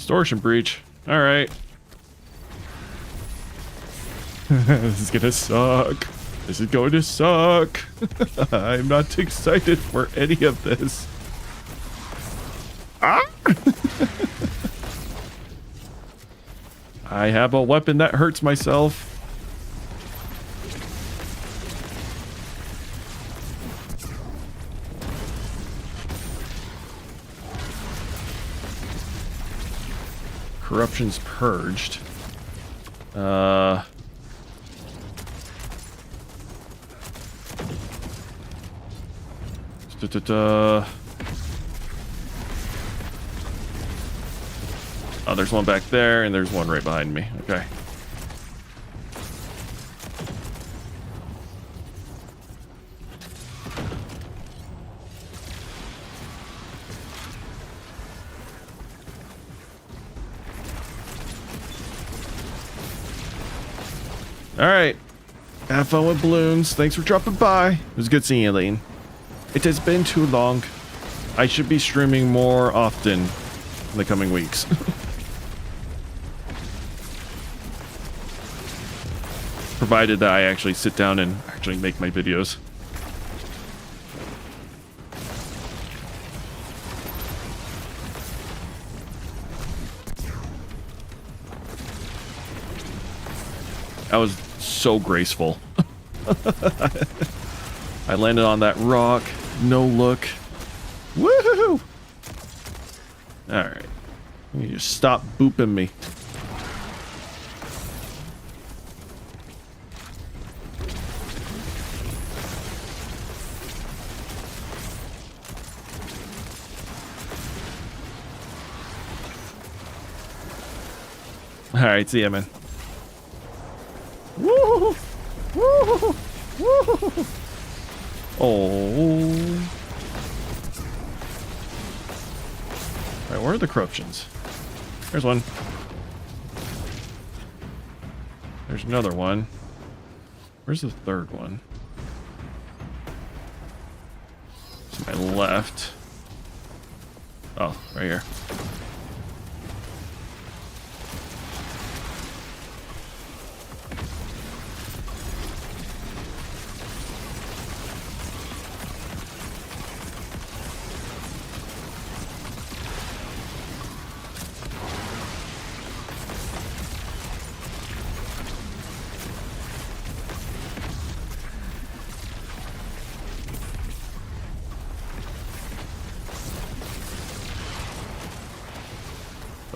Distortion breach. All right. This is gonna suck. This is going to suck. I'm not excited for any of this. Ah! I have a weapon that hurts myself. Corruption's purged. Oh, there's one back there, and there's one right behind me. Okay. All right. Have fun with balloons. Thanks for dropping by. It was good seeing you, Lane. It has been too long. I should be streaming more often in the coming weeks. Provided that I actually sit down and actually make my videos. That was so graceful. I landed on that rock. No look. Woohoo! Alright. You just stop booping me. Alright, see ya, man. Woo! Woo! Woo! Oh. Alright, where are the corruptions? There's one. There's another one. Where's the third one? To my left. Oh, right here.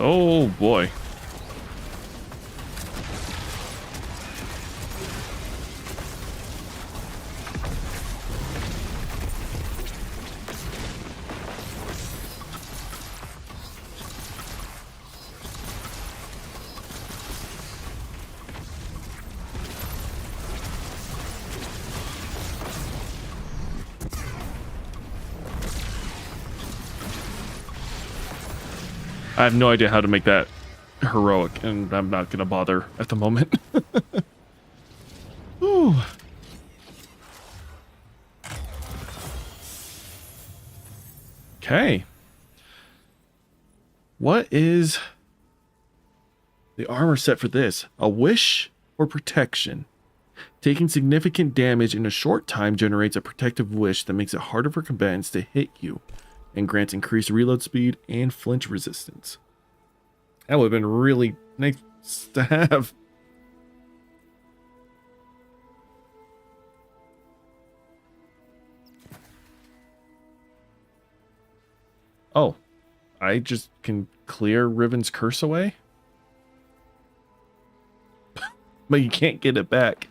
Oh boy. I have no idea how to make that heroic, and I'm not gonna bother at the moment. Ooh. Okay. What is the armor set for this? A wish or protection? Taking significant damage in a short time generates a protective wish that makes it harder for combatants to hit you and grants increased reload speed and flinch resistance. That would have been really nice to have. Oh, I just can clear Riven's curse away? But you can't get it back.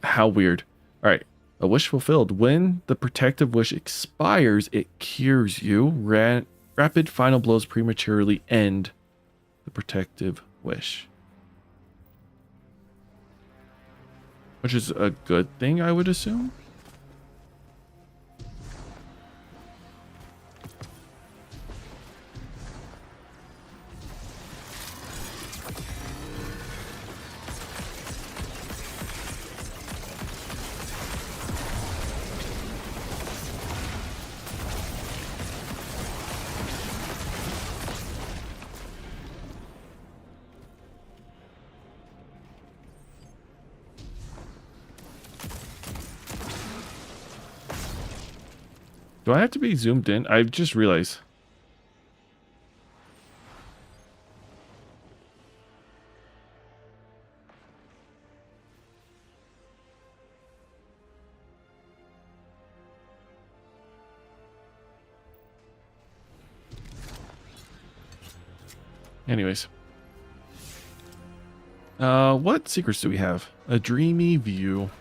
How weird. All right. A wish fulfilled. When the protective wish expires, it cures you. Rapid final blows prematurely end the protective wish. Which is a good thing, I would assume. Do I have to be zoomed in? I just realized. Anyways. What secrets do we have? A dreamy view.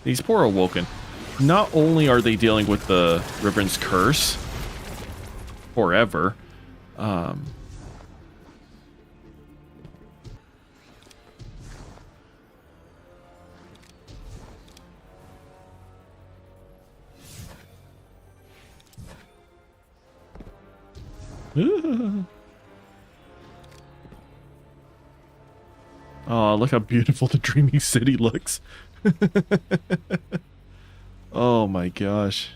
These poor Awoken. Not only are they dealing with the Ribbon's curse forever, oh, look how beautiful the dreamy city looks. Oh my gosh.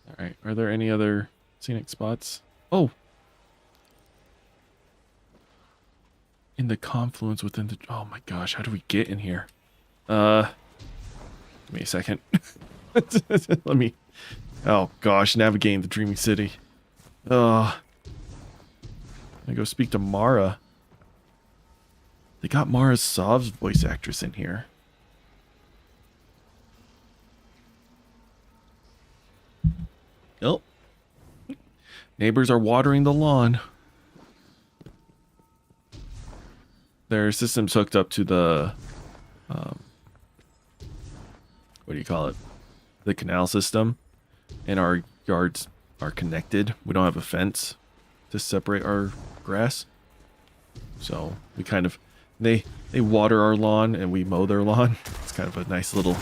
All right, are there any other scenic spots? Oh. In the confluence within the... Oh my gosh, how do we get in here? Give me a second. Let me... Oh gosh, navigating the dreamy city. I go speak to Mara. They got Mara Sov's voice actress in here. Oh. Neighbors are watering the lawn. Their system's hooked up to the what do you call it? The canal system. And our yards are connected. We don't have a fence to separate our grass. So we kind of, they water our lawn and we mow their lawn. It's kind of a nice little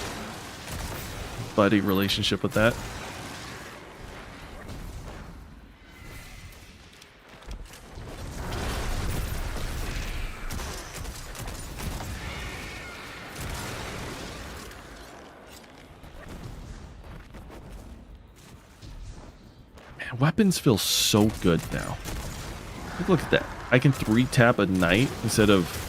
buddy relationship with that. Weapons feel so good now. Look at that. I can 3-tap a knight instead of...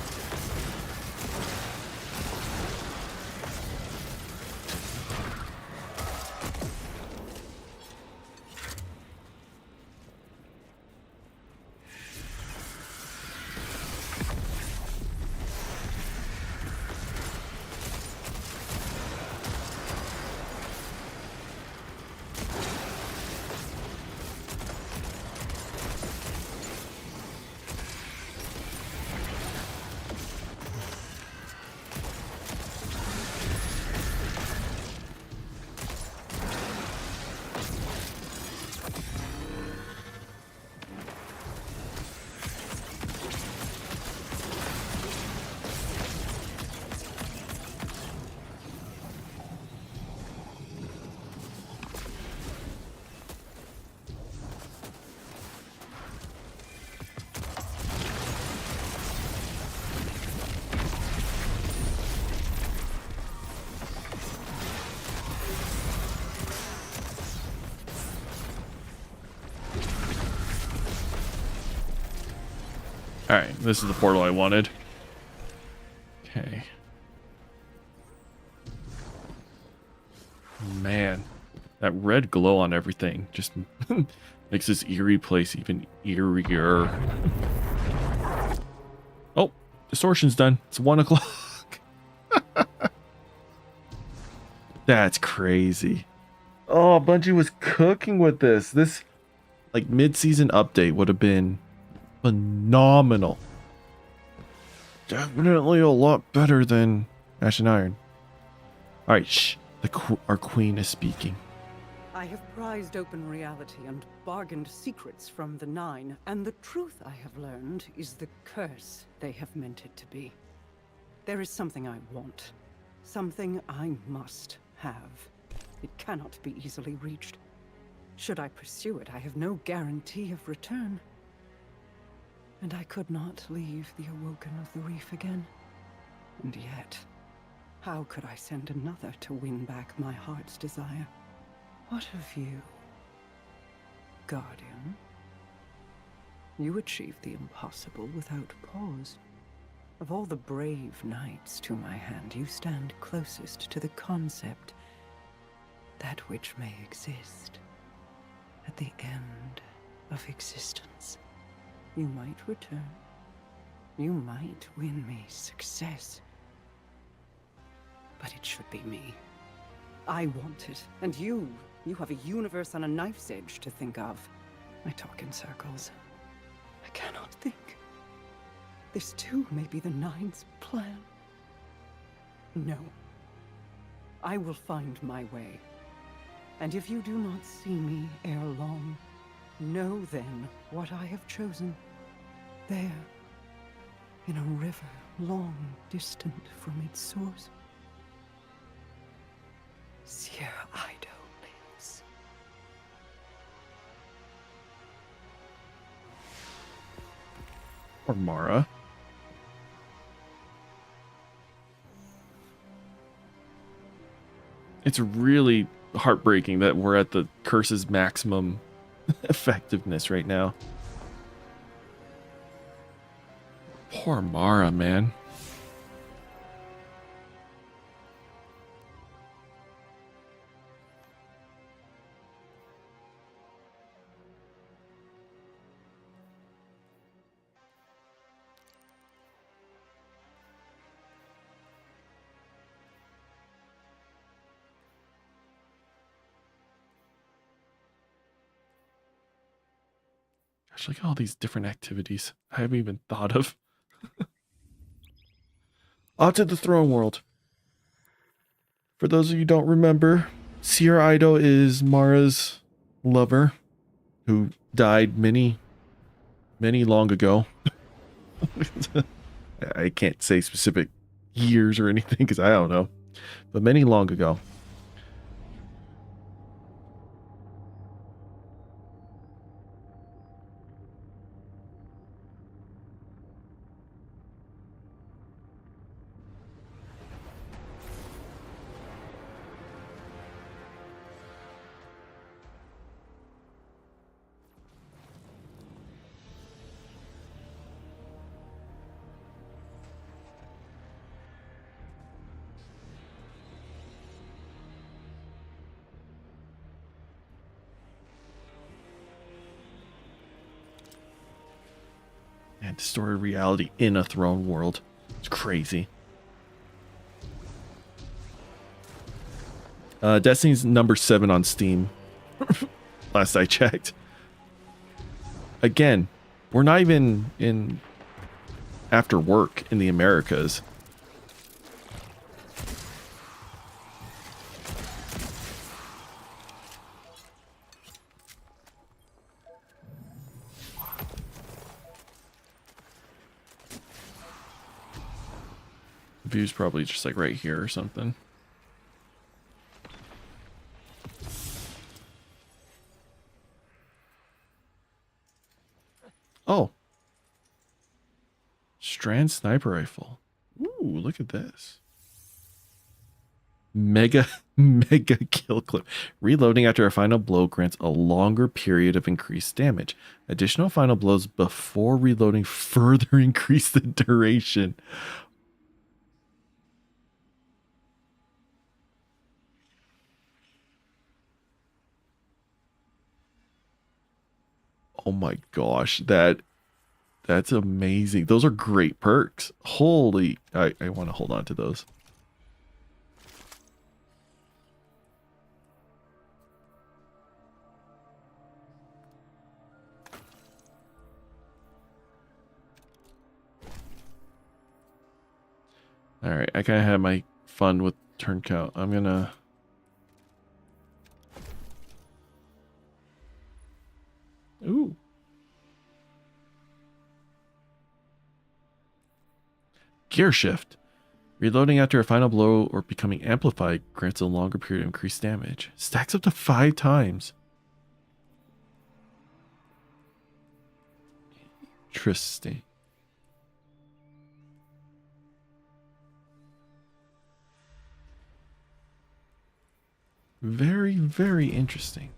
Alright, this is the portal I wanted. Okay. Man, that red glow on everything just makes this eerie place even eerier. Oh, distortion's done. It's 1 o'clock. That's crazy. Oh, Bungie was cooking with this. This, like, mid-season update would have been phenomenal. Definitely a lot better than Ash and Iron. Alright, shh. Our queen is speaking. I have prized open reality and bargained secrets from the Nine, and the truth I have learned is the curse they have meant it to be. There is something I want. Something I must have. It cannot be easily reached. Should I pursue it, I have no guarantee of return. And I could not leave the Awoken of the Reef again. And yet, how could I send another to win back my heart's desire? What of you, Guardian? You achieved the impossible without pause. Of all the brave knights to my hand, you stand closest to the concept that which may exist at the end of existence. You might return. You might win me success. But it should be me. I want it, and you have a universe on a knife's edge to think of. I talk in circles. I cannot think. This too may be the Nine's plan. No. I will find my way. And if you do not see me ere long, know then what I have chosen. There, in a river long distant from its source, Sierra Ido lives. Or Mara. It's really heartbreaking that we're at the curse's maximum effectiveness right now. Poor Mara, man. Gosh, look at all these different activities I haven't even thought of. Off to the throne world. For those of you who don't remember, Sierra Ido is Mara's lover who died many long ago. I can't say specific years or anything because I don't know, but many long ago. And distorted reality in a throne world. It's crazy. Destiny's number 7 on Steam. Last I checked. Again, we're not even in after work in the Americas. View's probably just like right here or something. Oh. Strand sniper rifle. Ooh, look at this. Mega kill clip. Reloading after a final blow grants a longer period of increased damage. Additional final blows before reloading further increase the duration. Oh my gosh, that's amazing. Those are great perks. Holy, I want to hold on to those. All right, I kind of had my fun with turn count. I'm gonna ooh. Gear shift. Reloading after a final blow or becoming amplified grants a longer period of increased damage. Stacks up to 5 times. Interesting. Very, very interesting.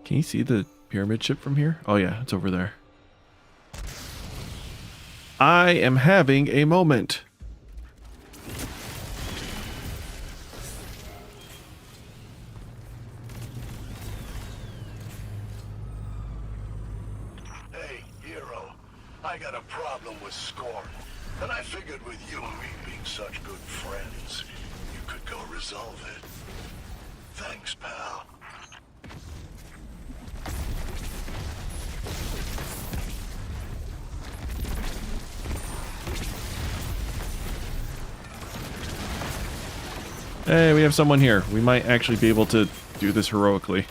Can you see the pyramid ship from here? Oh yeah, it's over there. I am having a moment. Hey, hero. I got a problem with Scorn. And I figured with you and me being such good friends, you could go resolve it. Thanks, pal. Hey, we have someone here. We might actually be able to do this heroically.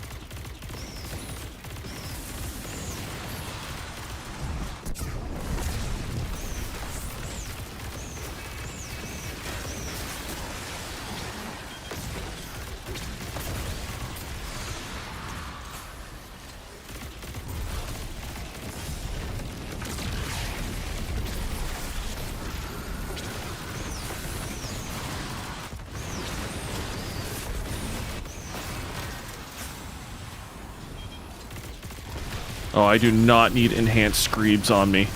Oh, I do not need enhanced screams on me.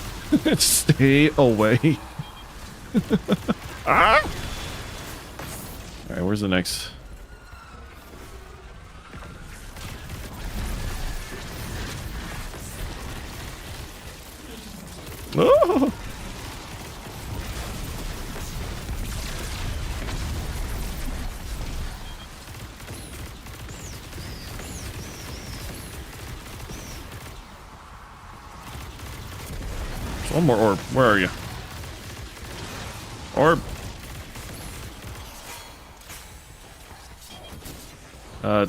Stay away. Ah! Alright, where's the next? Oh! One more orb. Where are you? Orb.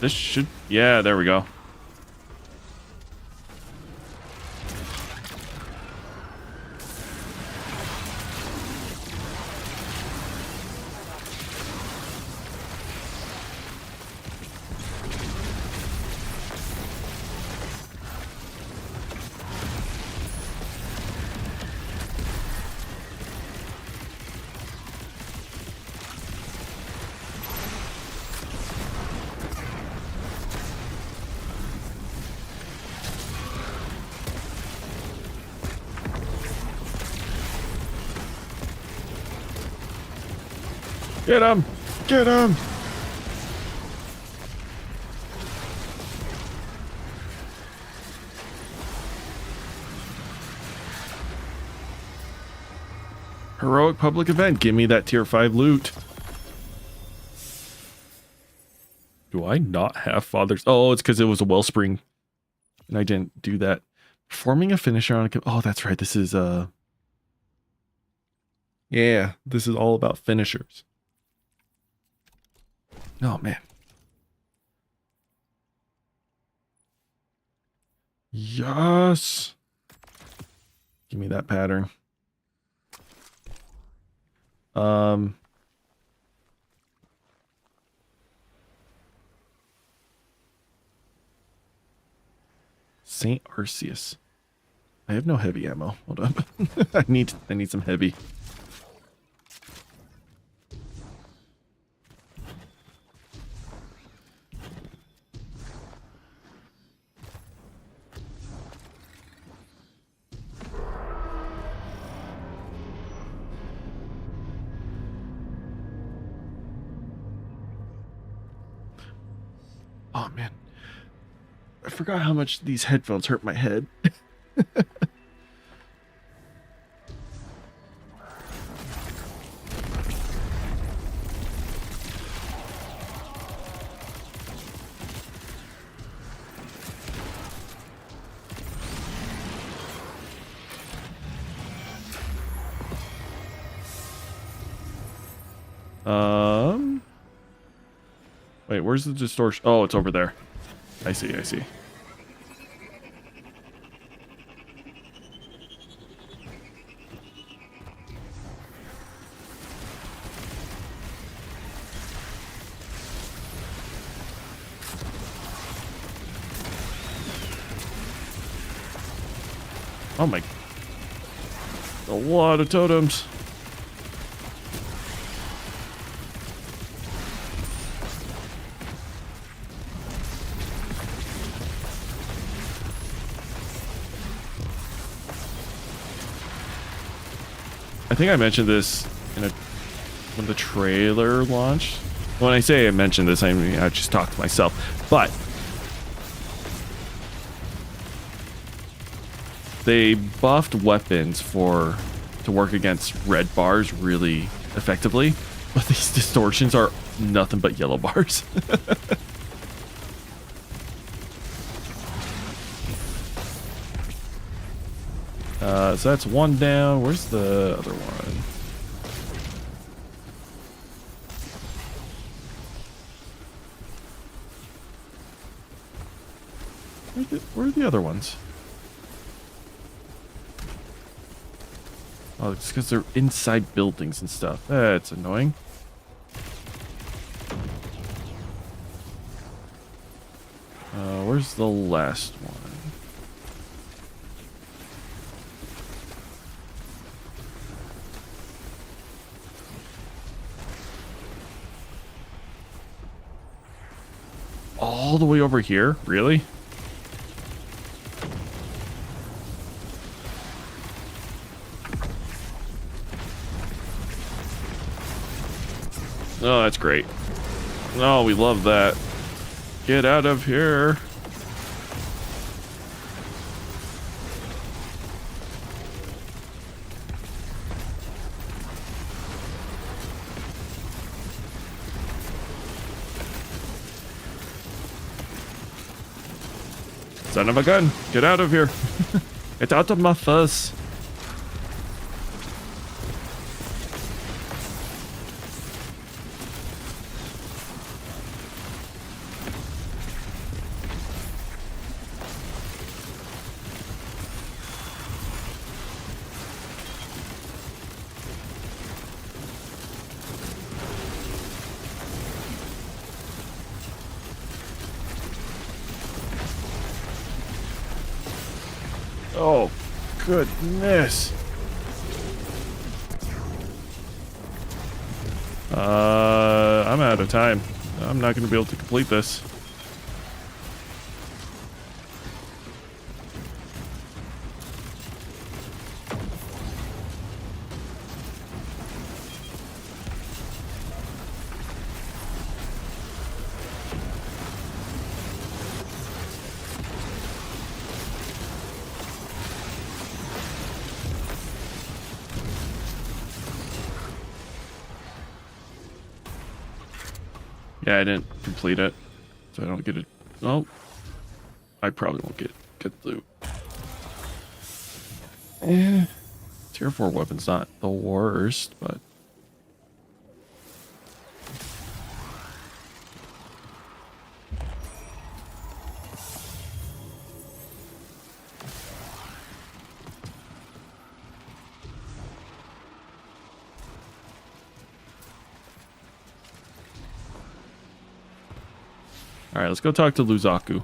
This should... Yeah, there we go. Get him! Get him! Heroic public event. Give me that tier 5 loot. Do I not have fathers? Oh, it's because it was a wellspring. And I didn't do that. Performing a finisher on a... Oh, that's right. This is, yeah, this is all about finishers. Oh, man. Yes. Give me that pattern. Saint Arceus. I have no heavy ammo. Hold up. I need some heavy. Oh man, I forgot how much these headphones hurt my head. Wait, where's the distortion? Oh, it's over there. I see, I see. Oh my. A lot of totems. I think I mentioned this when the trailer launched. When I say I mentioned this, I mean I just talked to myself. But they buffed weapons to work against red bars really effectively, but these distortions are nothing but yellow bars. So that's one down. Where's the other one? Where are the other ones? Oh, it's because they're inside buildings and stuff. That's annoying. Where's the last one? All the way over here? Really? Oh, that's great. Oh, we love that. Get out of here. Son of a gun, get out of here. Get out of my face. Oh, goodness. I'm out of time. I'm not going to be able to complete this. Yeah, I didn't complete it, so I don't get it. Oh, I probably won't get loot. Tier 4 weapon's not the worst, but all right, let's go talk to Luzaku.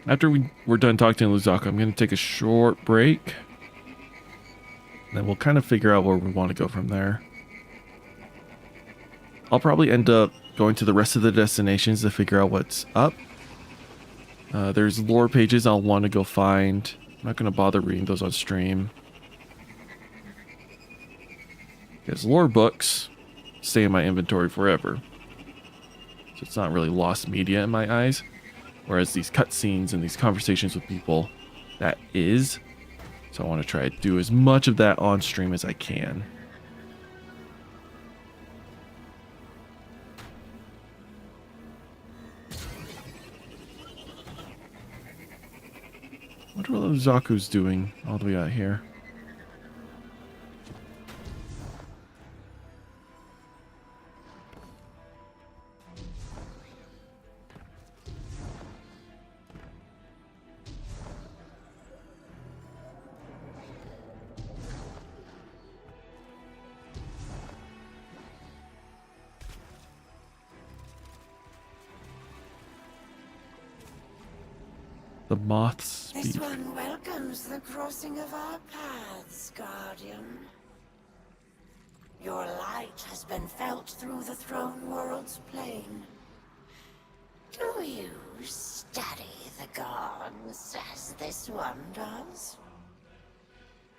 After we're done talking to Luzaku, I'm going to take a short break. Then we'll kind of figure out where we want to go from there. I'll probably end up going to the rest of the destinations to figure out what's up. There's lore pages I'll want to go find. I'm not going to bother reading those on stream. Because lore books stay in my inventory forever. So it's not really lost media in my eyes. Whereas these cutscenes and these conversations with people, that is. So I want to try to do as much of that on stream as I can. What are those Zaku's doing all the way out here? The moths speak. This one welcomes the crossing of our paths, Guardian. Your light has been felt through the throne world's plane. Do you study the gods as this one does?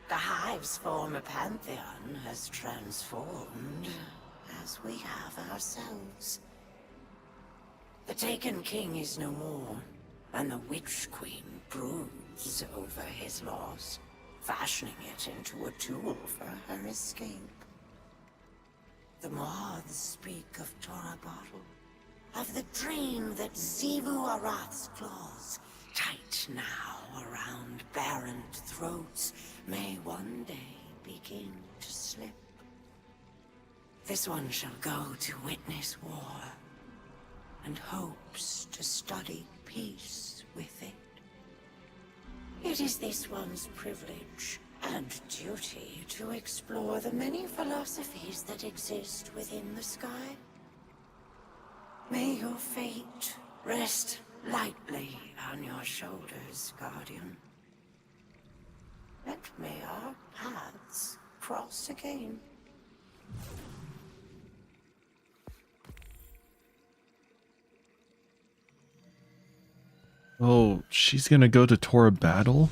The Hive's former pantheon has transformed, as we have ourselves. The Taken King is no more, and the Witch Queen broods over his loss, fashioning it into a tool for her escape. The moths speak of Torabottle, of the dream that Zivu Arath's claws, tight now around barren throats, may one day begin to slip. This one shall go to witness war, and hopes to study peace with it. It is this one's privilege and duty to explore the many philosophies that exist within the sky. May your fate rest lightly on your shoulders, Guardian. And may our paths cross again. Oh, she's gonna go to Tora Battle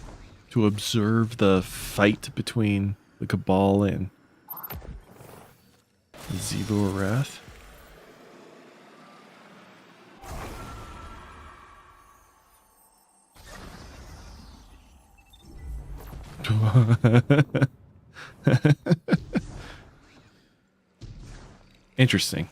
to observe the fight between the Cabal and Zivu Arath. Interesting.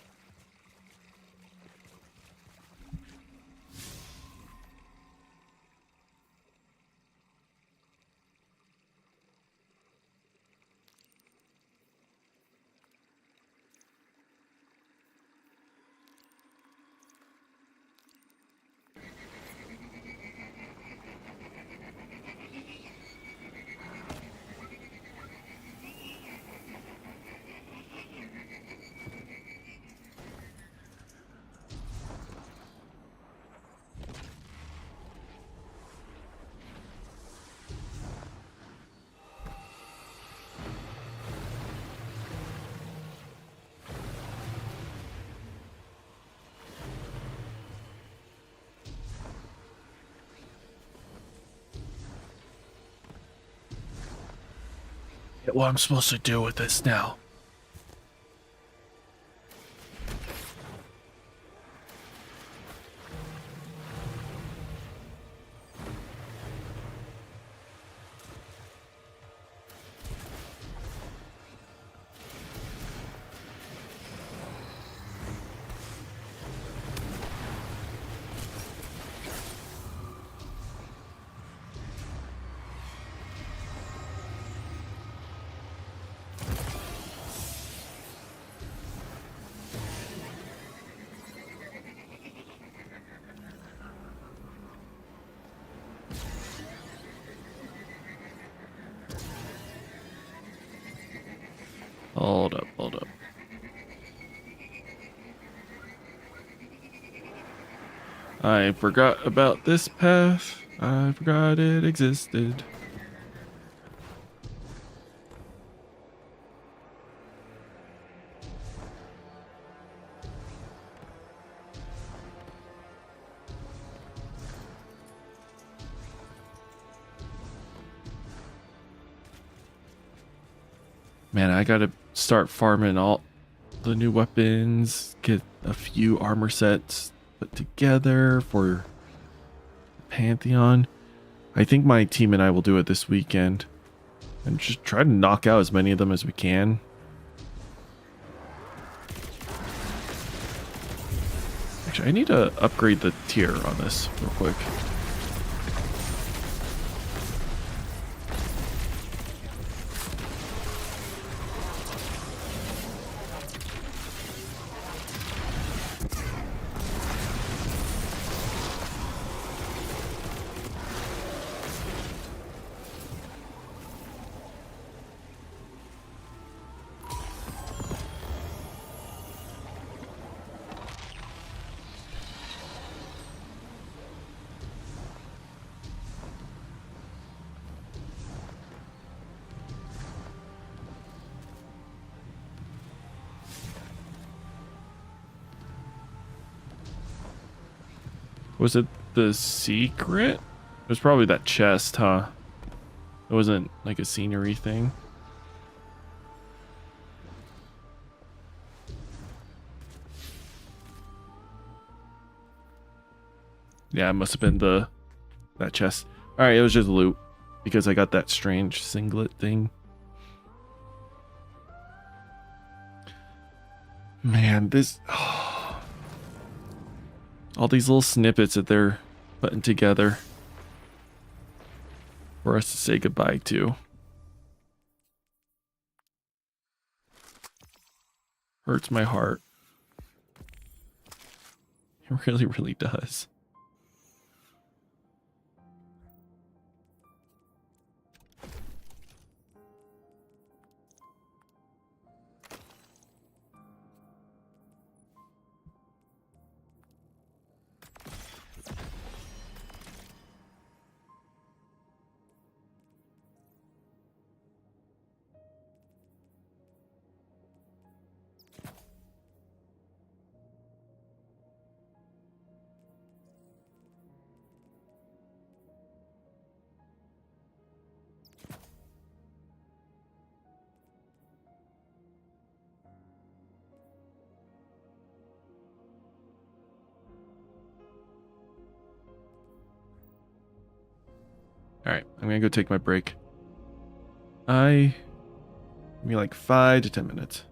What I'm supposed to do with this now? Hold up, hold up. I forgot about this path. I forgot it existed. Man, I gotta start farming all the new weapons, get a few armor sets put together for Pantheon. I think my team and I will do it this weekend and just try to knock out as many of them as we can. Actually, I need to upgrade the tier on this real quick. Was it the secret? It was probably that chest, huh? It wasn't like a scenery thing. Yeah, it must have been that chest. All right, it was just loot because I got that strange singlet thing. Man, this all these little snippets that they're putting together for us to say goodbye to. Hurts my heart. It really, really does. Alright, I'm gonna go take my break. Maybe like 5 to 10 minutes.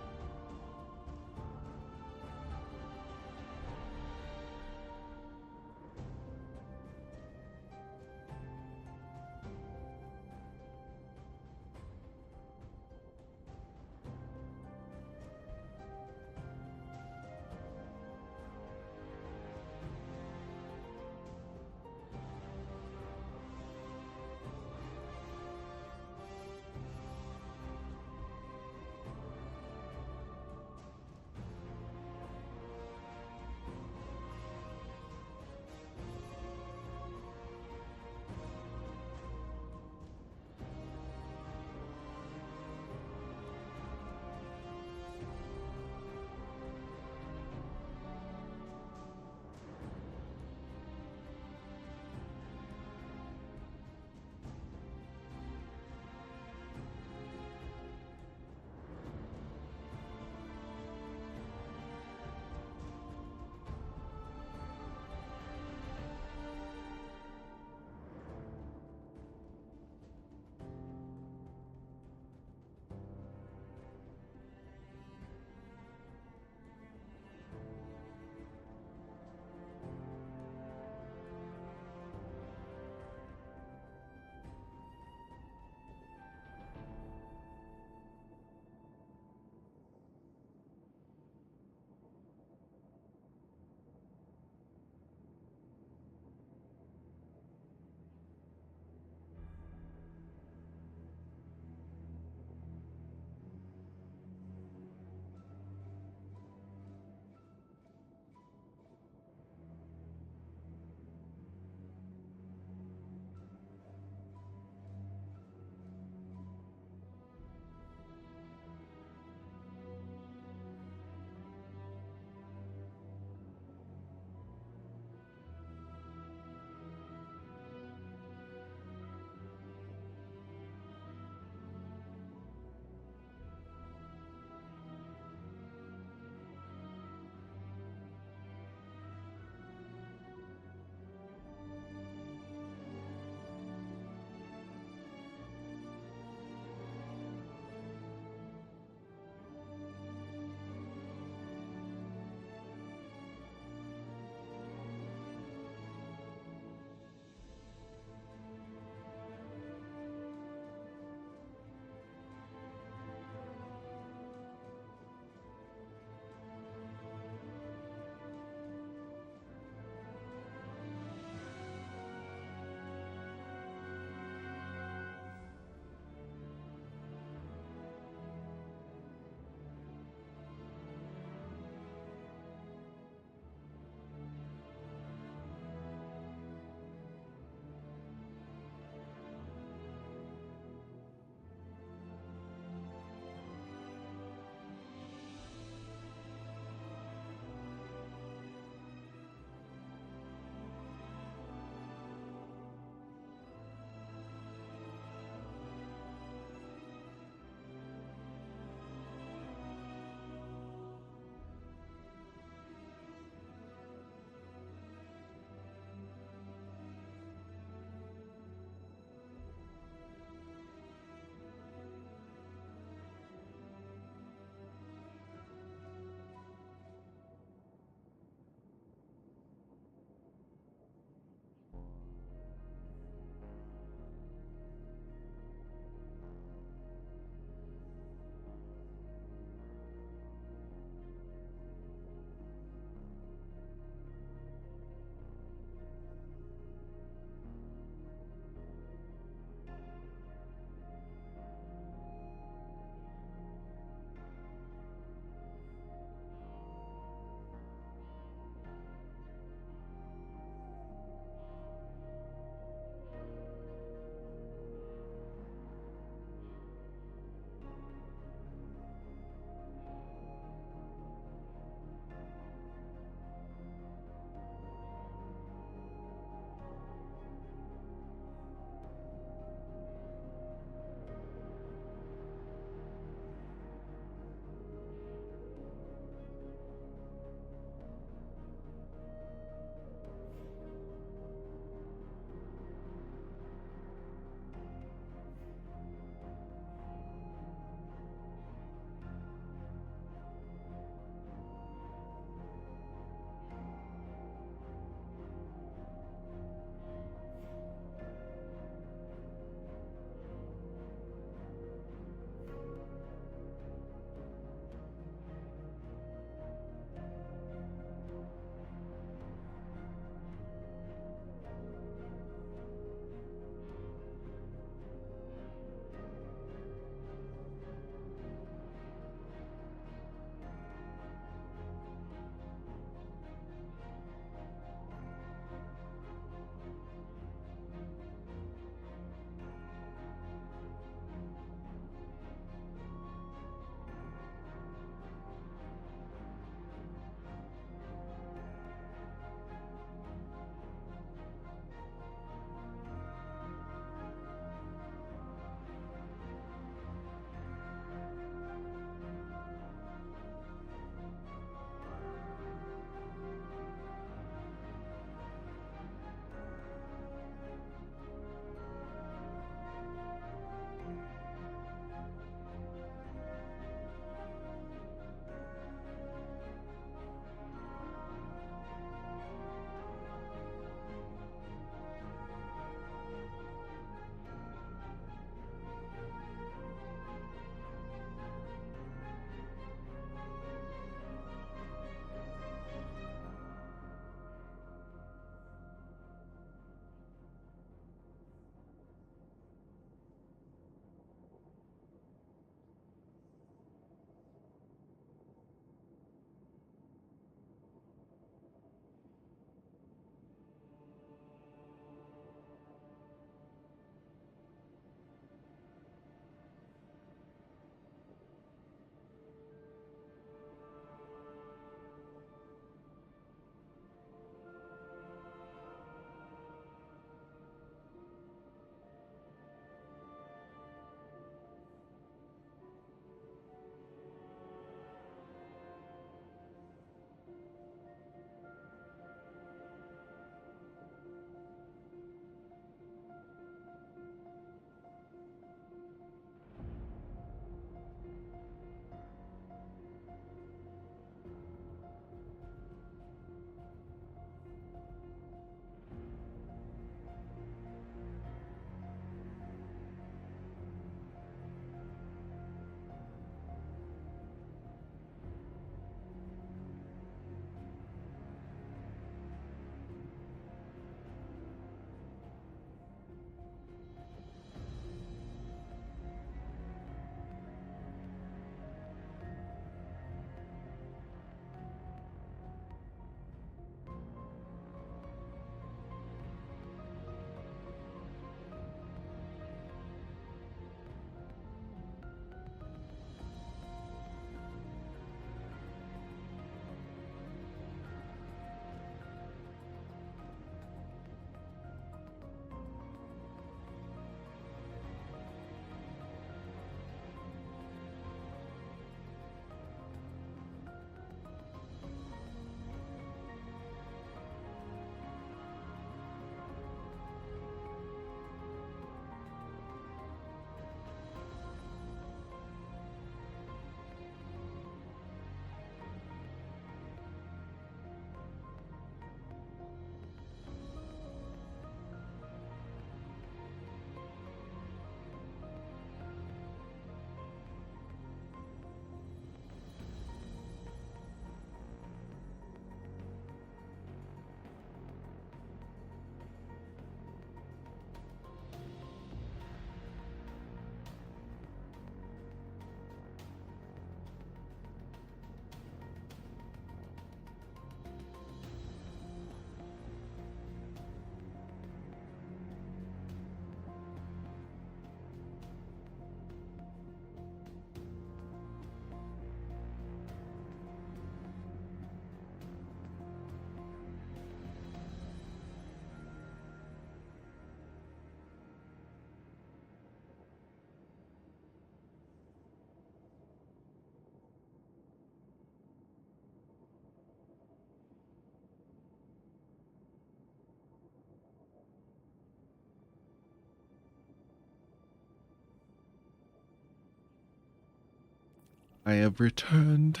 I have returned.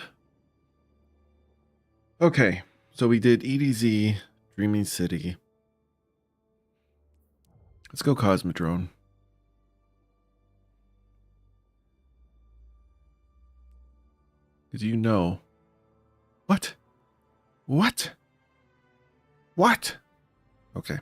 Okay, so we did EDZ, Dreaming City. Let's go Cosmodrome. Because you know. What? What? What? Okay.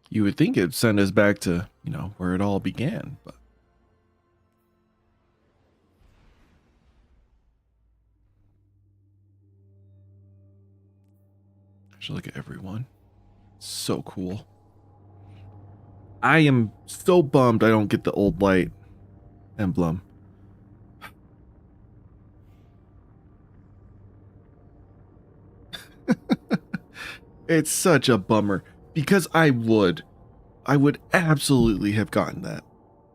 You would think it'd send us back to, you know, where it all began, but. I should look at everyone. So cool. I am so bummed I don't get the old light emblem. It's such a bummer because I would absolutely have gotten that.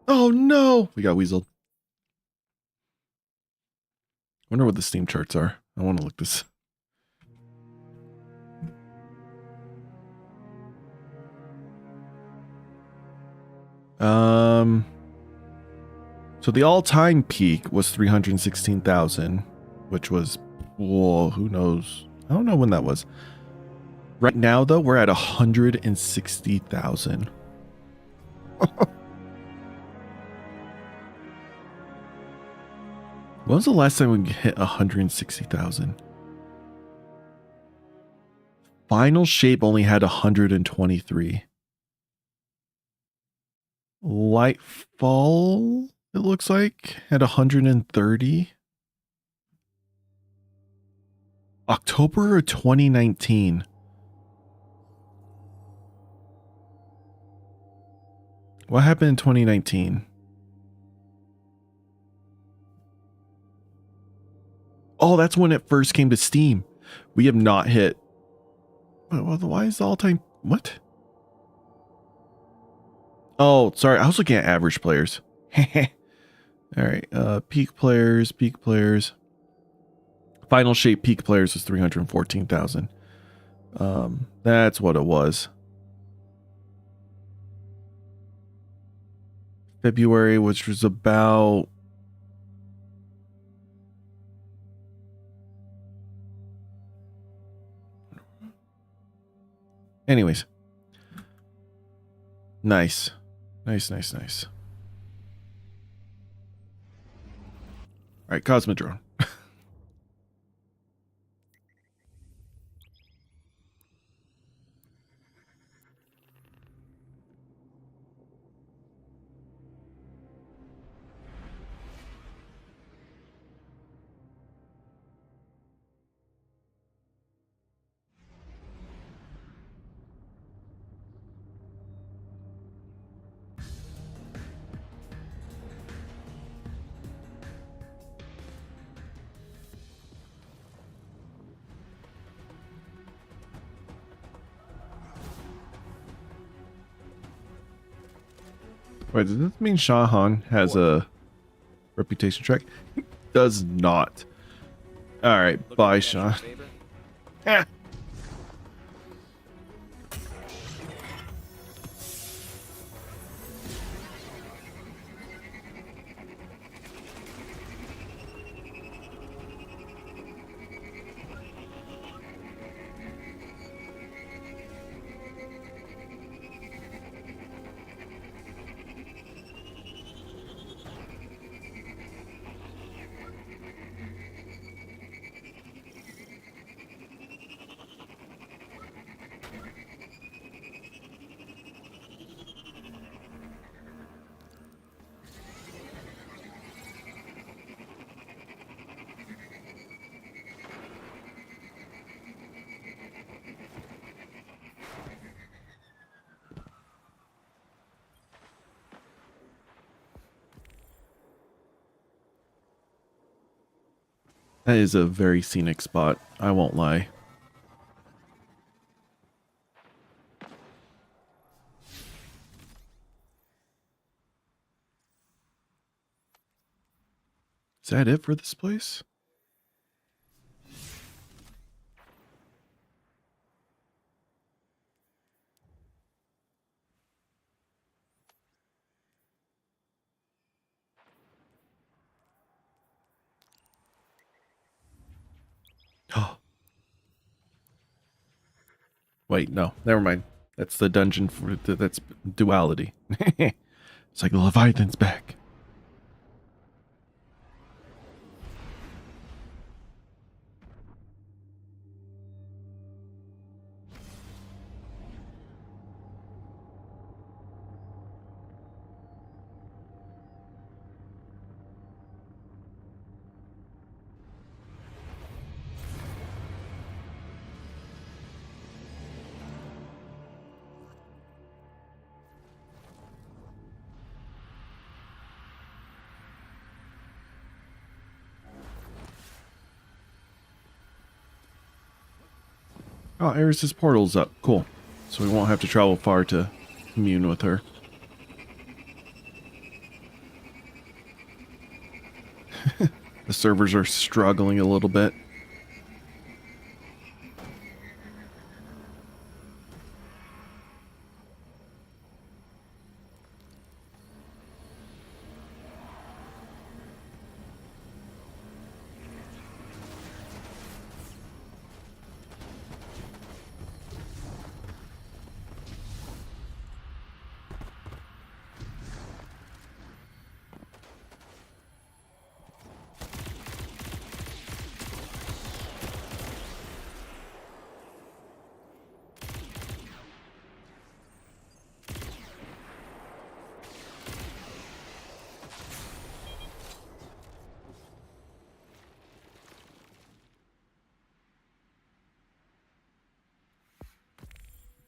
Oh no, we got weaseled. Wonder what the Steam charts are. I want to look this. So the all-time peak was 316,000, which was, whoa, who knows? I don't know when that was. Right now, though, we're at 160,000. When was the last time we hit 160,000? Final Shape only had 123. Lightfall, it looks like, had 130. October of 2019. What happened in 2019? Oh, that's when it first came to Steam. We have not hit. Why is the all-time... What? Oh, sorry. I was looking at average players. All right. Peak players. Final Shape peak players was 314,000. That's what it was. February, which was about... Anyways. Nice. Nice. All right, Cosmodrome. Wait, does this mean Shahan has a reputation track? Does not. All right, bye, Sean. That is a very scenic spot. I won't lie. Is that it for this place? Wait, no, never mind. That's the dungeon for that's duality. It's like the Leviathan's back. Oh, Eris's portal's up. Cool. So we won't have to travel far to commune with her. The servers are struggling a little bit.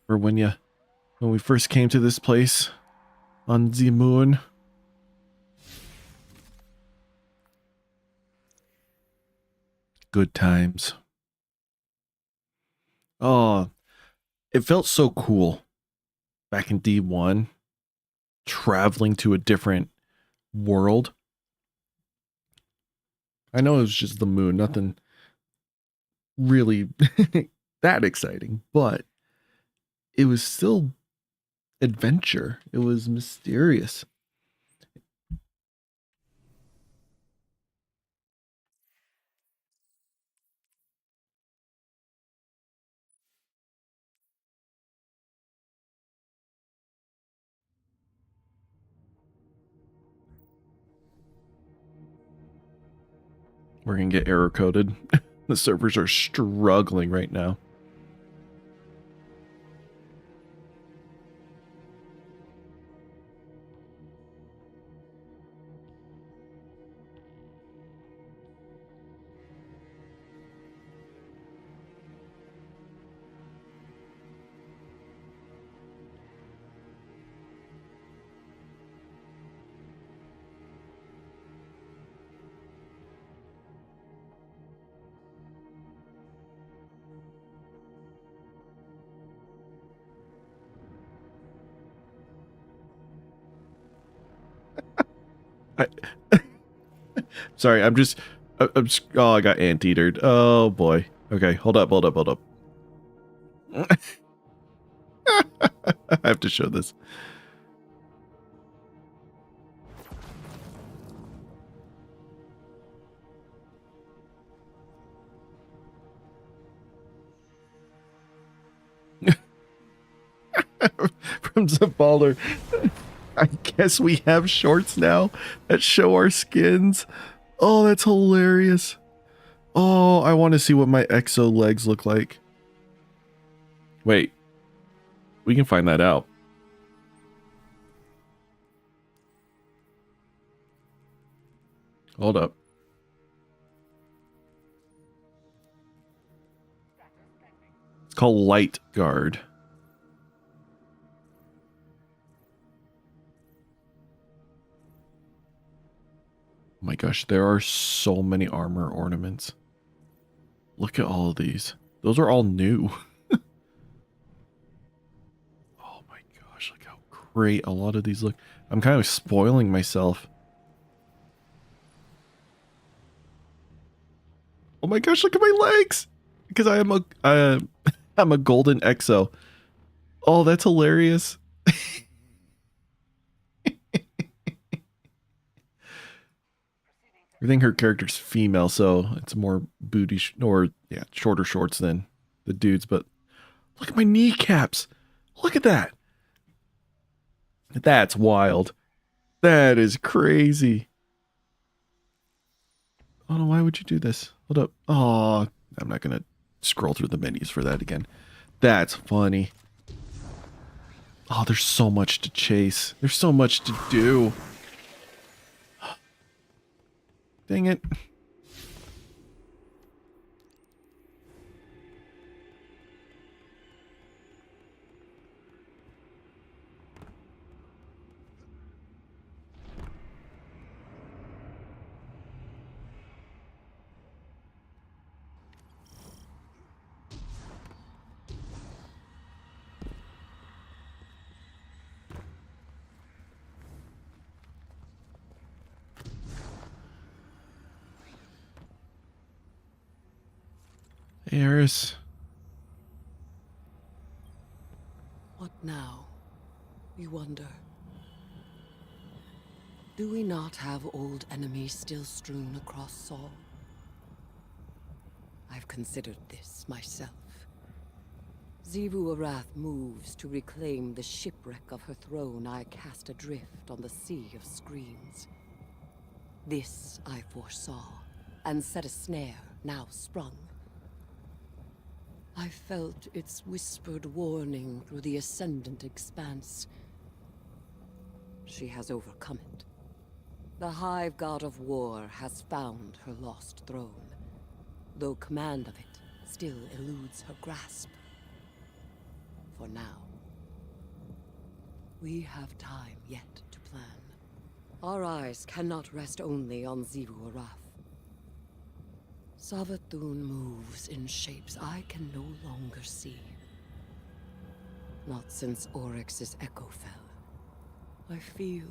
Or when we first came to this place on the moon. Good times. Oh, it felt so cool back in D1, traveling to a different world. I know it was just the moon, nothing really that exciting, but it was still adventure. It was mysterious. We're gonna get error coded. The servers are struggling right now. Sorry, I'm just, oh, I got anteatered. Oh boy. Okay, hold up. I have to show this. From Zaballer. I guess we have shorts now that show our skins. Oh, that's hilarious. Oh, I want to see what my exo legs look like. Wait. We can find that out. Hold up. It's called Light Guard. Oh my gosh, there are so many armor ornaments. Look at all of these. Those are all new. Oh my gosh, look how great a lot of these look. I'm kind of spoiling myself. Oh my gosh, look at my legs! Because I am I'm a golden exo. Oh, that's hilarious. I think her character's female, so it's more booty or yeah, shorter shorts than the dudes. But look at my kneecaps. Look at that. That's wild. That is crazy. Oh no, why would you do this? Hold up. Oh, I'm not gonna scroll through the menus for that again. That's funny. Oh, there's so much to chase. There's so much to do. Dang it. Hey, Eris. What now, you wonder? Do we not have old enemies still strewn across Saul? I've considered this myself. Xivu Arath moves to reclaim the shipwreck of her throne I cast adrift on the Sea of Screams. This I foresaw, and set a snare now sprung. I felt its whispered warning through the ascendant expanse. She has overcome it. The Hive God of War has found her lost throne, though command of it still eludes her grasp. For now. We have time yet to plan. Our eyes cannot rest only on Xivu Arath. Savathun moves in shapes I can no longer see. Not since Oryx's echo fell. I feel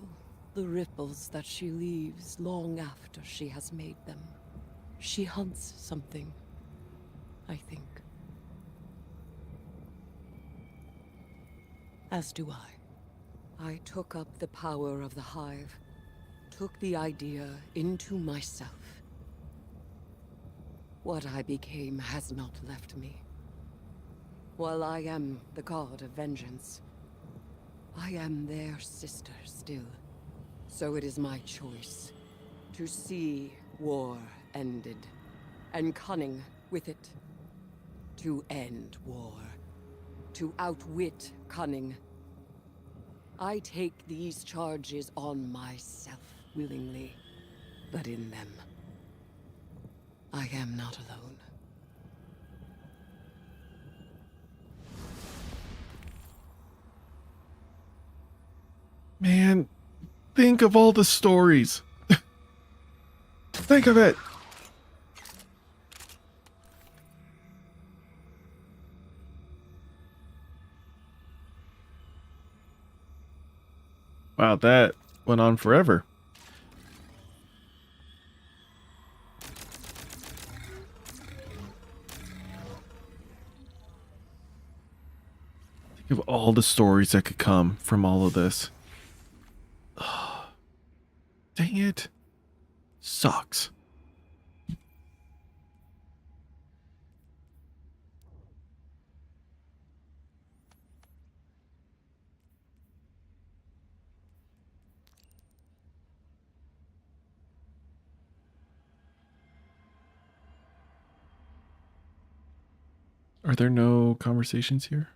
the ripples that she leaves long after she has made them. She hunts something, I think. As do I. I took up the power of the Hive, took the idea into myself. What I became has not left me. While I am the god of vengeance, I am their sister still. So it is my choice to see war ended, and cunning with it. To end war, to outwit cunning. I take these charges on myself willingly, but in them, I am not alone. Man, think of all the stories. Think of it. Wow, that went on forever. Think of all the stories that could come from all of this. Dang it. Sucks. Are there no conversations here?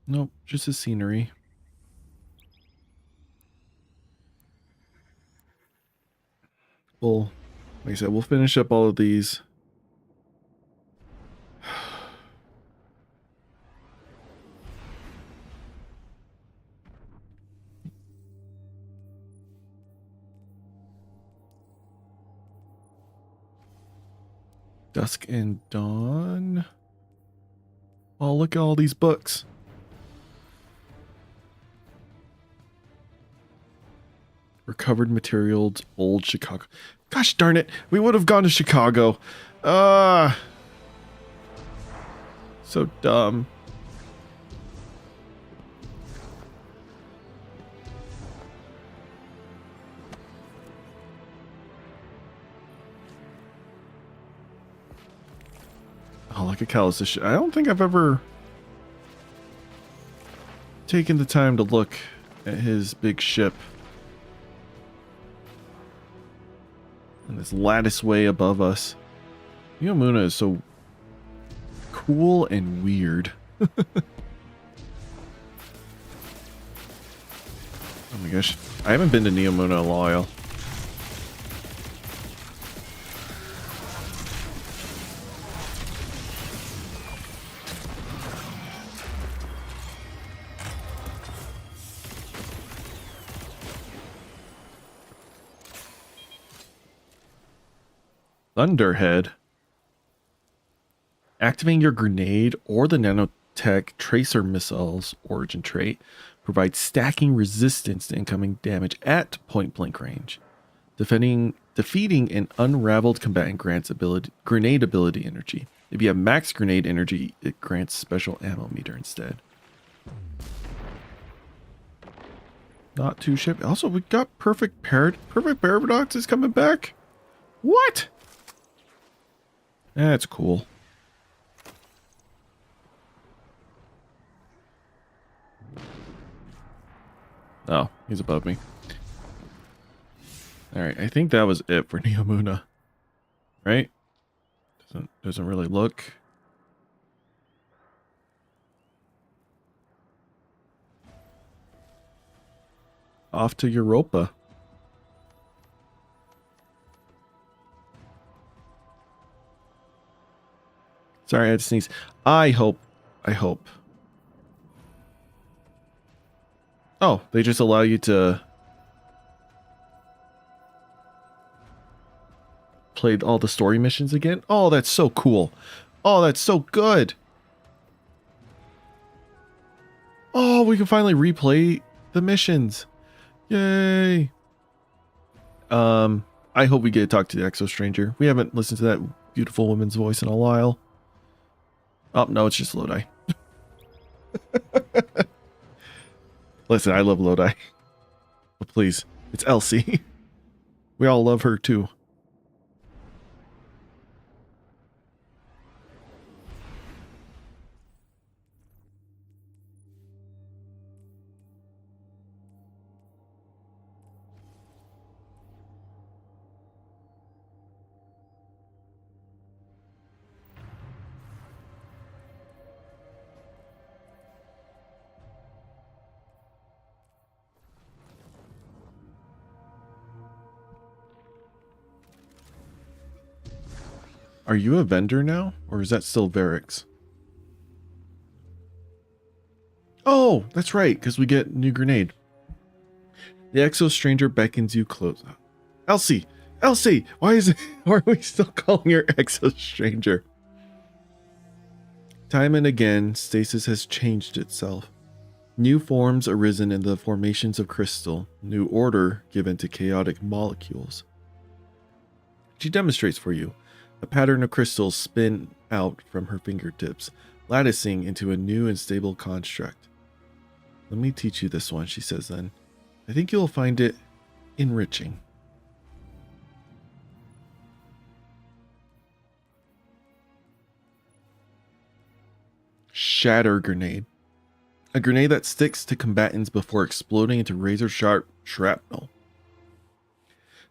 Nope, just the scenery. Well, like I said, we'll finish up all of these. Dusk and Dawn. Oh, look at all these books. Recovered materials, old Chicago. Gosh darn it, we would have gone to Chicago. So dumb. like a callous ship. I don't think I've ever taken the time to look at his big ship. And this lattice way above us. Neomuna is so cool and weird. Oh my gosh. I haven't been to Neomuna in a while. Thunderhead. Activating your grenade or the nanotech tracer missile's origin trait provides stacking resistance to incoming damage at point blank range. Defeating an unraveled combatant grants grenade ability energy. If you have max grenade energy, it grants special ammo meter instead. Not too shabby. Also, we got Perfect Paradox is coming back. What? That's cool. Oh, he's above me. Alright, I think that was it for Neomuna. Right? Doesn't really look. Off to Europa. Sorry, I had to sneeze. I hope. Oh, they just allow you to play all the story missions again? Oh, that's so cool. Oh, that's so good. Oh, we can finally replay the missions. Yay. I hope we get to talk to the Exo Stranger. We haven't listened to that beautiful woman's voice in a while. Oh, no, it's just Lodi. Listen, I love Lodi. But please, it's Elsie. We all love her too. Are you a vendor now? Or is that still Varric's? Oh, that's right, because we get new grenade. The Exo Stranger beckons you close. Elsie! Elsie! Why are we still calling her Exo Stranger? Time and again, stasis has changed itself. New forms arisen in the formations of crystal, new order given to chaotic molecules. She demonstrates for you. A pattern of crystals spin out from her fingertips, latticing into a new and stable construct. Let me teach you this one, she says then. I think you'll find it enriching. Shatter Grenade. A grenade that sticks to combatants before exploding into razor-sharp shrapnel.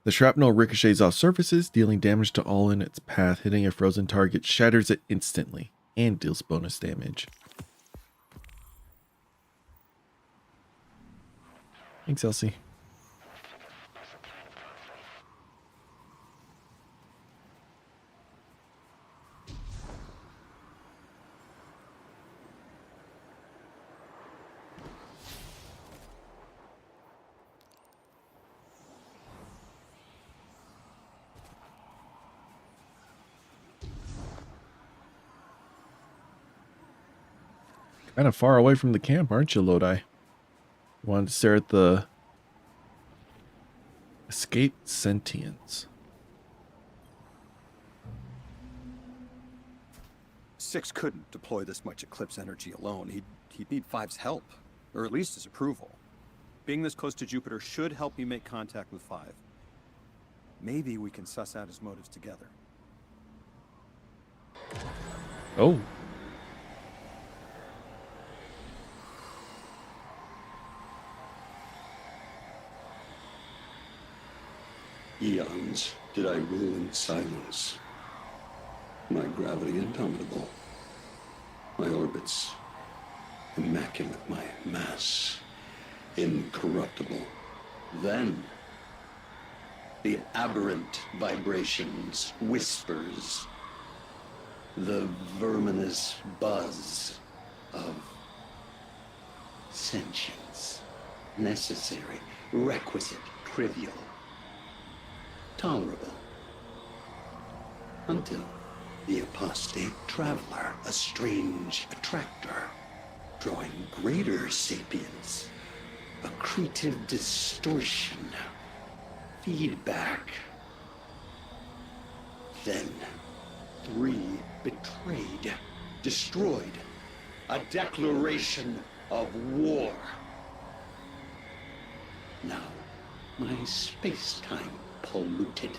The shrapnel ricochets off surfaces, dealing damage to all in its path. Hitting a frozen target shatters it instantly and deals bonus damage. Thanks, Elsie. Kind of far away from the camp, aren't you, Lodi? Wanted to stare at the escaped sentience. Six couldn't deploy this much Eclipse energy alone. He'd need Five's help, or at least his approval. Being this close to Jupiter should help you make contact with Five. Maybe we can suss out his motives together. Oh. Eons did I rule in silence. My gravity indomitable. My orbits immaculate. My mass incorruptible. Then the aberrant vibrations, whispers, the verminous buzz of sentience. Necessary, requisite, trivial, tolerable. Until the apostate traveler, a strange attractor, drawing greater sapience, accretive distortion, feedback. Then, 3 betrayed, destroyed, a declaration of war. Now, my space-time polluted.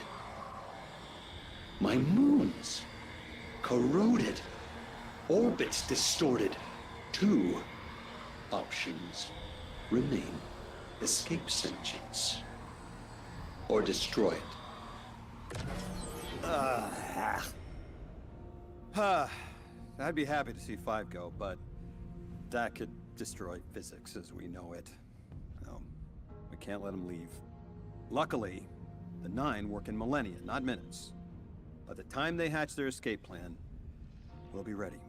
My moons corroded, orbits distorted. 2 options remain: escape sentience or destroy it. I'd be happy to see 5 go, but that could destroy physics as we know it. We can't let him leave. Luckily, the 9 work in millennia, not minutes. By the time they hatch their escape plan, we'll be ready.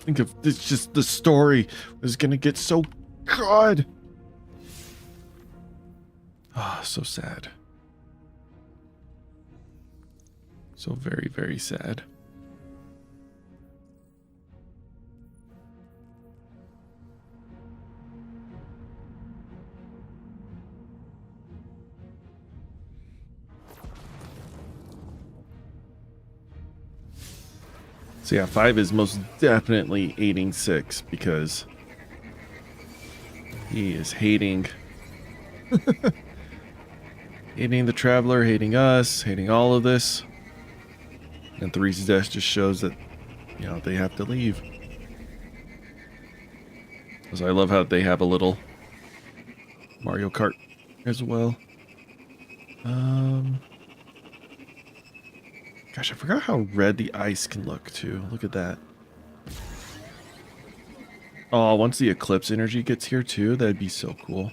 Think of this, just the story was gonna get so good. Ah, so sad. So very, very sad. So yeah, 5 is most definitely aiding 6 because he is hating hating the Traveler, hating us, hating all of this. And 3's death just shows that, you know, they have to leave. So I love how they have a little Mario Kart as well. Gosh, I forgot how red the ice can look too. Look at that. Oh, once the eclipse energy gets here too, that'd be so cool.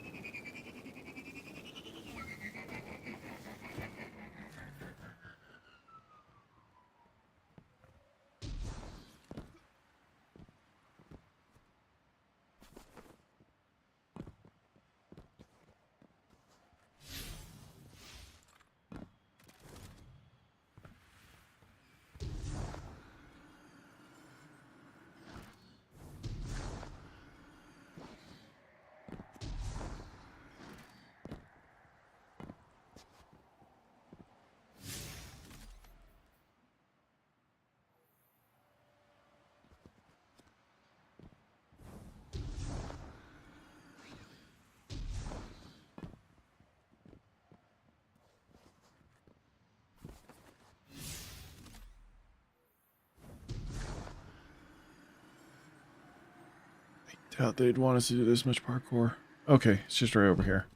Doubt they'd want us to do this much parkour. Okay, it's just right over here.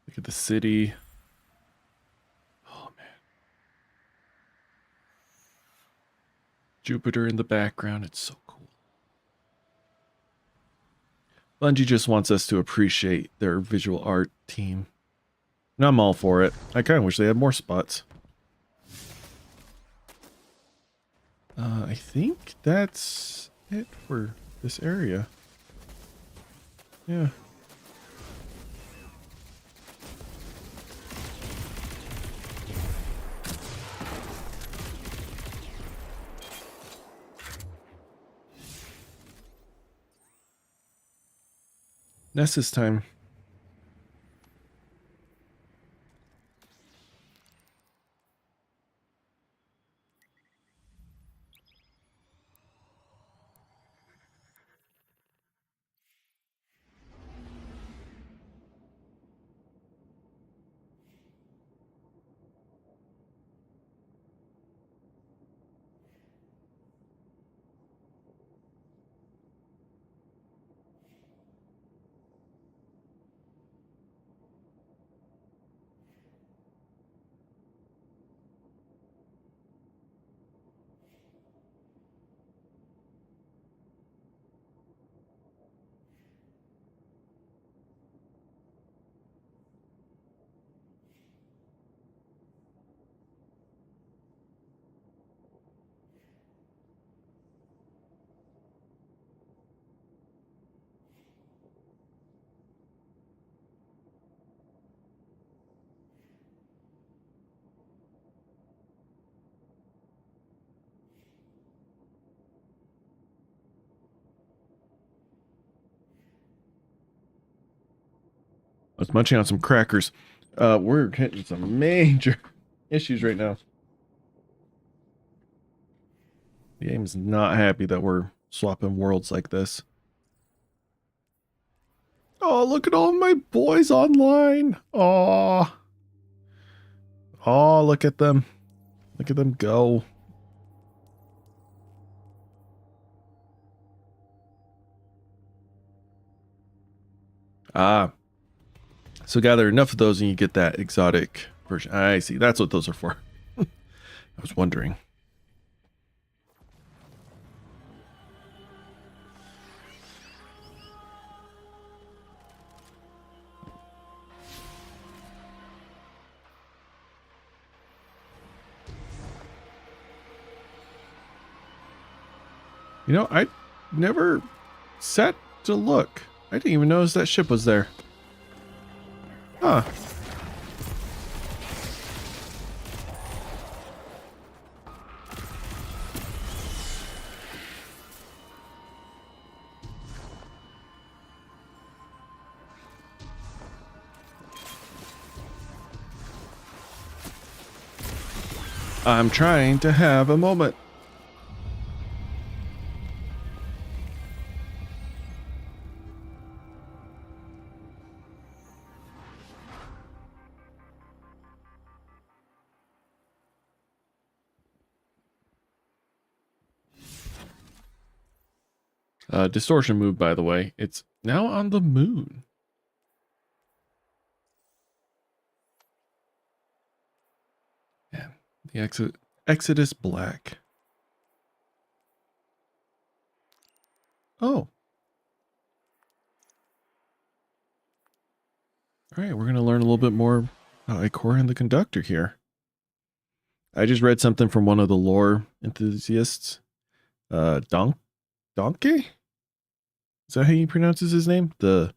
Look at the city. Oh, man. Jupiter in the background. It's so cool. Bungie just wants us to appreciate their visual art team. And I'm all for it. I kind of wish they had more spots. I think that's it for this area. Yeah. Nessus time. munching on some crackers. We're hitting some major issues right now. The game's not happy that we're swapping worlds like this. Oh, look at all my boys online. Oh. Oh, look at them. Look at them go. Ah. So gather enough of those and you get that exotic version. I see. That's what those are for. I was wondering. You know, I never sat to look. I didn't even notice that ship was there. Huh. I'm trying to have a moment. Distortion moved, by the way. It's now on the moon. Yeah, the Exodus Black. Oh. Alright, we're going to learn a little bit more about Ikora and the Conductor here. I just read something from one of the lore enthusiasts. Donkey? Is that how he pronounces his name? The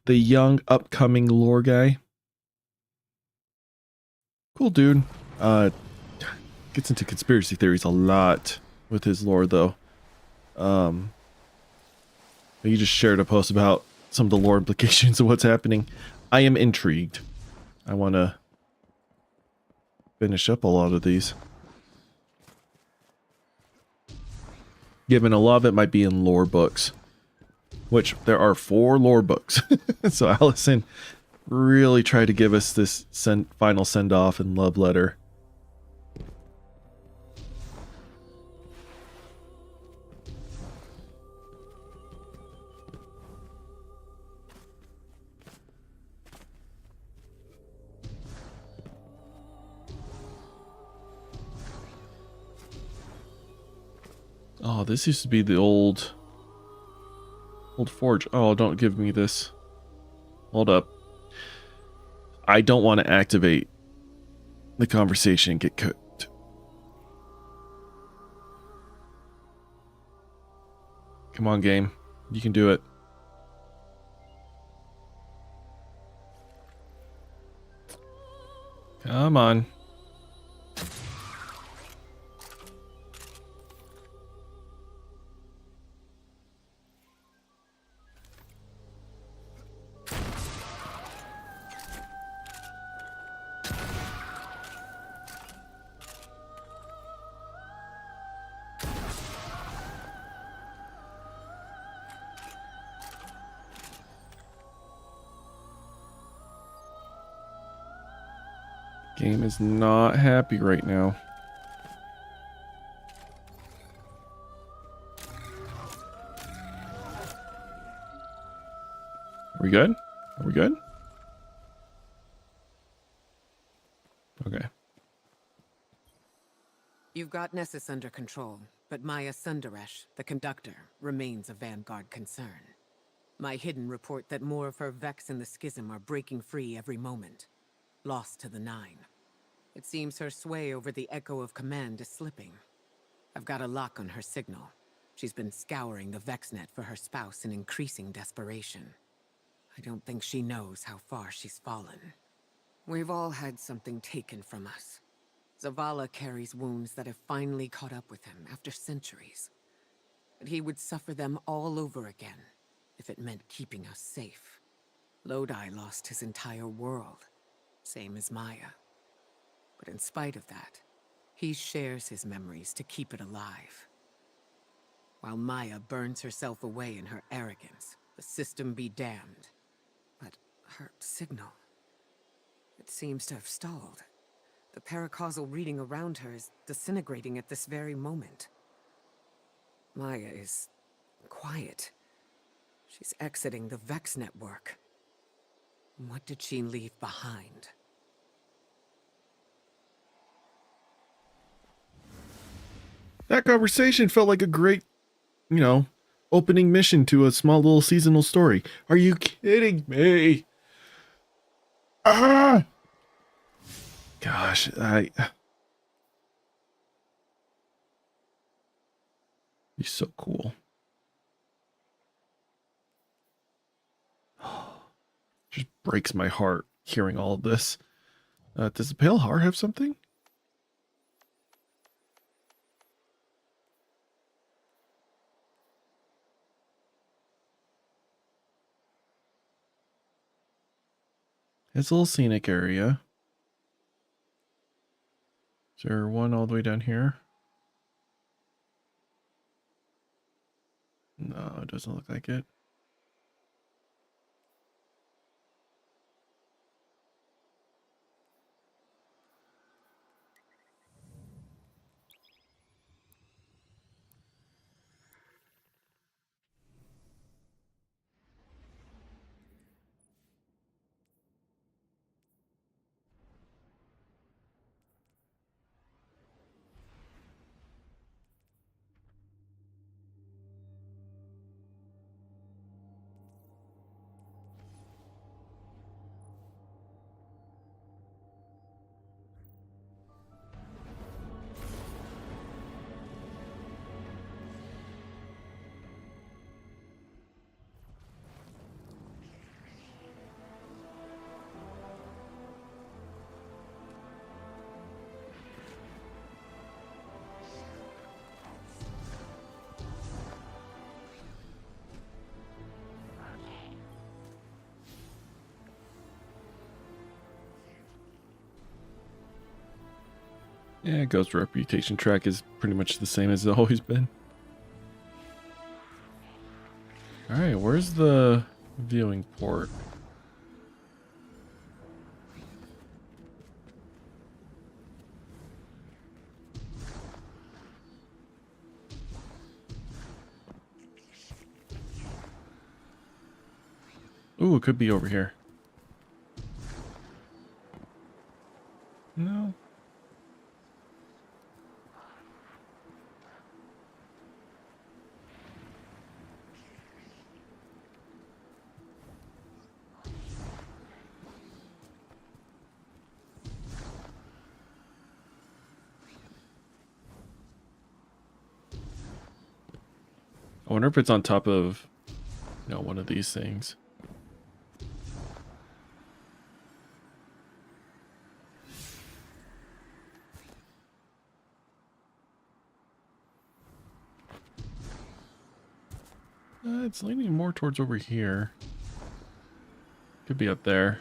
young, upcoming lore guy. Cool dude. Gets into conspiracy theories a lot with his lore, though. He just shared a post about some of the lore implications of what's happening. I am intrigued. I want to finish up a lot of these. Given a lot of it might be in lore books. Which, there are 4 lore books. So Allison really tried to give us this final send-off and love letter. Oh, this used to be the old forge. Oh, don't give me this. Hold up. I don't want to activate the conversation and get cooked. Come on, game. You can do it. Come on. Game is not happy right now. Are we good? Are we good? Okay. You've got Nessus under control, but Maya Sundaresh, the Conductor, remains a vanguard concern. My hidden report that more of her Vex in the Schism are breaking free every moment. Lost to the Nine. It seems her sway over the Echo of Command is slipping. I've got a lock on her signal. She's been scouring the VexNet for her spouse in increasing desperation. I don't think she knows how far she's fallen. We've all had something taken from us. Zavala carries wounds that have finally caught up with him after centuries. But he would suffer them all over again if it meant keeping us safe. Lodi lost his entire world, same as Maya. But in spite of that, he shares his memories to keep it alive. While Maya burns herself away in her arrogance, the system be damned. But her signal, it seems to have stalled. The paracausal reading around her is disintegrating at this very moment. Maya is quiet. She's exiting the Vex network. What did she leave behind? That conversation felt like a great, opening mission to a small little seasonal story. Are you kidding me? Ah! Gosh, he's so cool. Just breaks my heart hearing all of this. Does the Pale Heart have something? It's a little scenic area. Is there one all the way down here? No, it doesn't look like it. Yeah, Ghost Reputation track is pretty much the same as it's always been. Alright, where's the viewing port? Ooh, it could be over here. No. I wonder if it's on top of, one of these things. It's leaning more towards over here. Could be up there.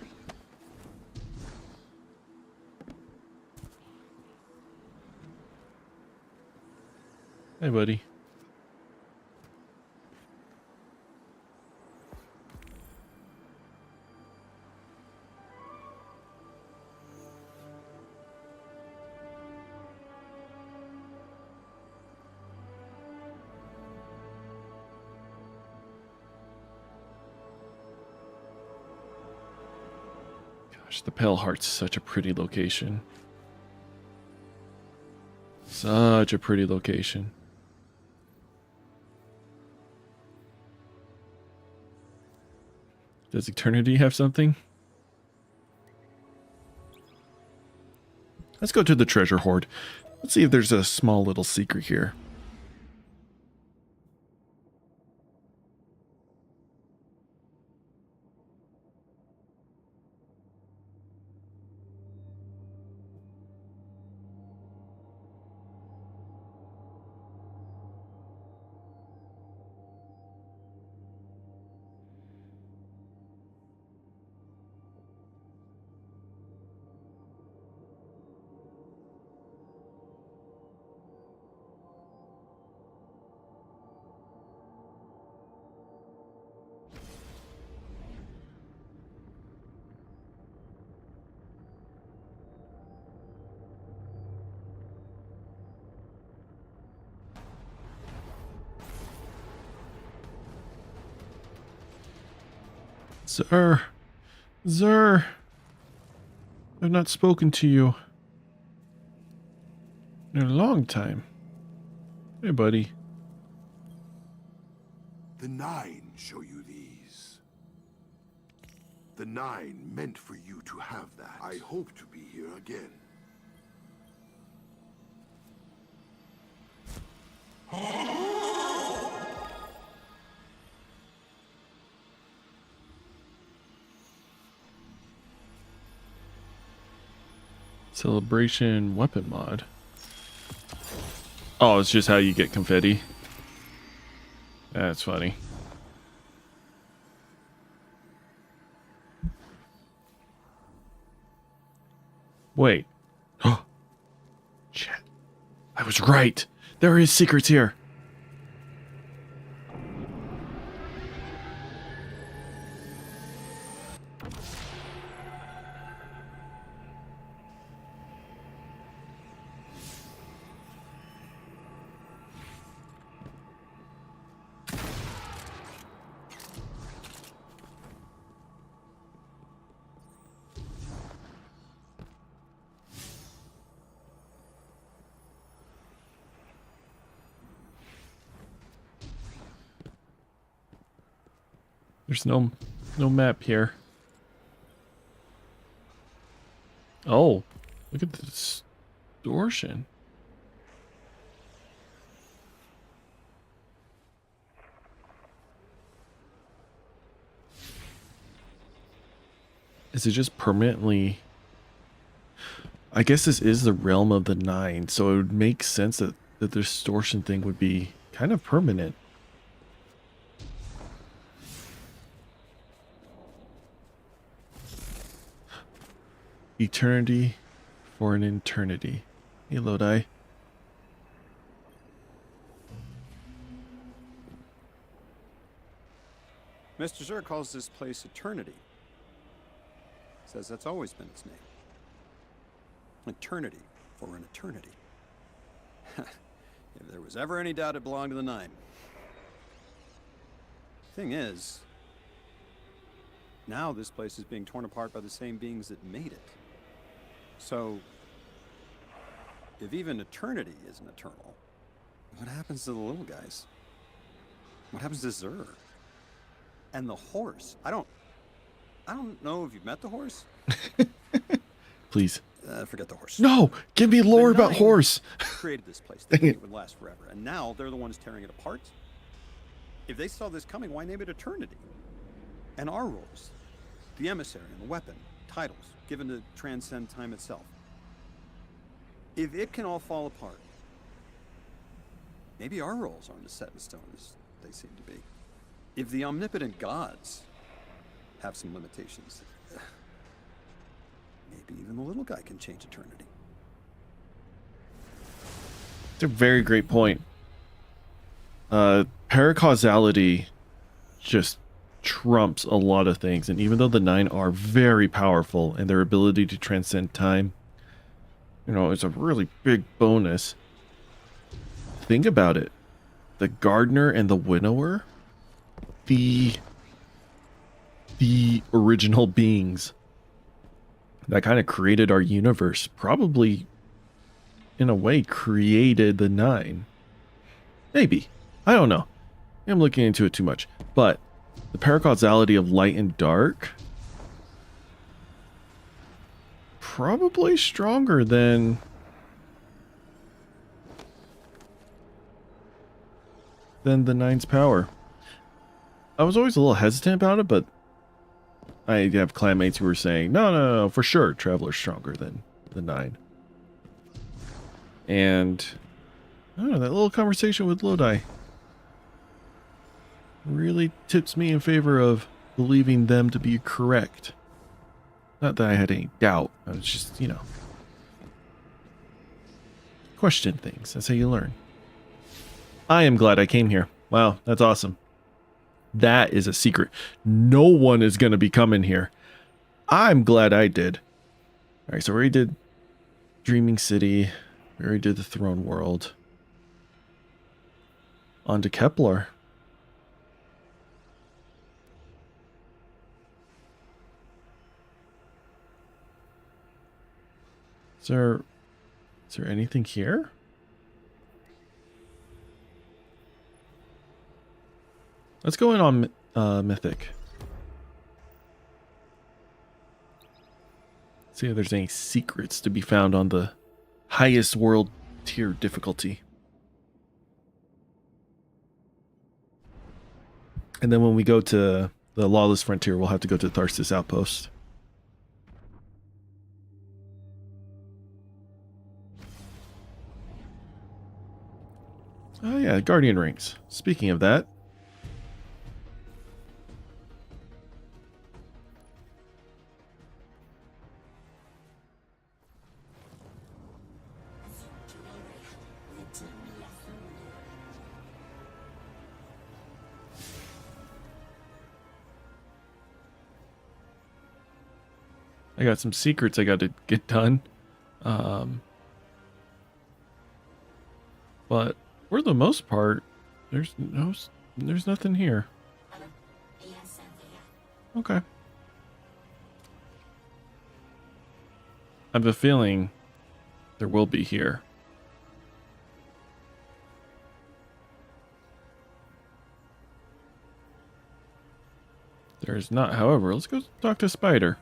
Hey, buddy. The Pale Heart's such a pretty location. Such a pretty location. Does Eternity have something? Let's go to the treasure hoard. Let's see if there's a small little secret here. Sir. Sir. I've not spoken to you in a long time. Hey, buddy. The Nine show you these. The Nine meant for you to have that. I hope to be here again. Celebration weapon mod. Oh, it's just how you get confetti. That's funny. Wait. Oh. Shit. I was right. There is secrets here. There's no map here. Oh, look at the distortion. Is it just permanently? I guess this is the realm of the Nine, so it would make sense that the distortion thing would be kind of permanent. Eternity for an eternity. Hey, Lodi. Mr. Zur calls this place Eternity. Says that's always been its name. Eternity for an eternity. If there was ever any doubt it belonged to the Nine. Thing is, now this place is being torn apart by the same beings that made it. So, if even eternity isn't eternal, what happens to the little guys? What happens to Zur? And the horse? I don't know if you've met the horse. Please. Forget the horse. No! Give me lore about horse! Created this place. They think it would last forever. And now they're the ones tearing it apart. If they saw this coming, why name it Eternity? And our roles, the emissary and the weapon, titles, given to transcend time itself. If it can all fall apart, maybe our roles aren't as set in stone as they seem to be. If the omnipotent gods have some limitations, maybe even the little guy can change eternity. It's a very great point. Paracausality just trumps a lot of things, and even though the Nine are very powerful and their ability to transcend time, you know, is a really big bonus. Think about it. The gardener and the winnower, the original beings that kind of created our universe, probably in a way created the Nine. Maybe. I don't know. I'm looking into it too much. But the paracausality of light and dark, probably stronger than the Nine's power. I was always a little hesitant about it, but I have clanmates who were saying, no, for sure, Traveler's stronger than the Nine. And I don't know, that little conversation with Lodi really tips me in favor of believing them to be correct. Not that I had any doubt. I was just, you know, question things. That's how you learn. I am glad I came here. Wow, that's awesome. That is a secret. No one is going to be coming here. I'm glad I did. All right, so we already did Dreaming City. We already did the Throne World. On to Kepler. Is there anything here? Let's go in on Mythic. See if there's any secrets to be found on the highest world tier difficulty. And then when we go to the Lawless Frontier, we'll have to go to Tharsis Outpost. Oh yeah, Guardian Rings. Speaking of that. I got some secrets I got to get done. But for the most part, there's nothing here. Okay. I have a feeling there will be here. There's not, however, let's go talk to Spider.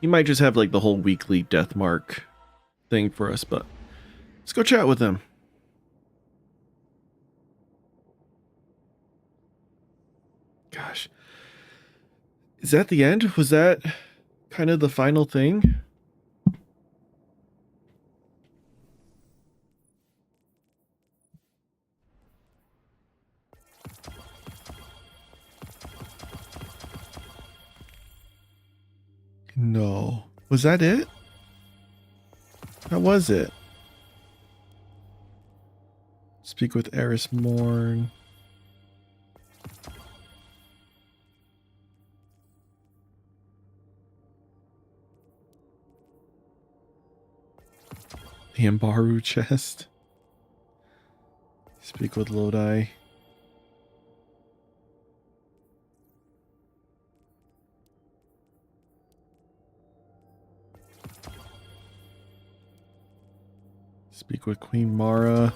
He might just have like the whole weekly death mark thing for us, but let's go chat with him. Gosh. Is that the end? Was that kind of the final thing? No. Was that it? How was it? Speak with Eris Morn. The Embaru chest. Speak with Lodi. Speak with Queen Mara.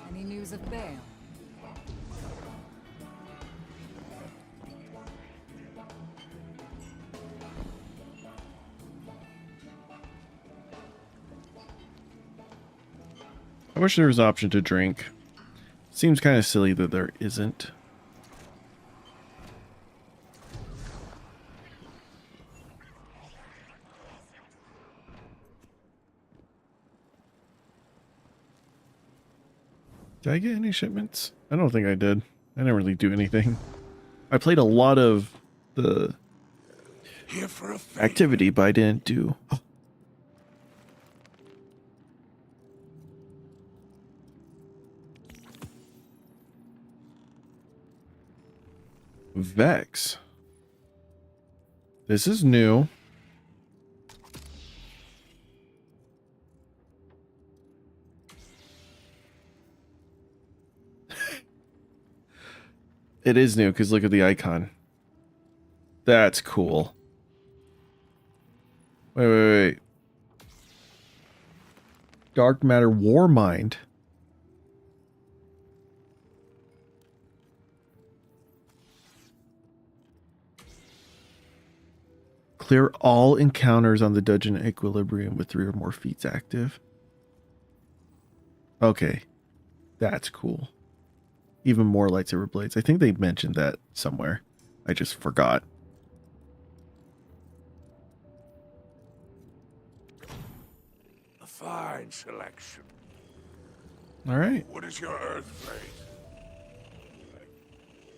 Any news of Bale? I wish there was an option to drink. Seems kind of silly that there isn't. Did I get any shipments? I don't think I did. I didn't really do anything. I played a lot of the activity, but I didn't do... Oh. Vex. This is new. It is new because look at the icon. That's cool. Wait. Dark Matter Warmind. Clear all encounters on the dungeon equilibrium with 3 or more feats active. Okay. That's cool. Even more lightsaber blades. I think they mentioned that somewhere. I just forgot. A fine selection. All right. What is your Earth fate?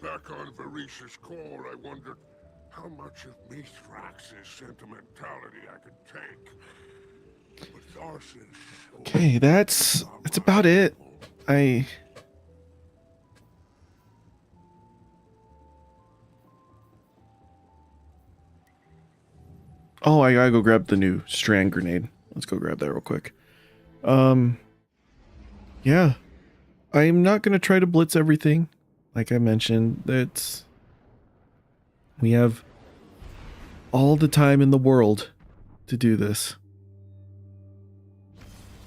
Back on Varisha's core, I wondered how much of Mithrax's sentimentality I could take. But Tharsis... Okay, that's about it. Oh, I gotta go grab the new strand grenade. Let's go grab that real quick. Yeah. I'm not gonna try to blitz everything. Like I mentioned, we have all the time in the world to do this.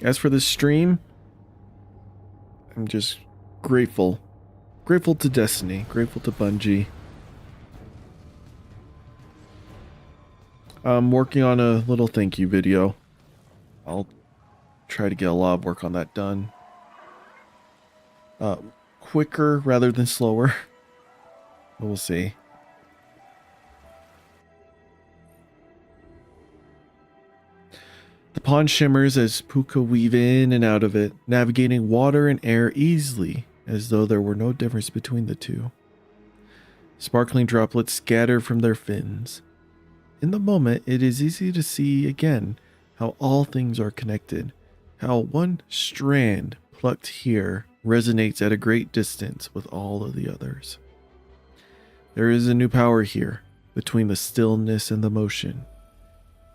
As for this stream, I'm just grateful. Grateful to Destiny, grateful to Bungie. I'm working on a little thank you video. I'll try to get a lot of work on that done. Quicker rather than slower. We'll see. The pond shimmers as puka weave in and out of it, navigating water and air easily, as though there were no difference between the two. Sparkling droplets scatter from their fins. In the moment, it is easy to see again how all things are connected, how one strand plucked here resonates at a great distance with all of the others. There is a new power here, between the stillness and the motion.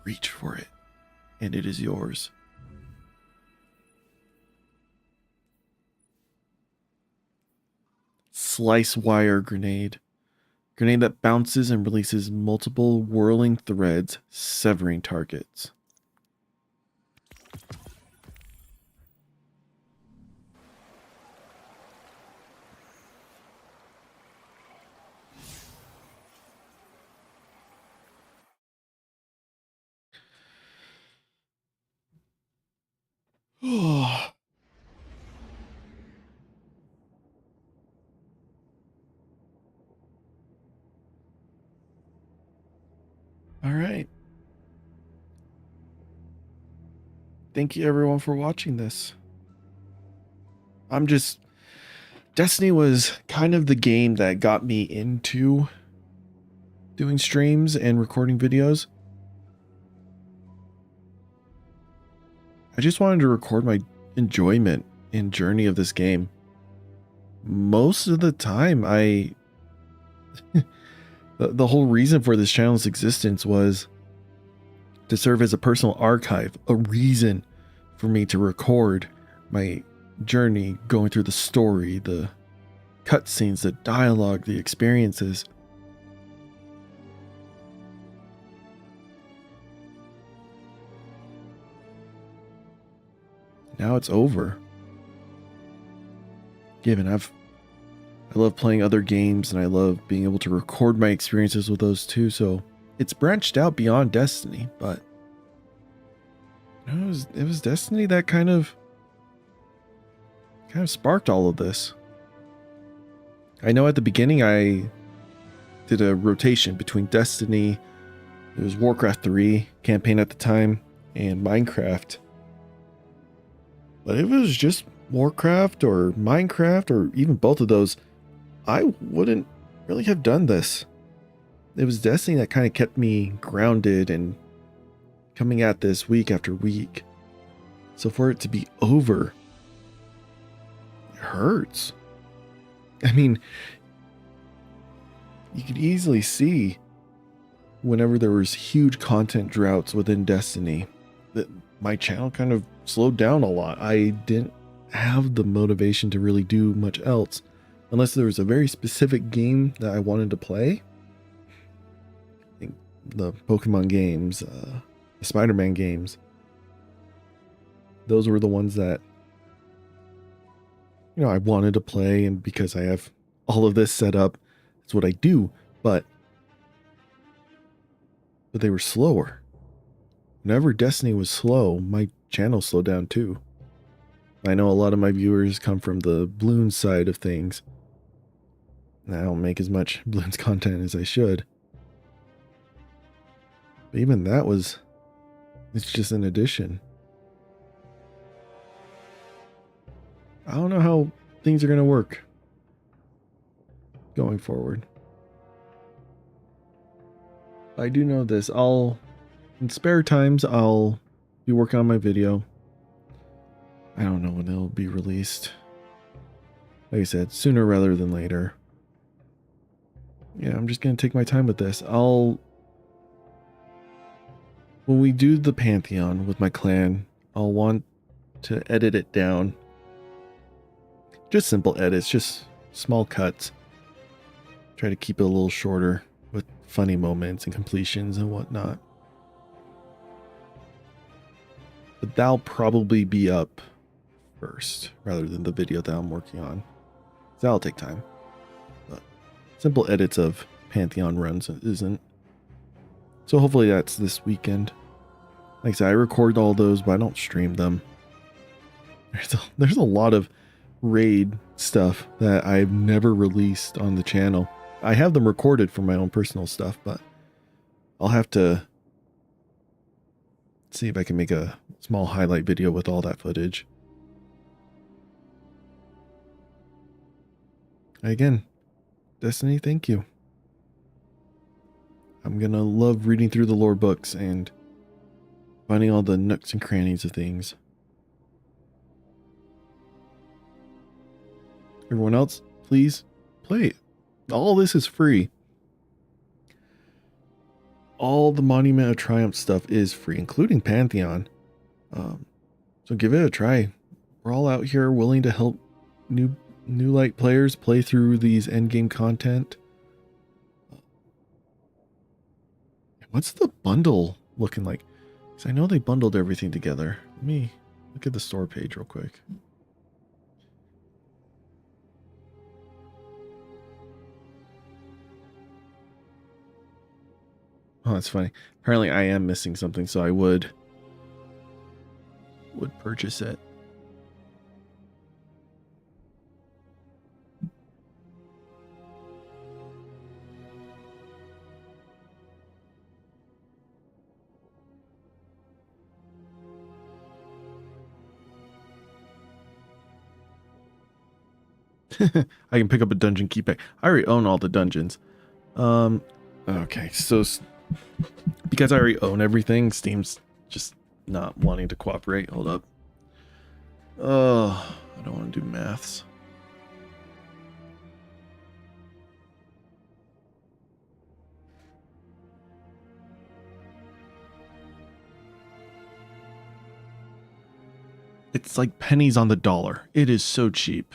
Reach for it, and it is yours. Slice wire grenade. Grenade that bounces and releases multiple whirling threads, severing targets. Oh. All right. Thank you everyone for watching this. Destiny was kind of the game that got me into doing streams and recording videos. I just wanted to record my enjoyment and journey of this game. Most of the time, the whole reason for this channel's existence was to serve as a personal archive, a reason for me to record my journey going through the story, the cutscenes, the dialogue, the experiences. Now it's over. Given I love playing other games and I love being able to record my experiences with those too, so it's branched out beyond Destiny, but it was Destiny that kind of sparked all of this. I know at the beginning I did a rotation between Destiny, it was Warcraft 3 campaign at the time, and Minecraft. But if it was just Warcraft or Minecraft or even both of those, I wouldn't really have done this. It was Destiny that kind of kept me grounded and coming at this week after week. So for it to be over, it hurts. I mean, you could easily see whenever there was huge content droughts within Destiny that my channel kind of slowed down a lot. I didn't have the motivation to really do much else unless there was a very specific game that I wanted to play. I think the Pokemon games, the Spider-Man games, those were the ones that, you know, I wanted to play, and because I have all of this set up, that's what I do, but they were slower. Whenever Destiny was slow, my channel slowed down too. I know a lot of my viewers come from the Bloons side of things. I don't make as much Bloons content as I should. But even that it's just an addition. I don't know how things are going to work going forward. I do know this. In spare times, I'll be working on my video. I don't know when it'll be released. like I said, sooner rather than later. Yeah, I'm just going to take my time with this. When we do the Pantheon with my clan, I'll want to edit it down. Just simple edits, just small cuts. Try to keep it a little shorter with funny moments and completions and whatnot. But that'll probably be up first rather than the video that I'm working on. So that'll take time. But simple edits of Pantheon runs isn't. So hopefully that's this weekend. Like I said, I record all those, but I don't stream them. There's a lot of raid stuff that I've never released on the channel. I have them recorded for my own personal stuff, but I'll have to see if I can make a small highlight video with all that footage. Again, Destiny, thank you. I'm gonna love reading through the lore books and finding all the nooks and crannies of things. Everyone else, please play it. All this is free. All the Monument of Triumph stuff is free, including Pantheon. So give it a try. We're all out here willing to help new light players play through these endgame content. What's the bundle looking like? Because I know they bundled everything together. Let me look at the store page real quick. Oh, that's funny. Apparently I am missing something, so I would purchase it. I can pick up a dungeon key pack. I already own all the dungeons. Okay, so because I already own everything, Steam's just not wanting to cooperate. Hold up. Oh, I don't want to do maths. It's like pennies on the dollar. It is so cheap.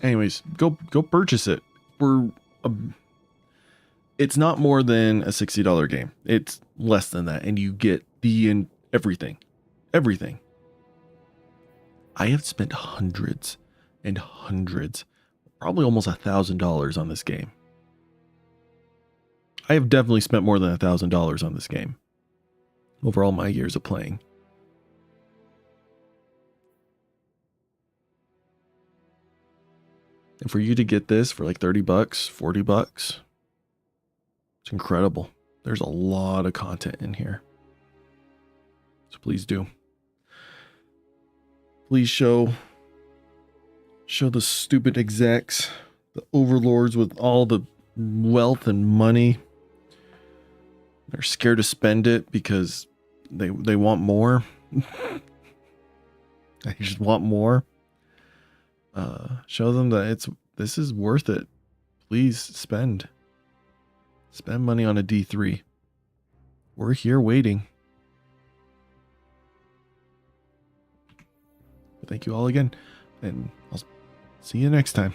Anyways, go purchase it. It's not more than a $60 game. It's less than that, and you get everything. I have spent hundreds and hundreds, probably almost $1,000 on this game. I have definitely spent more than $1,000 on this game over all my years of playing. And for you to get this for like 30 bucks, 40 bucks, it's incredible. There's a lot of content in here. So please do. Please show the stupid execs, the overlords with all the wealth and money. They're scared to spend it because they want more. They just want more. Show them that this is worth it. Please spend money on a D3. We're here waiting. Thank you all again, and I'll see you next time.